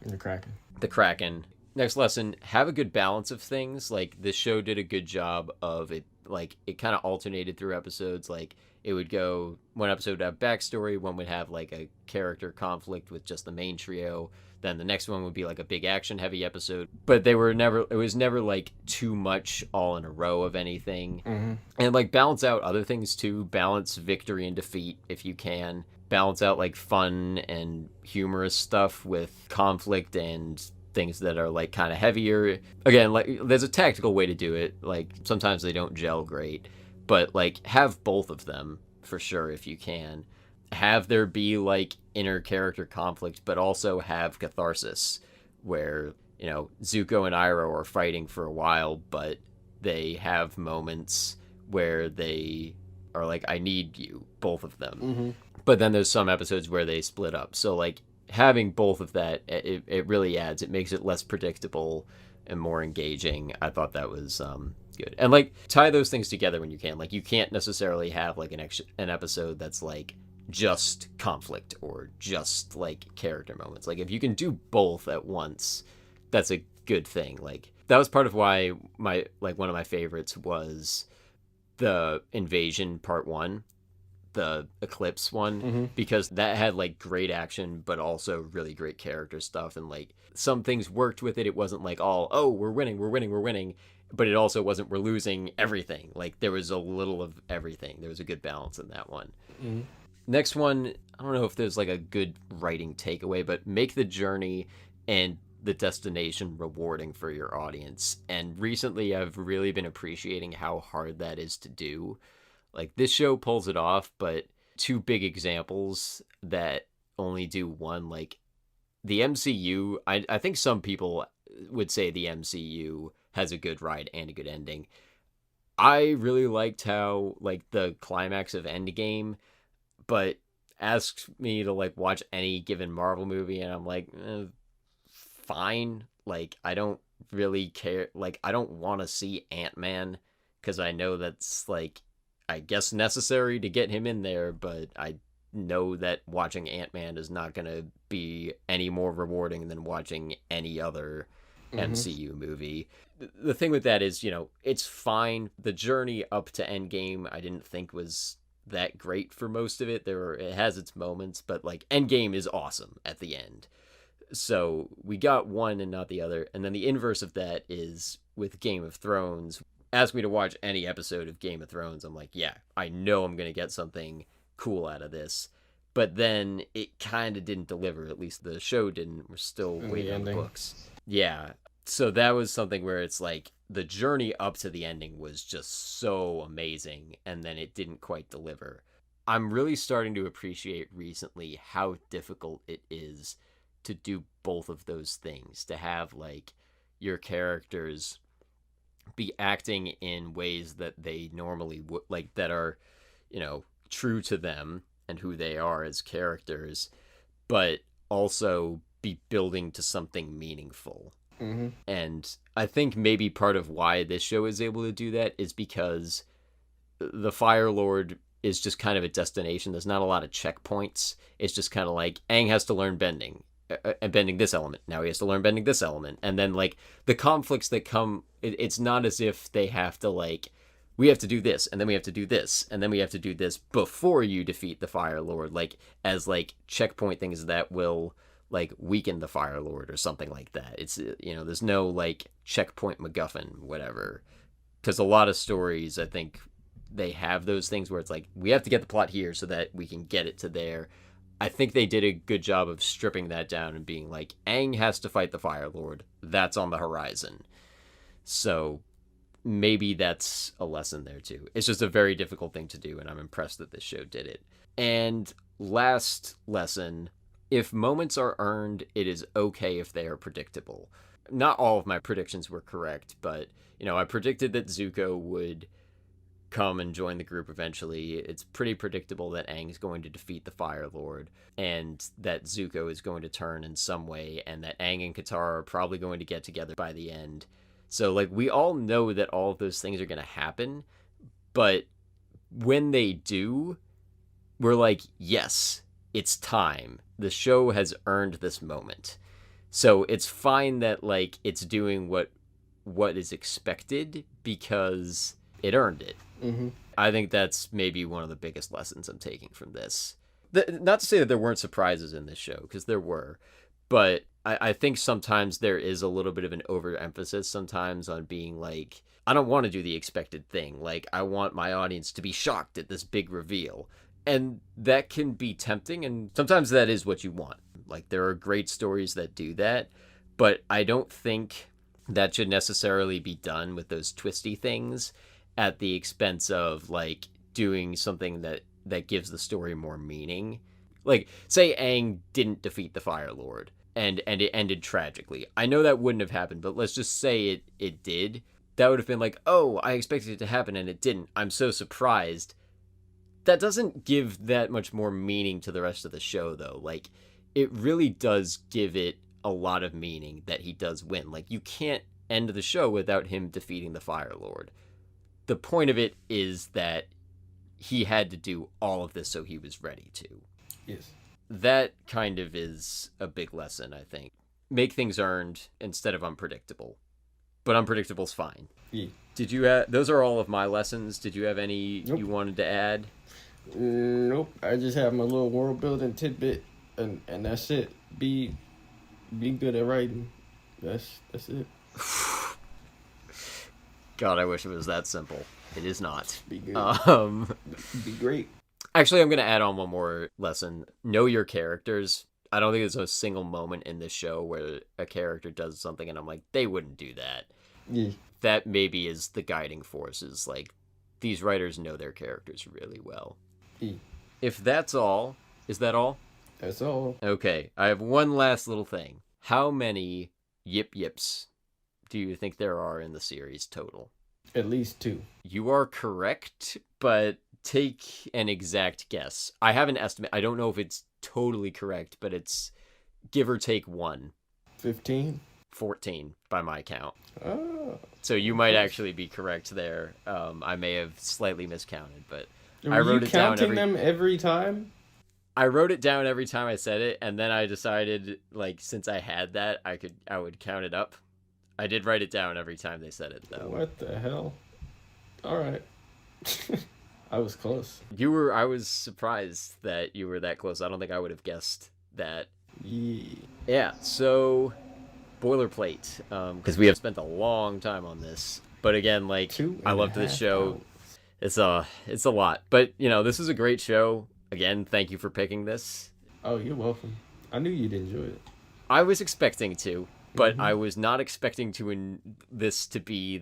The Kraken. Next lesson, have a good balance of things. Like, this show did a good job of it. Like, it kind of alternated through episodes. Like, it would go, one episode would have backstory, one would have like a character conflict with just the main trio, then the next one would be like a big action heavy episode. But it was never like too much all in a row of anything. And like, balance out other things too. Balance victory and defeat if you can. Balance out like fun and humorous stuff with conflict and things that are like kind of heavier. Again, like, there's a tactical way to do it. Like, sometimes they don't gel great, but like, have both of them for sure if you can. Have there be like inner character conflict, but also have catharsis where, you know, Zuko and Iroh are fighting for a while, but they have moments where they are like, I need you, both of them. But then there's some episodes where they split up. So like, having both of that, it really adds. It makes it less predictable and more engaging. I thought that was good. And like, tie those things together when you can. Like, you can't necessarily have like an episode that's like just conflict or just like character moments. Like, if you can do both at once, that's a good thing. Like, that was part of why one of my favorites was the Invasion Part 1. The Eclipse one, because that had like great action but also really great character stuff, and like, some things worked with it. It wasn't like all, oh, we're winning, but it also wasn't, we're losing everything. Like, there was a little of everything. There was a good balance in that one. Next one, I don't know if there's like a good writing takeaway, but make the journey and the destination rewarding for your audience. And recently I've really been appreciating how hard that is to do. Like, this show pulls it off, but two big examples that only do one, like, the MCU, I think some people would say the MCU has a good ride and a good ending. I really liked how, like, the climax of Endgame, but ask me to, like, watch any given Marvel movie, and I'm like, fine. Like, I don't really care. Like, I don't want to see Ant-Man, because I know that's, like, I guess necessary to get him in there, but I know that watching Ant-Man is not going to be any more rewarding than watching any other MCU movie. The thing with that is, you know, it's fine. The journey up to Endgame, I didn't think was that great for most of it. It has its moments, but like, Endgame is awesome at the end. So we got one and not the other. And then the inverse of that is with Game of Thrones. Ask me to watch any episode of Game of Thrones, I'm like, yeah, I know I'm going to get something cool out of this. But then it kind of didn't deliver. At least the show didn't. We're still waiting on the books. Yeah. So that was something where it's like, the journey up to the ending was just so amazing, and then it didn't quite deliver. I'm really starting to appreciate recently how difficult it is to do both of those things. To have like your characters be acting in ways that they normally would, like, that are, true to them and who they are as characters, but also be building to something meaningful. Mm-hmm. And I think maybe part of why this show is able to do that is because the Fire Lord is just kind of a destination. There's not a lot of checkpoints. It's just kind of like, Aang has to learn bending. And bending this element. Now he has to learn bending this element. And then, like, the conflicts that come, it's not as if they have to, like, we have to do this, and then we have to do this, and then we have to do this before you defeat the Fire Lord, like, as, like, checkpoint things that will, like, weaken the Fire Lord or something like that. It's, there's no, like, checkpoint MacGuffin, whatever. Because a lot of stories, I think, they have those things where it's like, we have to get the plot here so that we can get it to there. I think they did a good job of stripping that down and being like, Aang has to fight the Fire Lord. That's on the horizon. So maybe that's a lesson there too. It's just a very difficult thing to do, and I'm impressed that this show did it. And last lesson, if moments are earned, it is okay if they are predictable. Not all of my predictions were correct, but, I predicted that Zuko would come and join the group eventually. It's pretty predictable that Aang is going to defeat the Fire Lord, and that Zuko is going to turn in some way, and that Aang and Katara are probably going to get together by the end. So, like, we all know that all of those things are going to happen, but when they do, we're like, yes, it's time. The show has earned this moment. So it's fine that, like, it's doing what is expected because it earned it. Mm-hmm. I think that's maybe one of the biggest lessons I'm taking from this. Not to say that there weren't surprises in this show, because there were, but I think sometimes there is a little bit of an overemphasis sometimes on being like, I don't want to do the expected thing. Like, I want my audience to be shocked at this big reveal. And that can be tempting, and sometimes that is what you want. Like, there are great stories that do that, but I don't think that should necessarily be done with those twisty things at the expense of, like, doing something that gives the story more meaning. Like, say Aang didn't defeat the Fire Lord, and it ended tragically. I know that wouldn't have happened, but let's just say it did. That would have been like, oh, I expected it to happen and it didn't. I'm so surprised. That doesn't give that much more meaning to the rest of the show, though. Like, it really does give it a lot of meaning that he does win. Like, you can't end the show without him defeating the Fire Lord. The point of it is that he had to do all of this so he was ready to. Yes. That kind of is a big lesson, I think. Make things earned instead of unpredictable. But unpredictable's fine. Yeah. Did you have... Those are all of my lessons. Did you have any you wanted to add? Nope. I just have my little world building tidbit, and that's it. Be good at writing. That's it. God, I wish it was that simple. It is not. Be good. Be great. Actually, I'm going to add on one more lesson. Know your characters. I don't think there's a single moment in this show where a character does something and I'm like, they wouldn't do that. Yeah. That maybe is the guiding force, is like, these writers know their characters really well. Yeah. If that's all, is that all? That's all. Okay, I have one last little thing. How many Yip Yips do you think there are in the series total? At least 2. You are correct, but take an exact guess. I have an estimate. I don't know if it's totally correct, but it's give or take 1. 15? 14 by my count. Oh. So you might actually be correct there. I may have slightly miscounted, but Were I wrote it down. Counting them every time? I wrote it down every time I said it, and then I decided, like, since I had that, I would count it up. I did write it down every time they said it, though. What the hell? All right. I was close. I was surprised that you were that close. I don't think I would have guessed that. Yeah, so boilerplate, because we have spent a long time on this. But again, like, I loved this show. It's a lot. But, this is a great show. Again, thank you for picking this. Oh, you're welcome. I knew you'd enjoy it. I was expecting to. But I was not expecting this to be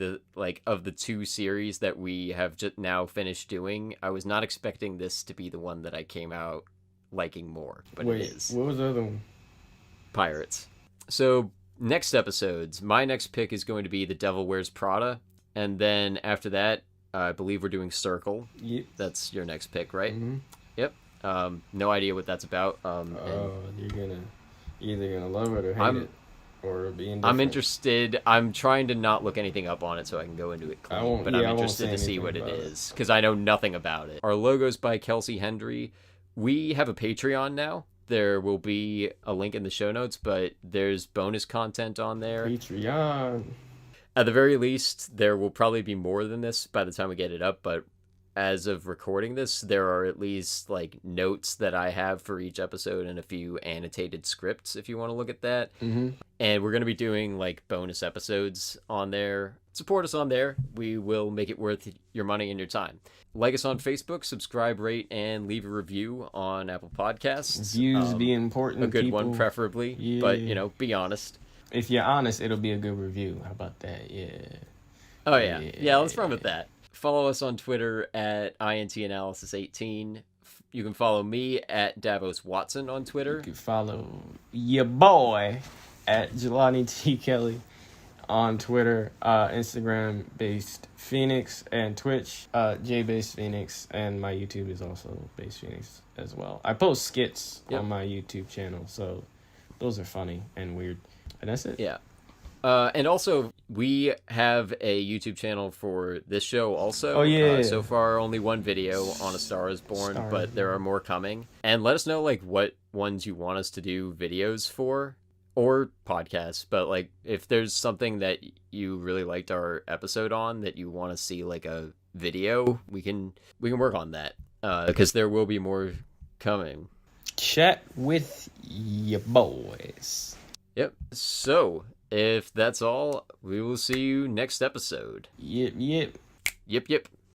of the 2 series that we have just now finished doing. I was not expecting this to be the one that I came out liking more, but it is. What was the other one? Pirates. So next episodes, my next pick is going to be The Devil Wears Prada. And then after that, I believe we're doing Circle. Yep. That's your next pick, right? Mm-hmm. Yep. No idea what that's about. You're either gonna love it or hate it, or be indifferent. I'm interested. I'm trying to not look anything up on it so I can go into it clean. But I'm interested to see what it is because I know nothing about it. Our logo's by Kelsey Hendry. We have a Patreon now. There will be a link in the show notes, but there's bonus content on there. Patreon. At the very least, there will probably be more than this by the time we get it up, but as of recording this, there are at least like notes that I have for each episode and a few annotated scripts if you want to look at that. Mm-hmm. And we're going to be doing like bonus episodes on there. Support us on there. We will make it worth your money and your time. Like us on Facebook, subscribe, rate, and leave a review on Apple Podcasts. Reviews be important. A good people. one, preferably. Yeah. But, you know, be honest. If you're honest, it'll be a good review. How about that? Yeah. Oh, yeah. Yeah, let's run with that. Follow us on Twitter at INTAnalysis18. You can follow me at Davos Watson on Twitter. You can follow your boy at Jelani T. Kelly on Twitter, Instagram based Phoenix, and Twitch J based Phoenix, and my YouTube is also based Phoenix as well. I post skits on my YouTube channel, so those are funny and weird, and that's it. Yeah. And also, we have a YouTube channel for this show also. Oh, yeah. So far, only one video on A Star is Born, but there are more coming. And let us know, like, what ones you want us to do videos for, or podcasts. But, like, if there's something that you really liked our episode on that you want to see, like, a video, we can work on that. Because there will be more coming. Chat with your boys. Yep. So... if that's all, we will see you next episode. Yep. Yep.